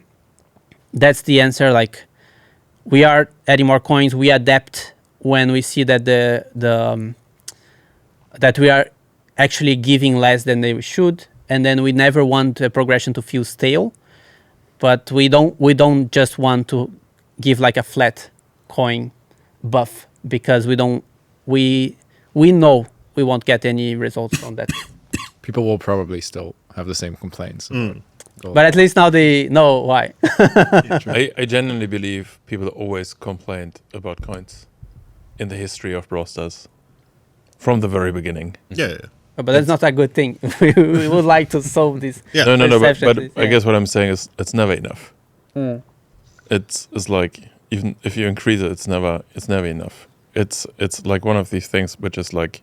that's the answer. Like, we are adding more coins. We adapt when we see that that we are actually giving less than they should, and then we never want the progression to feel stale. But we don't just want to give like a flat coin buff, because we know we won't get any results from that. People will probably still have the same complaints. But at least now they know why. I genuinely believe people always complained about coins in the history of Brawl Stars from the very beginning. Yeah. But that's not a good thing. We would like to solve this. Yeah. No, but I guess what I'm saying is it's never enough. It's like, even if you increase it, it's never enough. It's like one of these things which is like,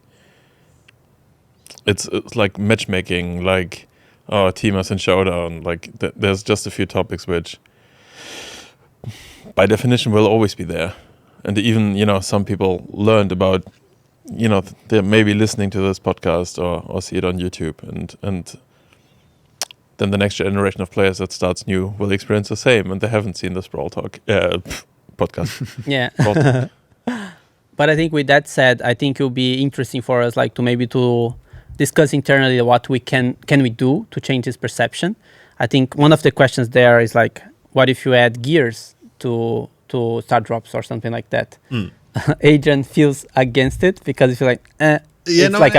it's like matchmaking, like teamers and showdown. Like there's just a few topics which, by definition, will always be there. And even some people learned about, they're maybe listening to this podcast or see it on YouTube, and then the next generation of players that starts new will experience the same, and they haven't seen this Brawl Talk podcast. Yeah. Brawl Talk. But I think with that said, I think it will be interesting for us like to discuss internally what we can we do to change this perception. I think one of the questions there is like, what if you add gears to Starr Drops or something like that? Adrian feels against it because if you're like, a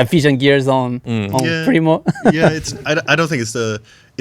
vision gears on Primo. Yeah, I don't think it's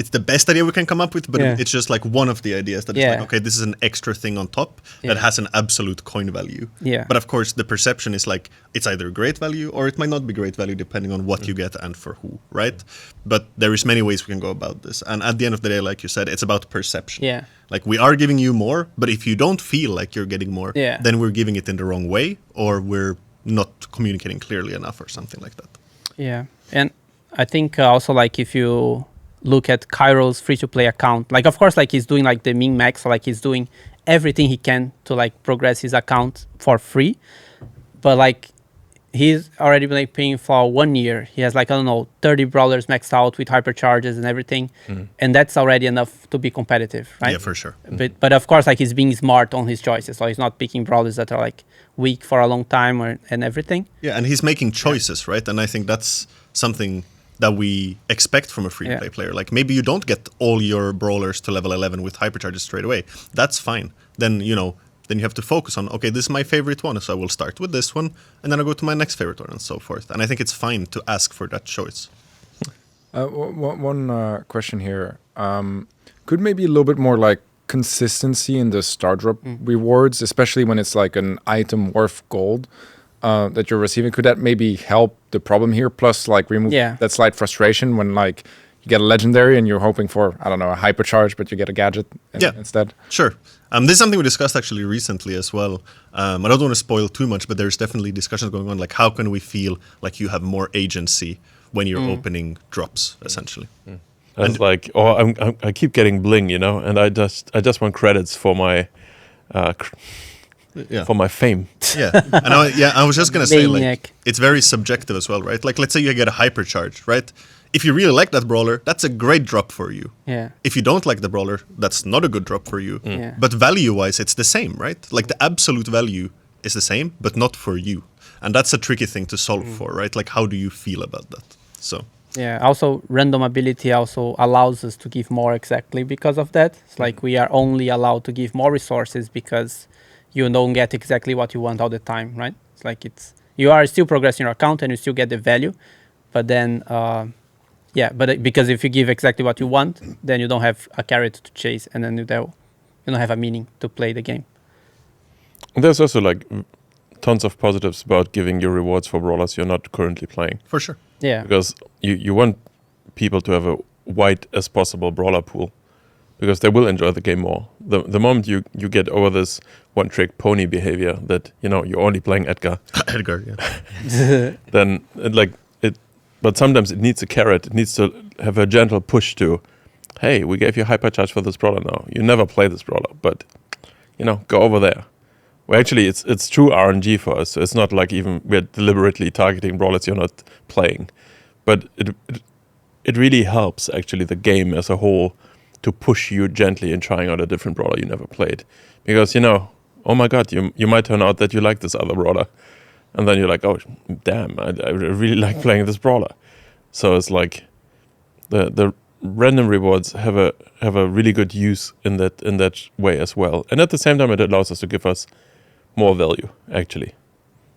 the best idea we can come up with, but it's just like one of the ideas that it's like, okay, this is an extra thing on top that has an absolute coin value. Yeah. But of course, the perception is like, it's either great value or it might not be great value depending on what you get and for who, right? But there is many ways we can go about this. And at the end of the day, like you said, it's about perception. Yeah. Like we are giving you more, but if you don't feel like you're getting more, then we're giving it in the wrong way, or we're not communicating clearly enough or something like that. Yeah. And I think also like if you look at Cairo's free-to-play account, like of course like he's doing like the min max, so like he's doing everything he can to like progress his account for free, but like he's already been like paying for 1 year. He has like, I don't know, 30 brawlers maxed out with hypercharges and everything, and that's already enough to be competitive, right? Yeah, for sure. But of course like he's being smart on his choices, so he's not picking brawlers that are like weak for a long time and everything. Yeah, and he's making choices, right? And I think that's something that we expect from a free-to-play player. Like maybe you don't get all your brawlers to level 11 with hypercharges straight away. That's fine. Then you have to focus on, okay, this is my favorite one, so I will start with this one, and then I'll go to my next favorite one, and so forth. And I think it's fine to ask for that choice. One question here. Could maybe a little bit more like consistency in the Starr Drop rewards, especially when it's like an item worth gold that you're receiving. Could that maybe help the problem here? Plus, like remove that slight frustration when like you get a legendary and you're hoping for, I don't know, a hypercharge, but you get a gadget instead. Sure. This is something we discussed actually recently as well. I don't want to spoil too much, but there's definitely discussions going on. Like, how can we feel like you have more agency when you're opening drops, essentially? And like, I keep getting bling, you know, and I just want credits for my for my fame. And I was just gonna say, like, it's very subjective as well, right? Like, let's say you get a hypercharge, right? If you really like that brawler, that's a great drop for you. If you don't like the brawler, that's not a good drop for you. But value-wise, it's the same, right? Like, the absolute value is the same, but not for you. And that's a tricky thing to solve for, right? Like, how do you feel about that? So. Also random ability also allows us to give more exactly because of that. It's like we are only allowed to give more resources because you don't get exactly what you want all the time, right? It's like you are still progressing your account and you still get the value, but then because if you give exactly what you want, then you don't have a carrot to chase, and then you don't have a meaning to play the game. There's also like tons of positives about giving your rewards for brawlers you're not currently playing. For sure. Because you want people to have a wide as possible brawler pool, because they will enjoy the game more. The moment you get over this one-trick pony behavior that, you know, you're only playing Edgar. Edgar, then but sometimes it needs a carrot. It needs to have a gentle push to, hey, we gave you hypercharge for this brawler now. You never play this brawler, but, you know, go over there. Well, actually, it's true RNG for us. So it's not like even we're deliberately targeting brawlers you're not playing. But it really helps, actually, the game as a whole to push you gently in trying out a different brawler you never played. Because, you know, oh my god, you might turn out that you like this other brawler. And then you're like, oh, damn, I really like playing this brawler. So it's like the random rewards have a really good use in that way as well. And at the same time, it allows us to give us more value, actually,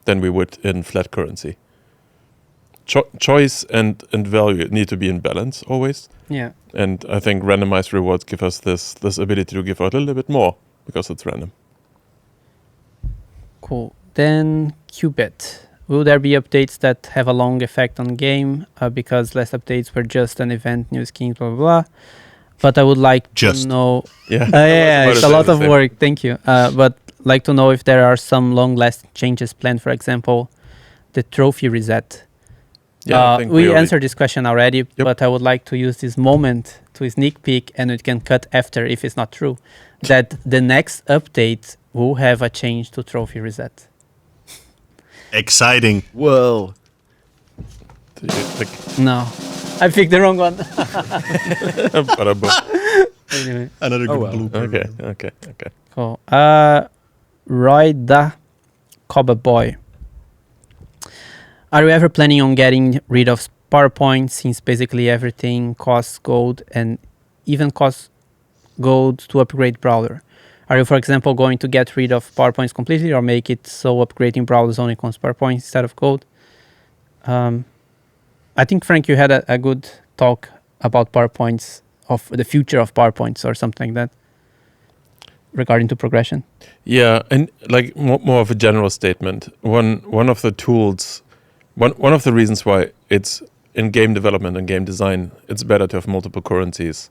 than we would in flat currency. Choice and value need to be in balance always. And I think randomized rewards give us this ability to give out a little bit more because it's random. Cool. Then Qbit. Will there be updates that have a long effect on game? Because last updates were just an event, new skins, blah, blah, blah. But I would like to know... it's a lot of work. Thank you. But like to know if there are some long-lasting changes planned. For example, the trophy reset. We answered this question already, but I would like to use this moment to sneak peek, and we can cut after if it's not true, that the next update will have a change to trophy reset. Exciting. Whoa. No, I picked the wrong one. Anyway. Another good blooper. Okay. Cool. Roy da Coba Boy. Are you ever planning on getting rid of PowerPoint, since basically everything costs gold and even costs gold to upgrade Brawler? Are you, for example, going to get rid of PowerPoints completely or make it so upgrading Brawlers only costs PowerPoints instead of gold? I think, Frank, you had a good talk about PowerPoints, of the future of PowerPoints or something like that, regarding to progression. Yeah, and like more of a general statement. One of the tools, one of the reasons why it's in game development and game design, it's better to have multiple currencies,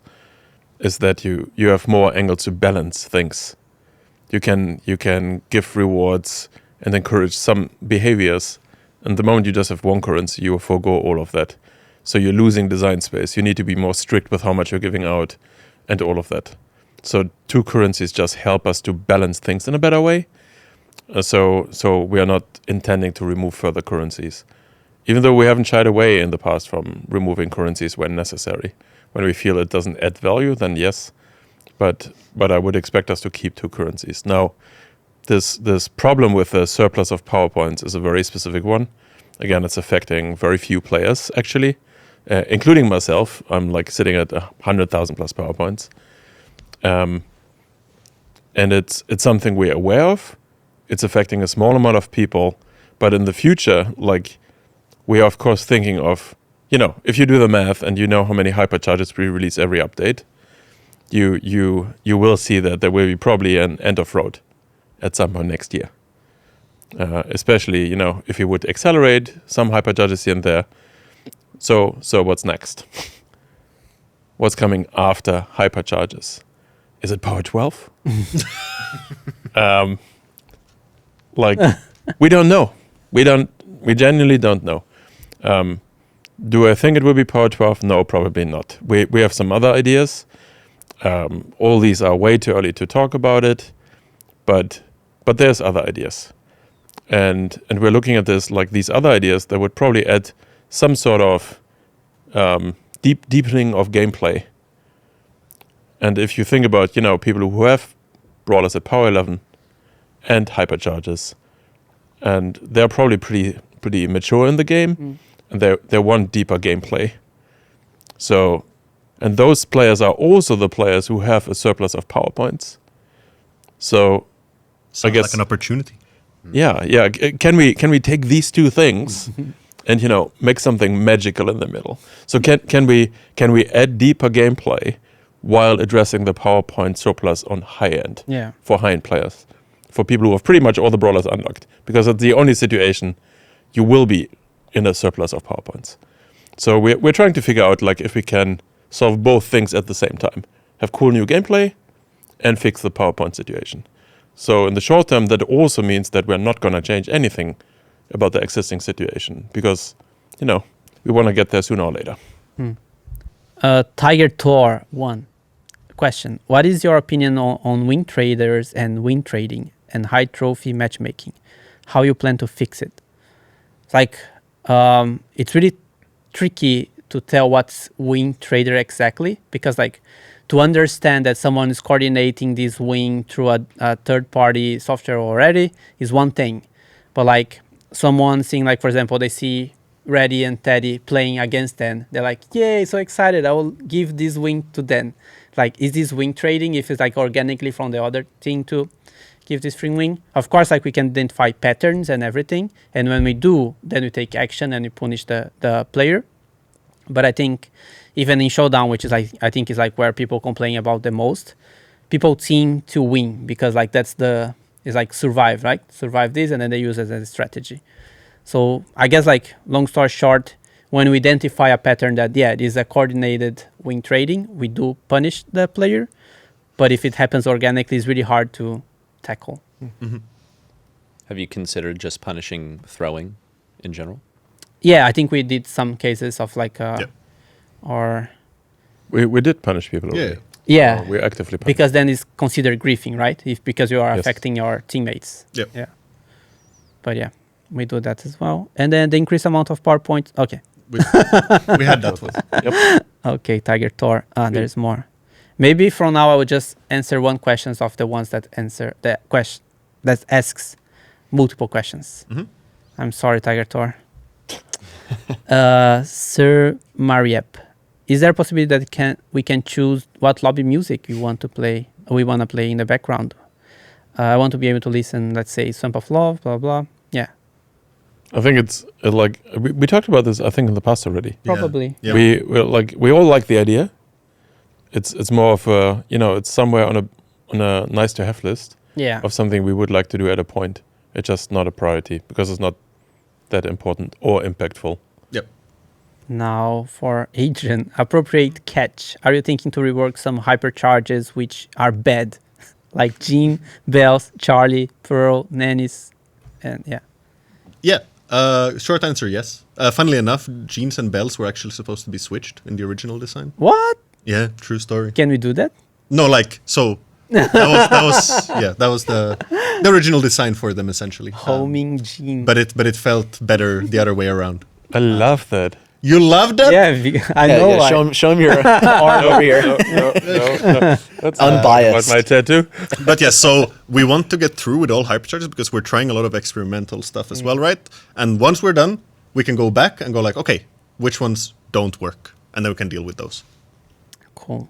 is that you have more angles to balance things. You can give rewards and encourage some behaviors, and the moment you just have one currency, you forego all of that. So you're losing design space. You need to be more strict with how much you're giving out and all of that. So two currencies just help us to balance things in a better way. So we are not intending to remove further currencies, even though we haven't shied away in the past from removing currencies when necessary. When we feel it doesn't add value, then yes. But I would expect us to keep two currencies. Now, this problem with the surplus of PowerPoints is a very specific one. Again, it's affecting very few players, actually, including myself. I'm like sitting at 100,000 plus PowerPoints. And it's something we're aware of. It's affecting a small amount of people. But in the future, like, we are, of course, thinking of, you know, if you do the math and you know how many hypercharges we release every update, you will see that there will be probably an end of road at some point next year. Especially, you know, if you would accelerate some hypercharges here and there. So what's next? What's coming after hypercharges? Is it Power 12? We don't know. We genuinely don't know. Do I think it will be Power 12? No, probably not. We have some other ideas. All these are way too early to talk about it, but there's other ideas. And we're looking at this, like these other ideas that would probably add some sort of deepening of gameplay. And if you think about, you know, people who have brawlers at Power 11 and hypercharges, and they're probably pretty mature in the game, and they want deeper gameplay. So, and those players are also the players who have a surplus of power points. So, I guess like an opportunity. Yeah. Can we take these two things and, you know, make something magical in the middle? So can we add deeper gameplay while addressing the PowerPoint surplus on high end? Yeah. For high end players, for people who have pretty much all the brawlers unlocked, because it's the only situation you will be in a surplus of PowerPoints. So we're trying to figure out, like, if we can solve both things at the same time, have cool new gameplay and fix the PowerPoint situation. So in the short term, that also means that we're not going to change anything about the existing situation, because, you know, we want to get there sooner or later. Tiger Tor 1 question. What is your opinion on win traders and win trading and high trophy matchmaking? How you plan to fix it? Like, it's really tricky to tell what's win trader exactly, because, like, to understand that someone is coordinating this win through a third-party software already is one thing. But, like, someone seeing, like, for example, they see Reddy and Teddie playing against them, they're like, yay, so excited, I will give this win to them. Like, is this win trading if it's, like, organically from the other team to give this free win? Of course, like, we can identify patterns and everything. And when we do, then we take action and we punish the player. But I think even in Showdown, which is, like, I think is, like, where people complain about the most, people seem to win because, like, it's like survive, right? Survive this, and then they use it as a strategy. So I guess, like, long story short, when we identify a pattern that, yeah, it is a coordinated win trading, we do punish the player. But if it happens organically, it's really hard to tackle. Mm-hmm. Have you considered just punishing throwing in general? Yeah, I think we did some cases of, like, or... We did punish people already. Yeah, we're actively punishing. because then it's considered griefing, right? Because you are affecting your teammates. Yeah. But yeah, we do that as well. And then the increased amount of power points. Okay. We had that one. Yep. Okay, Tiger Tor. There's more. Maybe from now I will just answer one question of the ones that answer the question that asks multiple questions. Mm-hmm. I'm sorry, Tiger Tor. Sir Mariep, is there a possibility that we can choose what lobby music we want to play in the background? I want to be able to listen, let's say, Swamp of Love, blah blah. Yeah. I think it's like we talked about this, I think, in the past already. Probably. Yeah. We all like the idea. It's more of a, you know, it's somewhere on a nice to have list. Yeah. Of something we would like to do at a point. It's just not a priority because it's not that important or impactful. Yep. Now for Adrian, appropriate catch. Are you thinking to rework some hypercharges which are bad, like Gene, Belle's, Charlie, Pearl, Nani's, and yeah? Yeah. Short answer, yes. Funnily enough, Gene's and Belle's were actually supposed to be switched in the original design. What? Yeah, true story. Can we do that? No, like, so that was the original design for them essentially. Homing Gene. But it felt better the other way around. I love that. You loved it? Yeah, I know. Yeah, show him your arm over here. No. That's Unbiased. about my tattoo. But yeah, so we want to get through with all hypercharges because we're trying a lot of experimental stuff as well, right? And once we're done, we can go back and go like, okay, which ones don't work? And then we can deal with those. Cool.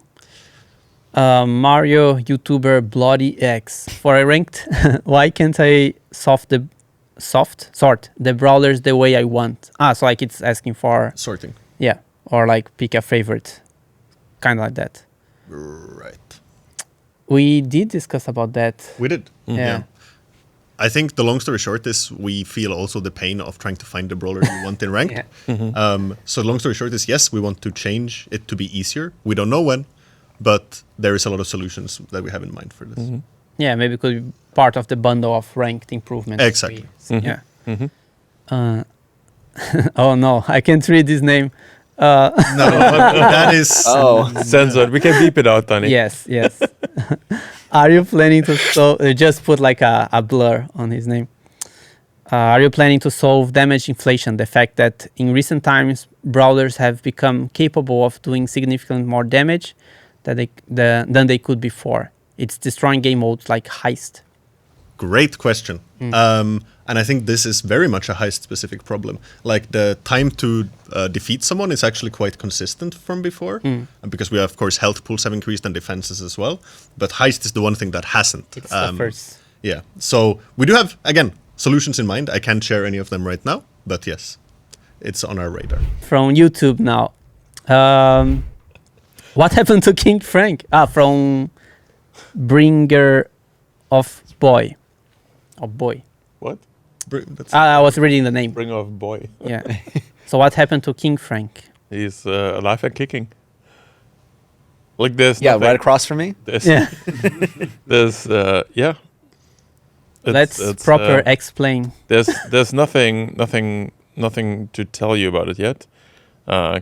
Mario YouTuber Bloody X. For a ranked, why can't I sort the brawlers the way I want? So like it's asking for... Sorting. Yeah. or like pick a favorite, kind of like that. Right. We did discuss about that. We did. Yeah. I think the long story short is we feel also the pain of trying to find the brawler you want in ranked. So long story short is yes, we want to change it to be easier. We don't know when, but there is a lot of solutions that we have in mind for this. Yeah, maybe it could be part of the bundle of ranked improvements. Exactly. Yeah. Oh no, I can't read his name. No, that is Censored. We can beep it out, Dani. Yes. Are you planning to just put like a blur on his name? Are you planning to solve damage inflation? The fact that in recent times, brawlers have become capable of doing significantly more damage than they could before. It's destroying game modes like Heist. great question. And I think this is very much a Heist-specific problem. Like the time to defeat someone is actually quite consistent from before, and because we have, of course, health pools have increased and defenses as well. But Heist is the one thing that hasn't. It suffers. Yeah. So we do have, again, solutions in mind. I can't share any of them right now, but yes, it's on our radar. From YouTube now. What happened to King Frank? From Bringer of Boy. Of Boy. What? I was reading the name. Bring off boy. Yeah. So what happened to King Frank? He's alive and kicking. Like there's Yeah, nothing- right across from me. There's, Yeah. there's yeah. Let's proper explain. There's nothing to tell you about it yet.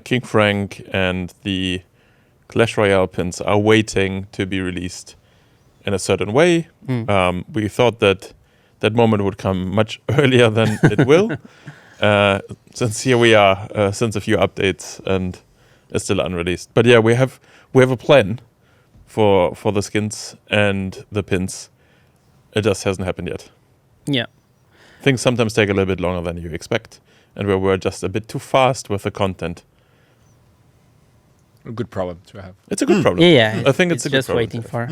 King Frank and the Clash Royale pins are waiting to be released in a certain way. We thought that moment would come much earlier than it will. Since here we are, since a few updates, and it's still unreleased. But yeah, we have a plan for the skins and the pins. It just hasn't happened yet. Yeah. Things sometimes take a little bit longer than you expect, and we're just a bit too fast with the content. A good problem to have. It's a good problem. Yeah. I think it's a good just problem waiting to for.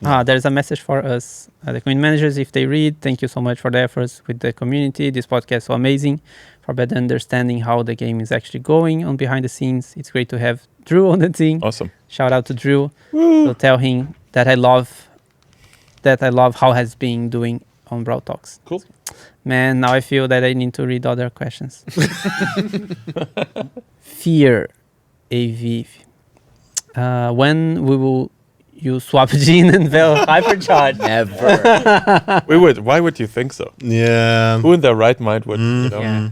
Yeah. There's a message for us, the community managers. If they read, thank you so much for the efforts with the community. This podcast is so amazing for better understanding how the game is actually going on behind the scenes. It's great to have Drew on the team. Awesome. Shout out to Drew. So tell him that I love how has been doing on Brawl Talks. Cool. Man, now I feel that I need to read other questions. Fear, AV. When will you swap Gene and Belle Hypercharge? Never. Why would you think so? Yeah. Who in their right mind would, you know? Yeah.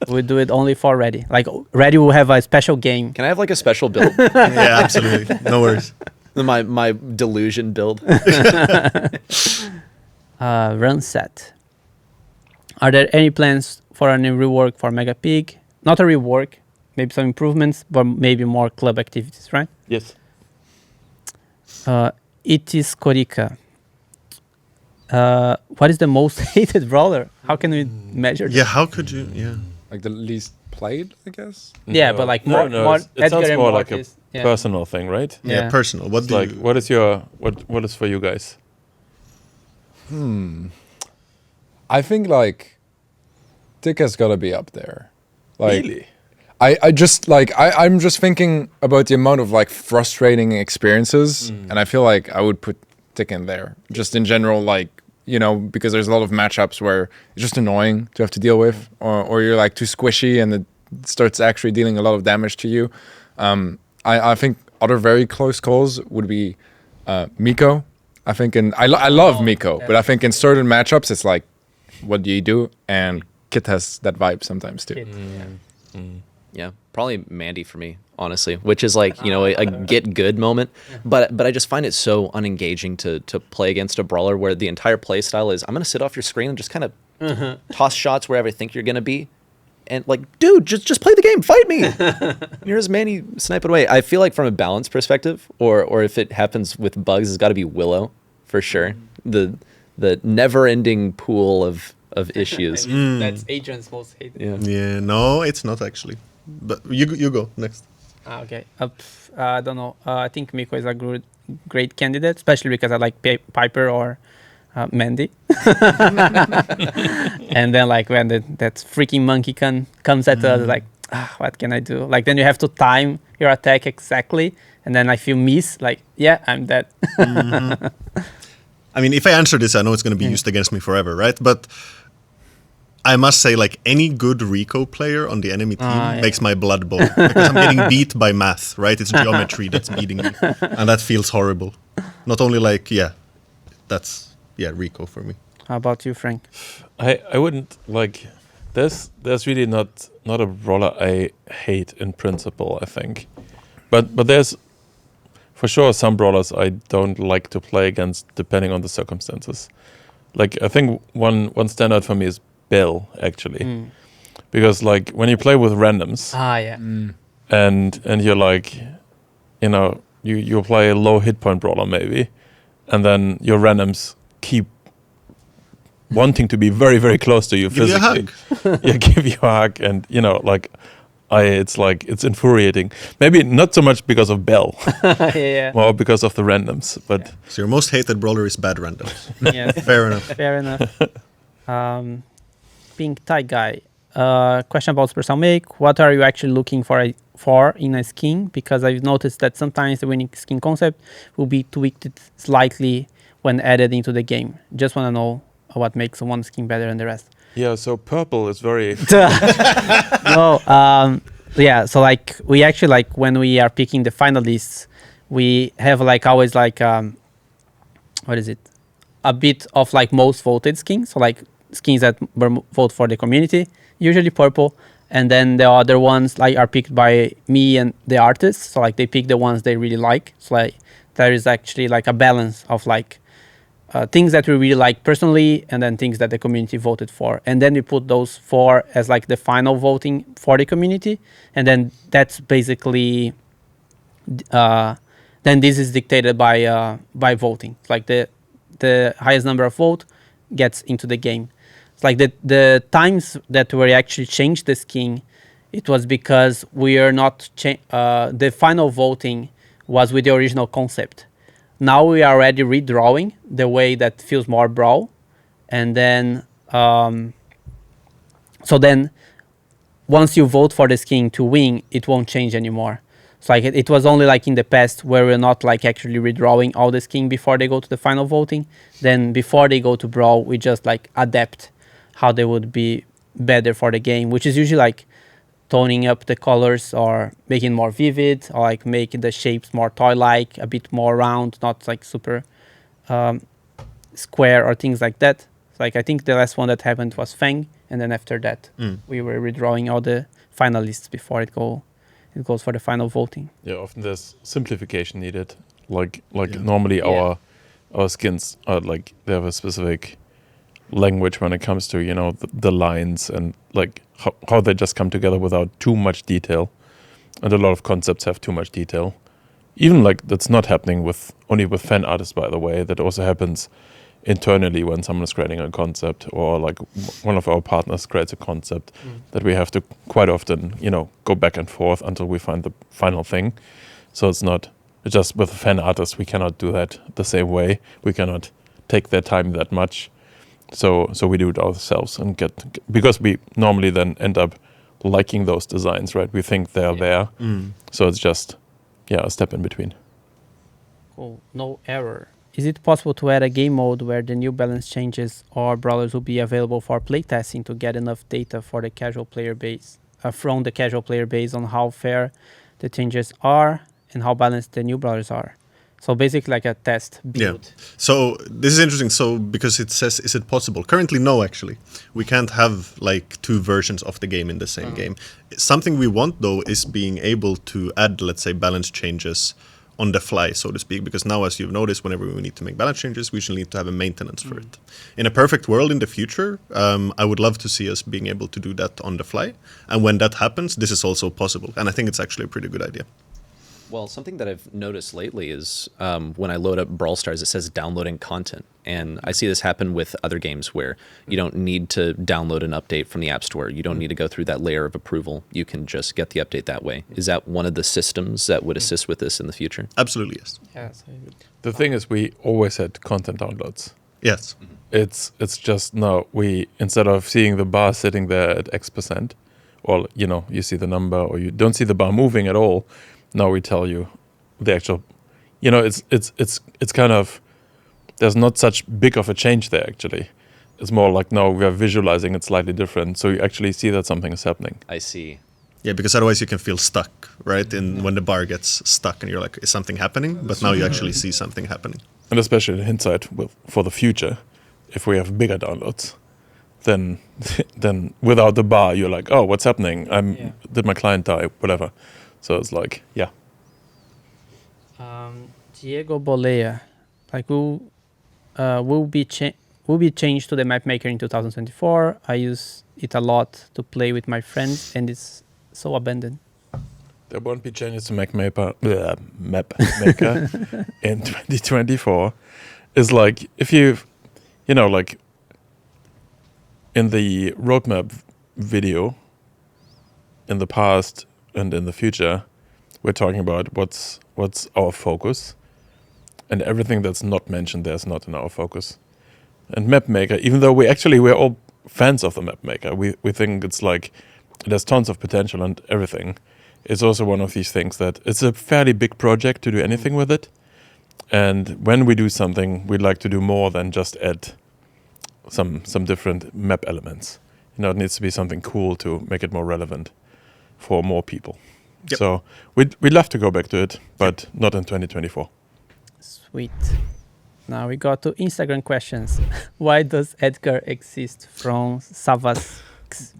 We do it only for Reddy. Like Reddy will have a special game. Can I have like a special build? Yeah, absolutely. No worries. my delusion build. Run set. Are there any plans for a new rework for Mega Pig? Not a rework, maybe some improvements, but maybe more club activities, right? Yes. It is Korika. What is the most hated brawler? How can we measure Yeah, how could you? Yeah. Like the least played, I guess. Yeah, but like more it Edgar sounds and more like a Mortis. Yeah. personal thing, right? Yeah, Yeah. personal. What It's do like, you? what is your what is for you guys? I think like Dick has got to be up there. Like, Really? I just like I'm just thinking about the amount of like frustrating experiences, and I feel like I would put Dick in there. Just in general, like, you know, because there's a lot of matchups where it's just annoying to have to deal with, or you're like too squishy and it starts actually dealing a lot of damage to you. I think other very close calls would be Miko. I think I love Miko, but I think in certain matchups it's like, what do you do? And Kit has that vibe sometimes too. Yeah, probably Mandy for me, honestly, which is like, you know, a get good moment. But I just find it so unengaging to play against a brawler where the entire play style is I'm going to sit off your screen and just kind of toss shots wherever I think you're going to be. And like, dude, just play the game, fight me. And here's Manny sniping away. I feel like from a balance perspective, or if it happens with bugs, it's got to be Willow for sure. The never-ending pool of issues. That's Adrian's most hated. Yeah. Yeah, no, it's not actually. But you go next. Okay. I don't know. I think Miko is a great candidate, especially because I like Piper or Mandy. And then like when that freaking monkey comes at us, like what can I do? Like then you have to time your attack exactly, and then if you miss, like yeah, I'm dead. I mean, if I answer this, I know it's going to be used against me forever, right? But I must say, like, any good Reco player on the enemy team makes my blood boil. Because I'm getting beat by math, right? It's geometry that's beating me. And that feels horrible. Not only like, that's, Reco for me. How about you, Frank? I wouldn't like. There's really not a brawler I hate in principle, I think. But there's for sure some brawlers I don't like to play against depending on the circumstances. Like I think one standout for me is Belle, actually. Because like when you play with randoms and you're like, you know, you play a low hit point brawler maybe, and then your randoms keep wanting to be very, very close to you physically. Give you a hug, and you know, like it's infuriating. Maybe not so much because of Belle, more because of the randoms. But so your most hated brawler is bad randoms. Yes. Fair enough. Fair enough. Pink tie guy. Question about Supercell MAKE. What are you actually looking for in a skin? Because I've noticed that sometimes the winning skin concept will be tweaked slightly when added into the game. Just want to know what makes one skin better than the rest. yeah, so purple is very. No, so like we actually like when we are picking the finalists, we have like always like what is it? A bit of like most voted skins. So like skins that were vote for the community, usually purple, and then the other ones like are picked by me and the artists. So like they pick the ones they really like. So like there is actually like a balance of like things that we really like personally, and then things that the community voted for, and then we put those four as like the final voting for the community, and then that's basically then this is dictated by voting. Like the highest number of vote gets into the game. It's like the times that we actually changed the skin, it was because we are not the final voting was with the original concept. Now we are already redrawing the way that feels more Brawl, and then so then once you vote for the skin to win, it won't change anymore. So like it was only like in the past where we're not like actually redrawing all the skin before they go to the final voting. Then before they go to Brawl, we just like adapt how they would be better for the game, which is usually like toning up the colors or making more vivid, or like making the shapes more toy-like, a bit more round, not like super square or things like that. So like I think the last one that happened was Fang, and then after that we were redrawing all the finalists before it goes for the final voting. Yeah, often there's simplification needed. Like normally our skins are like they have a specific language when it comes to, you know, the lines and like how they just come together without too much detail, and a lot of concepts have too much detail. Even like that's not happening only with fan artists, by the way. That also happens internally when someone is creating a concept, or like one of our partners creates a concept that we have to quite often, you know, go back and forth until we find the final thing. So it's just with fan artists, we cannot do that the same way. We cannot take their time that much. So we do it ourselves and because we normally then end up liking those designs, right? We think they're there. So it's just a step in between. Cool. No error. Is it possible to add a game mode where the new balance changes or brawlers will be available for playtesting to get enough data for the casual player base, from the casual player base on how fair the changes are and how balanced the new brawlers are? So basically like a test build. Yeah. So this is interesting. So because it says, is it possible? Currently, no, actually. We can't have like two versions of the game in the same game. Something we want, though, is being able to add, let's say, balance changes on the fly, so to speak. Because now, as you've noticed, whenever we need to make balance changes, we should need to have a maintenance for it. In a perfect world in the future, I would love to see us being able to do that on the fly. And when that happens, this is also possible. And I think it's actually a pretty good idea. Well, something that I've noticed lately is when I load up Brawl Stars, it says downloading content. And I see this happen with other games where you don't need to download an update from the App Store. You don't need to go through that layer of approval. You can just get the update that way. Is that one of the systems that would assist with this in the future? Absolutely, yes. Yes. The thing is, we always had content downloads. Yes. It's just now we, instead of seeing the bar sitting there at X%, or you see the number, or you don't see the bar moving at all. Now we tell you the actual. It's kind of, there's not such big of a change there actually. It's more like now we are visualizing it slightly different, so you actually see that something is happening. I see. Yeah, because otherwise you can feel stuck, right? And when the bar gets stuck and you're like, is something happening? But now you actually see something happening. And especially in hindsight, for the future, if we have bigger downloads, then without the bar, you're like, oh, what's happening? Did my client die? Whatever. So it's like, yeah. Diego Bolea, like will be changed to the map maker in 2024. I use it a lot to play with my friends, and it's so abandoned. There won't be changes to map maker in 2024. It's like if like in the roadmap video in the past and in the future, we're talking about what's our focus, and everything that's not mentioned there is not in our focus. And map maker, even though we're all fans of the map maker, we think it's like it has tons of potential and everything. It's also one of these things that it's a fairly big project to do anything with it. And when we do something, we'd like to do more than just add some different map elements. It needs to be something cool to make it more relevant for more people. Yep. So we'd love to go back to it, but not in 2024. Sweet. Now we got to Instagram questions. Why does Edgar exist from Savas?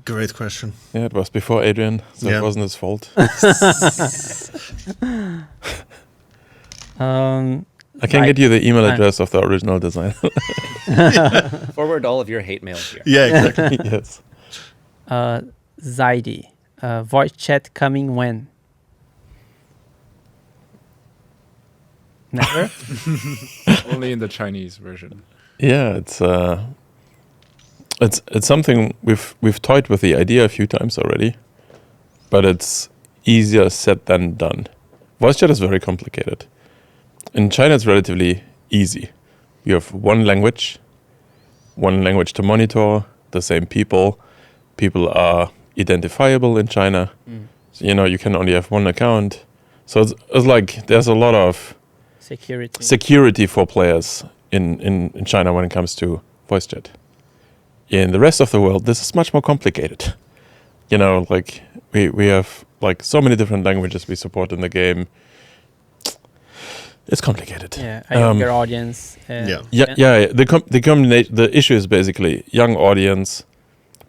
Great question. Yeah, it was before Adrian, so it wasn't his fault. I can get you the email address of the original designer. Forward all of your hate mail here. Yeah, exactly. Yes. Zaidi, voice chat coming when? Never? Only in the Chinese version. Yeah, it's something we've toyed with the idea a few times already, but it's easier said than done. Voice chat is very complicated. In China, it's relatively easy. You have one language to monitor, the same people. People are identifiable in China. So, you can only have one account. So it's like there's a lot of security for players in China when it comes to voice chat. In the rest of the world, this is much more complicated. Like we have like so many different languages we support in the game. It's complicated. Yeah, a younger audience. Yeah. The combination. The issue is basically young audience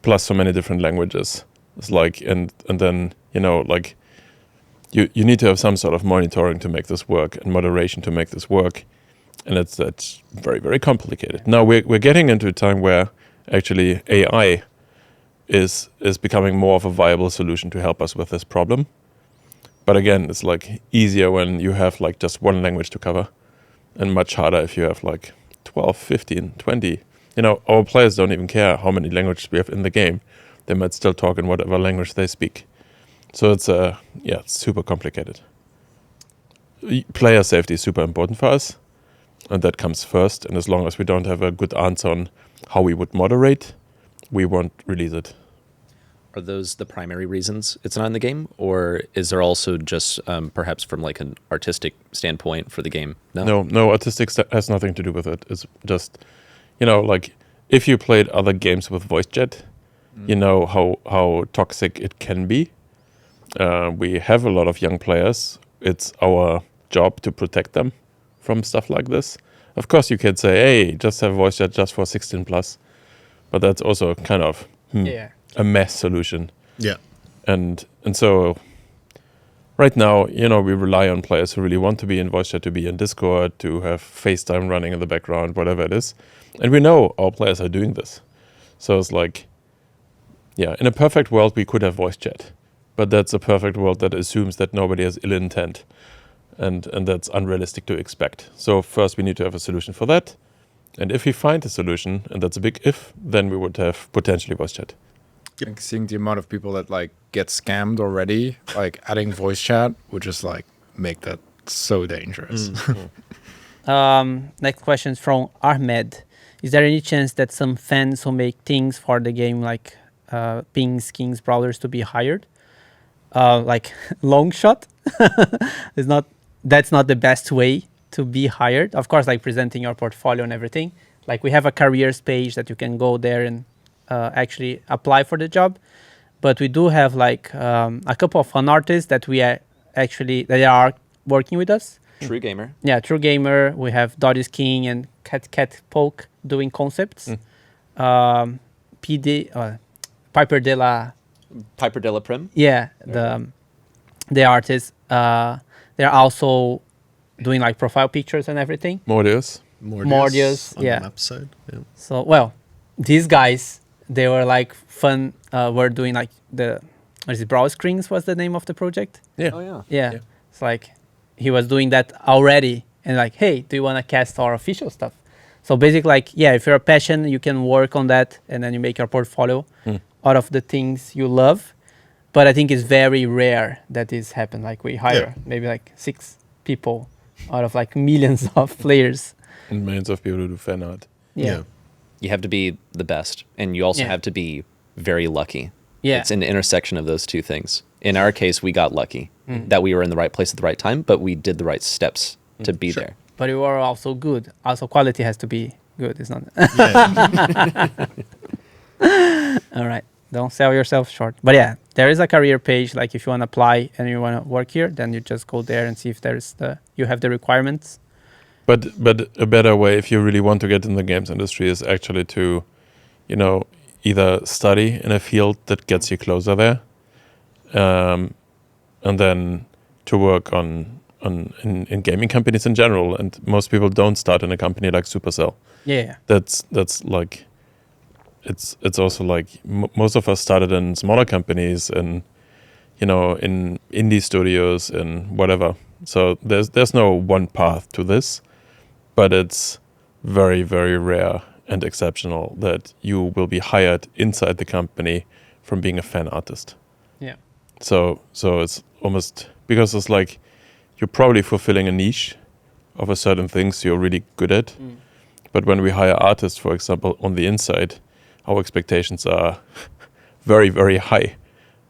plus so many different languages. It's like and then like you need to have some sort of monitoring to make this work and moderation to make this work, and that's very, very complicated. Now we're getting into a time where actually AI is becoming more of a viable solution to help us with this problem. But again, it's like easier when you have like just one language to cover, and much harder if you have like 12, 15, 20. Our players don't even care how many languages we have in the game. They might still talk in whatever language they speak. So it's super complicated. Player safety is super important for us, and that comes first. And as long as we don't have a good answer on how we would moderate, we won't release it. Are those the primary reasons it's not in the game, or is there also just perhaps from like an artistic standpoint for the game? No, artistic has nothing to do with it. It's just, like if you played other games with voice chat, you know how toxic it can be. We have a lot of young players. It's our job to protect them from stuff like this. Of course, you could say, hey, just have voice chat just for 16 plus, but that's also kind of a mess solution. Yeah. And so right now, we rely on players who really want to be in voice chat, to be in Discord, to have FaceTime running in the background, whatever it is. And we know our players are doing this. So it's like, in a perfect world, we could have voice chat. But that's a perfect world that assumes that nobody has ill intent. And that's unrealistic to expect. So first we need to have a solution for that. And if we find a solution, and that's a big if, then we would have potentially voice chat. Like seeing the amount of people that like get scammed already, like adding voice chat would just like make that so dangerous. Next question is from Ahmed. Is there any chance that some fans who make things for the game like ping skins brawlers to be hired. Like long shot. That's not the best way to be hired. Of course, like presenting your portfolio and everything. Like we have a careers page that you can go there and actually apply for the job. But we do have like a couple of fun artists that they are working with us. True gamer. Yeah, True Gamer. We have Dotty's King and Cat Poke doing concepts. Piper de la Prim. Yeah, the artists. They're also doing like profile pictures and everything. Mordius. Mordius, on yeah. the map side. Yeah. So, well, these guys, they were like fun. Were doing like Brawl Screens was the name of the project. Yeah. Oh yeah. Yeah. It's like he was doing that already and like, hey, do you want to cast our official stuff? So basically like, yeah, if you're a passion, you can work on that and then you make your portfolio out of the things you love. But I think it's very rare that this happens. Like we hire maybe like 6 people out of like millions of players. And millions of people who do fan art. Yeah. You have to be the best, and you also have to be very lucky. Yeah. It's an intersection of those two things. In our case, we got lucky that we were in the right place at the right time, but we did the right steps to be there. But you are also good. Also, quality has to be good. It's not. All right. Don't sell yourself short. But yeah, there is a career page. Like if you want to apply and you want to work here, then you just go there and see if you have the requirements. But a better way, if you really want to get in the games industry, is actually to, either study in a field that gets you closer there, and then to work in gaming companies in general. And most people don't start in a company like Supercell. Yeah. That's like, it's also like most of us started in smaller companies and, in indie studios and whatever. So there's no one path to this. But it's very, very rare and exceptional that you will be hired inside the company from being a fan artist. Yeah. So it's almost, because it's like you're probably fulfilling a niche of a certain things you're really good at. But when we hire artists, for example, on the inside, our expectations are very, very high.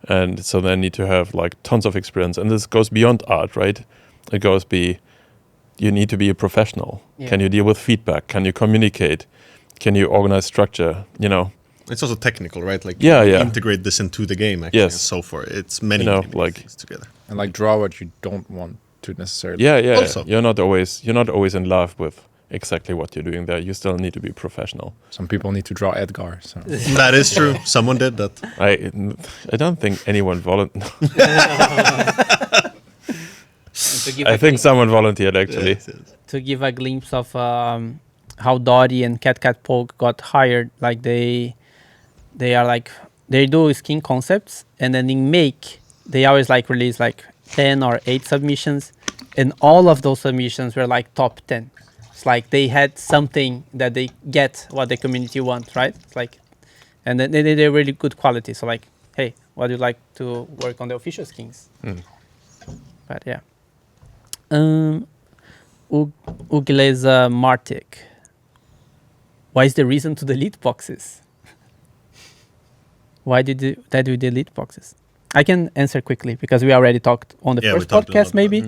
And so they need to have like tons of experience. And this goes beyond art, right? It goes you need to be a professional. Yeah. Can you deal with feedback? Can you communicate? Can you organize structure? It's also technical, right? Like integrate this into the game actually. Yes. And so forth. It's many things together. And like draw what you don't want to necessarily. Yeah. Also. You're not always in love with exactly what you're doing there. You still need to be professional. Some people need to draw Edgar. So. That is true. Someone did that. I don't think anyone volunteered. I think someone volunteered actually. Yes. To give a glimpse of how Dotty and Cat Poke got hired, like they do skin concepts, and then in Make they always like release like 10 or 8 submissions, and all of those submissions were like top 10. It's like they had something that they get what the community wants, right? It's like, and then they're really good quality. So like, hey, would you like to work on the official skins? But yeah. Ugleza Martik. Why is the reason to delete boxes? Why did we delete boxes? I can answer quickly because we already talked on the first podcast maybe.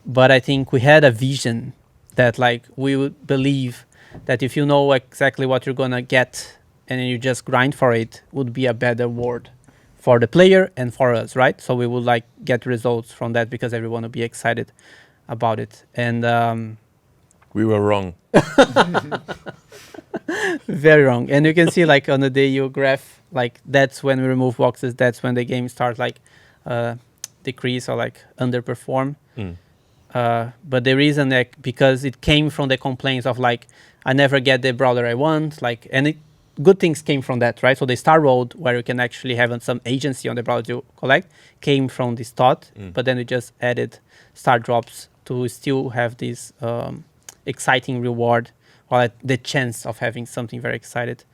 But I think we had a vision that like we would believe that if you know exactly what you're gonna get and then you just grind for it, would be a better word for the player and for us, right? So we would like get results from that because everyone will be excited about it. And we were wrong. Very wrong. And you can see like on the day you graph, like that's when we remove boxes, that's when the game starts like decrease or like underperform. But the reason that because it came from the complaints of like I never get the brawler I want, like, and good things came from that, right? So the Star Road, where you can actually have some agency on the brawler you collect, came from this thought. But then we just added Starr Drops to still have this exciting reward or the chance of having something very excited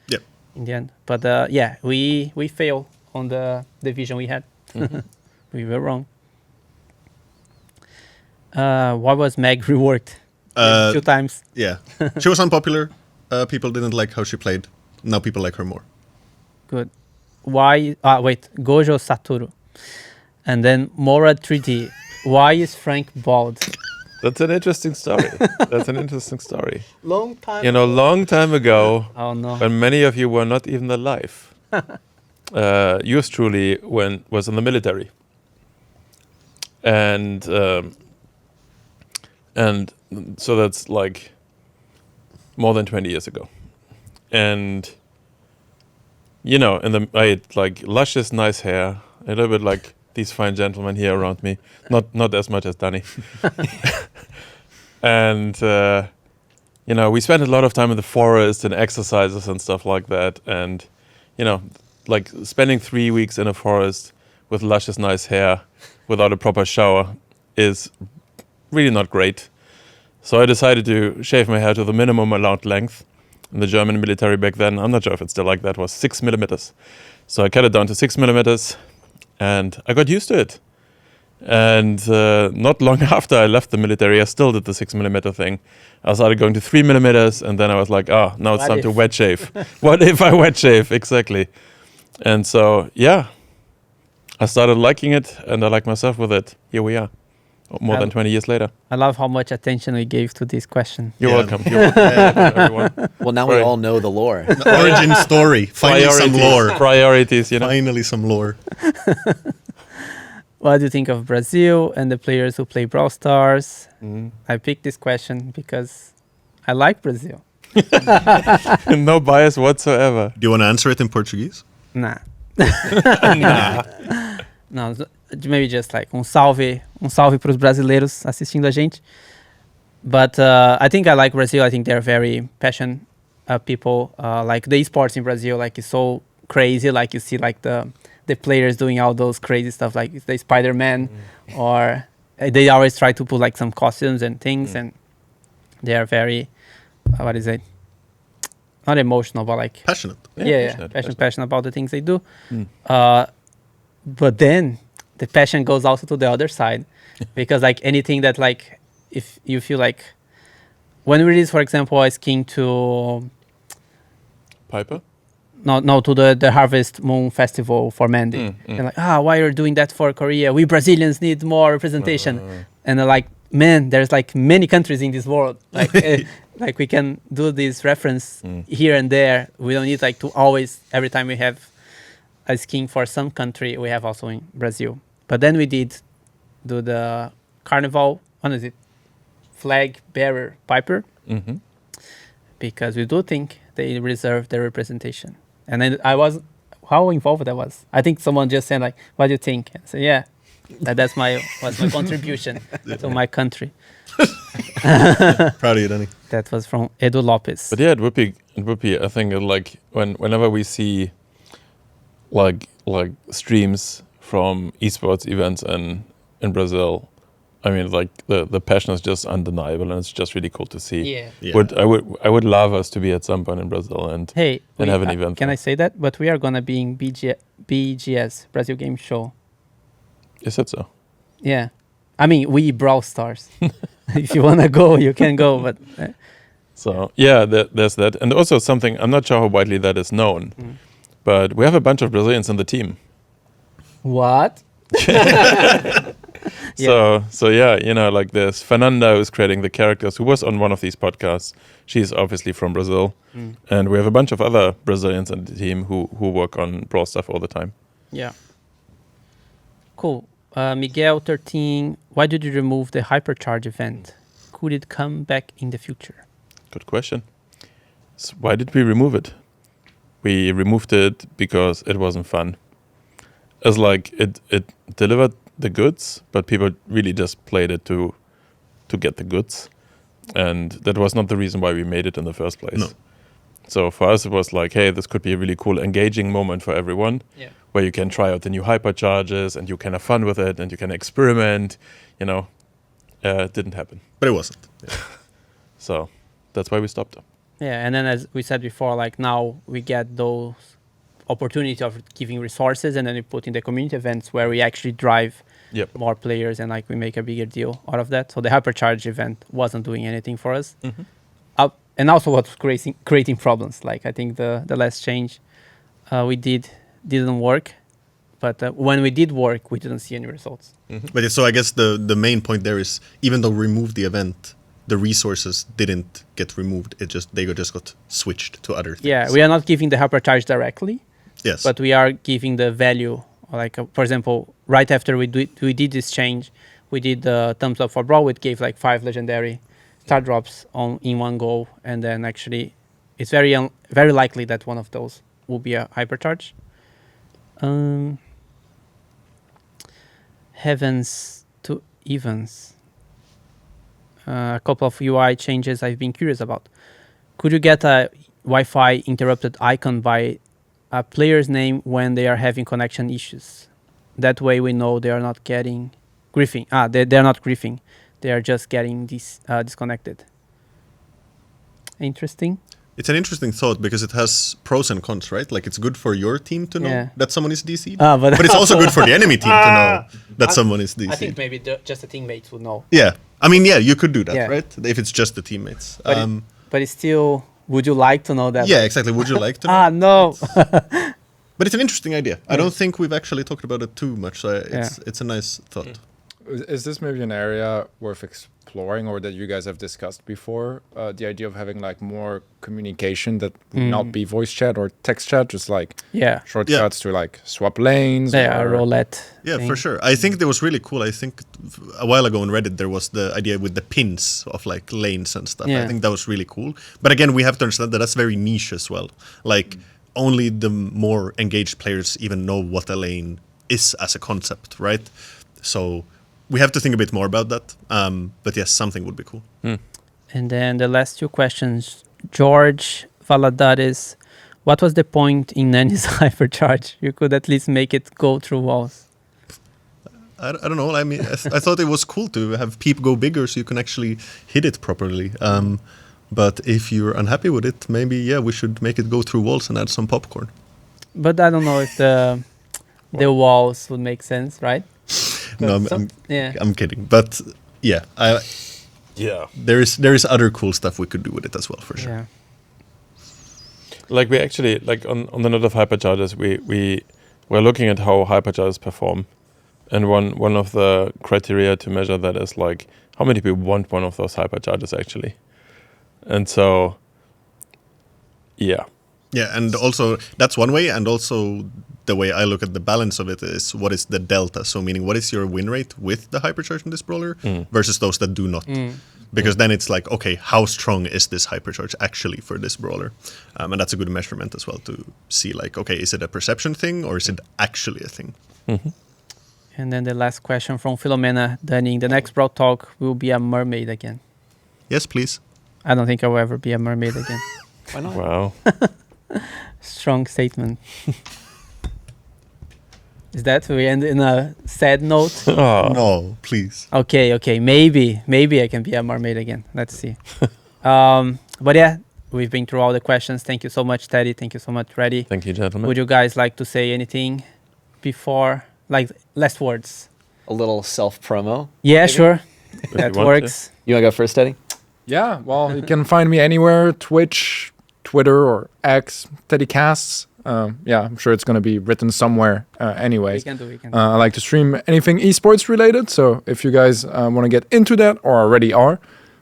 in the end. But we failed on the vision we had. We were wrong. Why was Meg reworked? 2 times. Yeah. She was unpopular. People didn't like how she played. Now people like her more. Good. why? Gojo Satoru, and then Mora 3D. Why is Frank bald? That's an interesting story. That's an interesting story. Long time. Long time ago, Oh no. when many of you were not even alive, yours truly was in the military, and so that's like more than 20 years ago, and I had like luscious, nice hair, a little bit like these fine gentlemen here around me, not as much as Dani. And we spent a lot of time in the forest and exercises and stuff like that, and like spending 3 weeks in a forest with luscious, nice hair without a proper shower is really not great. So I decided to shave my hair to the minimum allowed length. In the German military back then, I'm not sure if it's still like that, was 6 millimeters. So I cut it down to 6 millimeters, and I got used to it. And not long after I left the military, I still did the 6 millimeter thing. I started going to 3 millimeters, and then I was like, now it's time to wet shave. What if I wet shave? Exactly. And so, yeah, I started liking it, and I like myself with it. Here we are, more than 20 years later. I love how much attention we gave to this question. You're welcome. You're welcome, everyone. Well, now we all know the lore. The origin story. Finally some lore. Priorities, Finally some lore. What do you think of Brazil and the players who play Brawl Stars? I picked this question because I like Brazil. No bias whatsoever. Do you want to answer it in Portuguese? Nah. Não, maybe just like salve pros brasileiros assistindo a gente. But I think I like Brazil. I think they're very passionate people. Like the esports in Brazil, like it's so crazy. Like you see like the players doing all those crazy stuff, like the Spider-Man, or they always try to put like some costumes and things, and they are very, what is it? Not emotional, but like Passionate. Passionate about the things they do. But then the passion goes also to the other side, because like anything that like, if you feel like, when we release, for example, a skin to Piper? No, to the Harvest Moon Festival for Mandy. They're like, why are you doing that for Korea? We Brazilians need more representation. And they're like, man, there's like many countries in this world. Like, like we can do this reference here and there. We don't need like to always, every time we have a skin for some country, we have also in Brazil. But then we did do the Carnival, what is it? Flag bearer Piper. Because we do think they deserve their representation. And then I was, how involved I was. I think someone just said like, what do you think? I said, yeah, was my contribution to my country. Proud of you, Dani. That was from Edu Lopez. But yeah, it would be. I think like whenever we see like streams from esports events in Brazil, I mean, like the passion is just undeniable, and it's just really cool to see. Yeah. I would love us to be at some point in Brazil and have an event. Can I say that? But we are gonna be in BGS, Brazil Game Show. You said so. Yeah, I mean we Brawl Stars. If you wanna go, you can go. But so yeah, there's that, and also something I'm not sure how widely that is known, but we have a bunch of Brazilians in the team. What? So yeah, like there's Fernanda who's creating the characters, who was on one of these podcasts. She's obviously from Brazil, and we have a bunch of other Brazilians in the team who work on Brawl stuff all the time. Yeah. Cool. Miguel 13. Why did you remove the Hypercharge event? Could it come back in the future? Good question. So why did we remove it? We removed it because it wasn't fun. It's like it delivered the goods, but people really just played it to get the goods, and that was not the reason why we made it in the first place. No. So for us, it was like, hey, this could be a really cool, engaging moment for everyone, where you can try out the new Hypercharges and you can have fun with it and you can experiment. It didn't happen. But it wasn't. Yeah. So that's why we stopped. Yeah, and then as we said before, like now we get those opportunity of giving resources, and then we put in the community events where we actually drive more players, and like we make a bigger deal out of that. So the Hypercharge event wasn't doing anything for us, and also was creating problems. Like I think the last change we did didn't work. But when we did work, we didn't see any results. But so I guess the main point there is, even though remove the event, the resources didn't get removed. They just got switched to other things. Yeah, we are not giving the hypercharge directly. Yes. But we are giving the value. Like, for example, right after we did this change, we did the thumbs up for Brawl. It gave like 5 legendary Starr Drops in one go. And then actually, it's very likely that one of those will be a hypercharge. Heavens to evens. A couple of UI changes I've been curious about. Could you get a Wi-Fi interrupted icon by a player's name when they are having connection issues? That way we know they are not getting griefing. They're not griefing. They are just getting disconnected. Interesting. It's an interesting thought because it has pros and cons, right? Like, it's good for your team to know that someone is DC'd. But it's also good for the enemy team to know that someone is DC'd. I think maybe just the teammates would know. Yeah. I mean, yeah, you could do that, right? If it's just the teammates. But it's still, would you like to know that? Yeah, exactly. Would you like to know? No. But it's an interesting idea. I don't think we've actually talked about it too much. So it's a nice thought. Is this maybe an area worth exploring, or that you guys have discussed before? The idea of having like more communication that would not be voice chat or text chat, just like shortcuts to like swap lanes. Yeah, roulette. Yeah, for sure. I think that was really cool. I think a while ago on Reddit there was the idea with the pins of like lanes and stuff. I think that was really cool. But again, we have to understand that that's very niche as well. Like only the more engaged players even know what a lane is as a concept, right? So we have to think a bit more about that. But yes, something would be cool. And then the last 2 questions. George Valadares, what was the point in Nani's hypercharge? You could at least make it go through walls. I don't know. I mean, I thought it was cool to have Peep go bigger so you can actually hit it properly. But if you're unhappy with it, maybe, we should make it go through walls and add some popcorn. But I don't know if the walls would make sense, right? No, I'm kidding. But there is other cool stuff we could do with it as well, for sure. Yeah. Like we actually, like on the note of hypercharges, we're looking at how hypercharges perform, and one of the criteria to measure that is like how many people want one of those hypercharges actually, and so and also that's one way, and also the way I look at the balance of it is what is the delta, so meaning what is your win rate with the hypercharge in this brawler versus those that do not, because then it's like, okay, how strong is this hypercharge actually for this brawler, and that's a good measurement as well to see like, okay, is it a perception thing or is it actually a thing? And then the last question from Philomena, Dani, the next Brawl Talk will be a mermaid again. Yes, please. I don't think I will ever be a mermaid again. Why not? wow. Strong statement. Is that we end in a sad note? No, please. Okay. Maybe I can be a mermaid again. Let's see. But yeah, we've been through all the questions. Thank you so much, Teddie. Thank you so much, Reddy. Thank you, gentlemen. Would you guys like to say anything before, like last words? A little self-promo. Yeah, maybe? sure. If That you want works. You want to go first, Teddy? Yeah, well, you can find me anywhere, Twitch, Twitter, or X, TeddyCasts. I'm sure it's going to be written somewhere anyway. We can do. I like to stream anything esports related, so if you guys want to get into that or already are,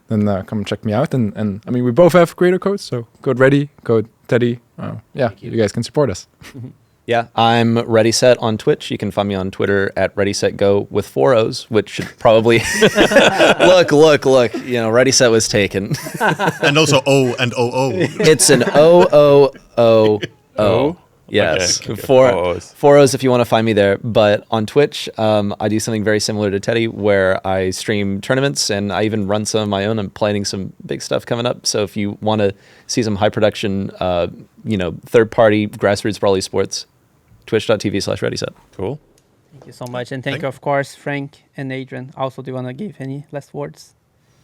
then come check me out. And I mean, we both have creator codes, so code Reddy, code Teddie. You guys can support us. Yeah, I'm ReddySet on Twitch. You can find me on Twitter at ReddySetGo with 4 O's, which should probably look. You know, ReddySet was taken. And also O and OO. It's an O. Yes, Okay. 4 O's if you want to find me there. But on Twitch, I do something very similar to Teddie, where I stream tournaments and I even run some of my own. I'm planning some big stuff coming up. So if you want to see some high production, third-party grassroots Brawl Esports, twitch.tv/ReddySet. Cool. Thank you so much. And thank you, of course, Frank and Adrian. Also, do you want to give any last words?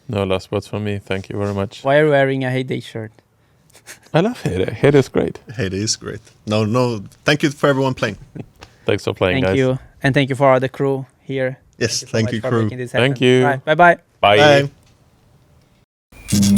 No last words from me. Thank you very much. Why are you wearing a Heyday shirt? I love Heyday. Heyday is great. Heyday is great. No. Thank you for everyone playing. Thanks for playing, Thank guys. you. And thank you for all the crew here. Yes, so thank much you, for crew. making this happen. Thank you. All right, bye-bye. Bye. Bye.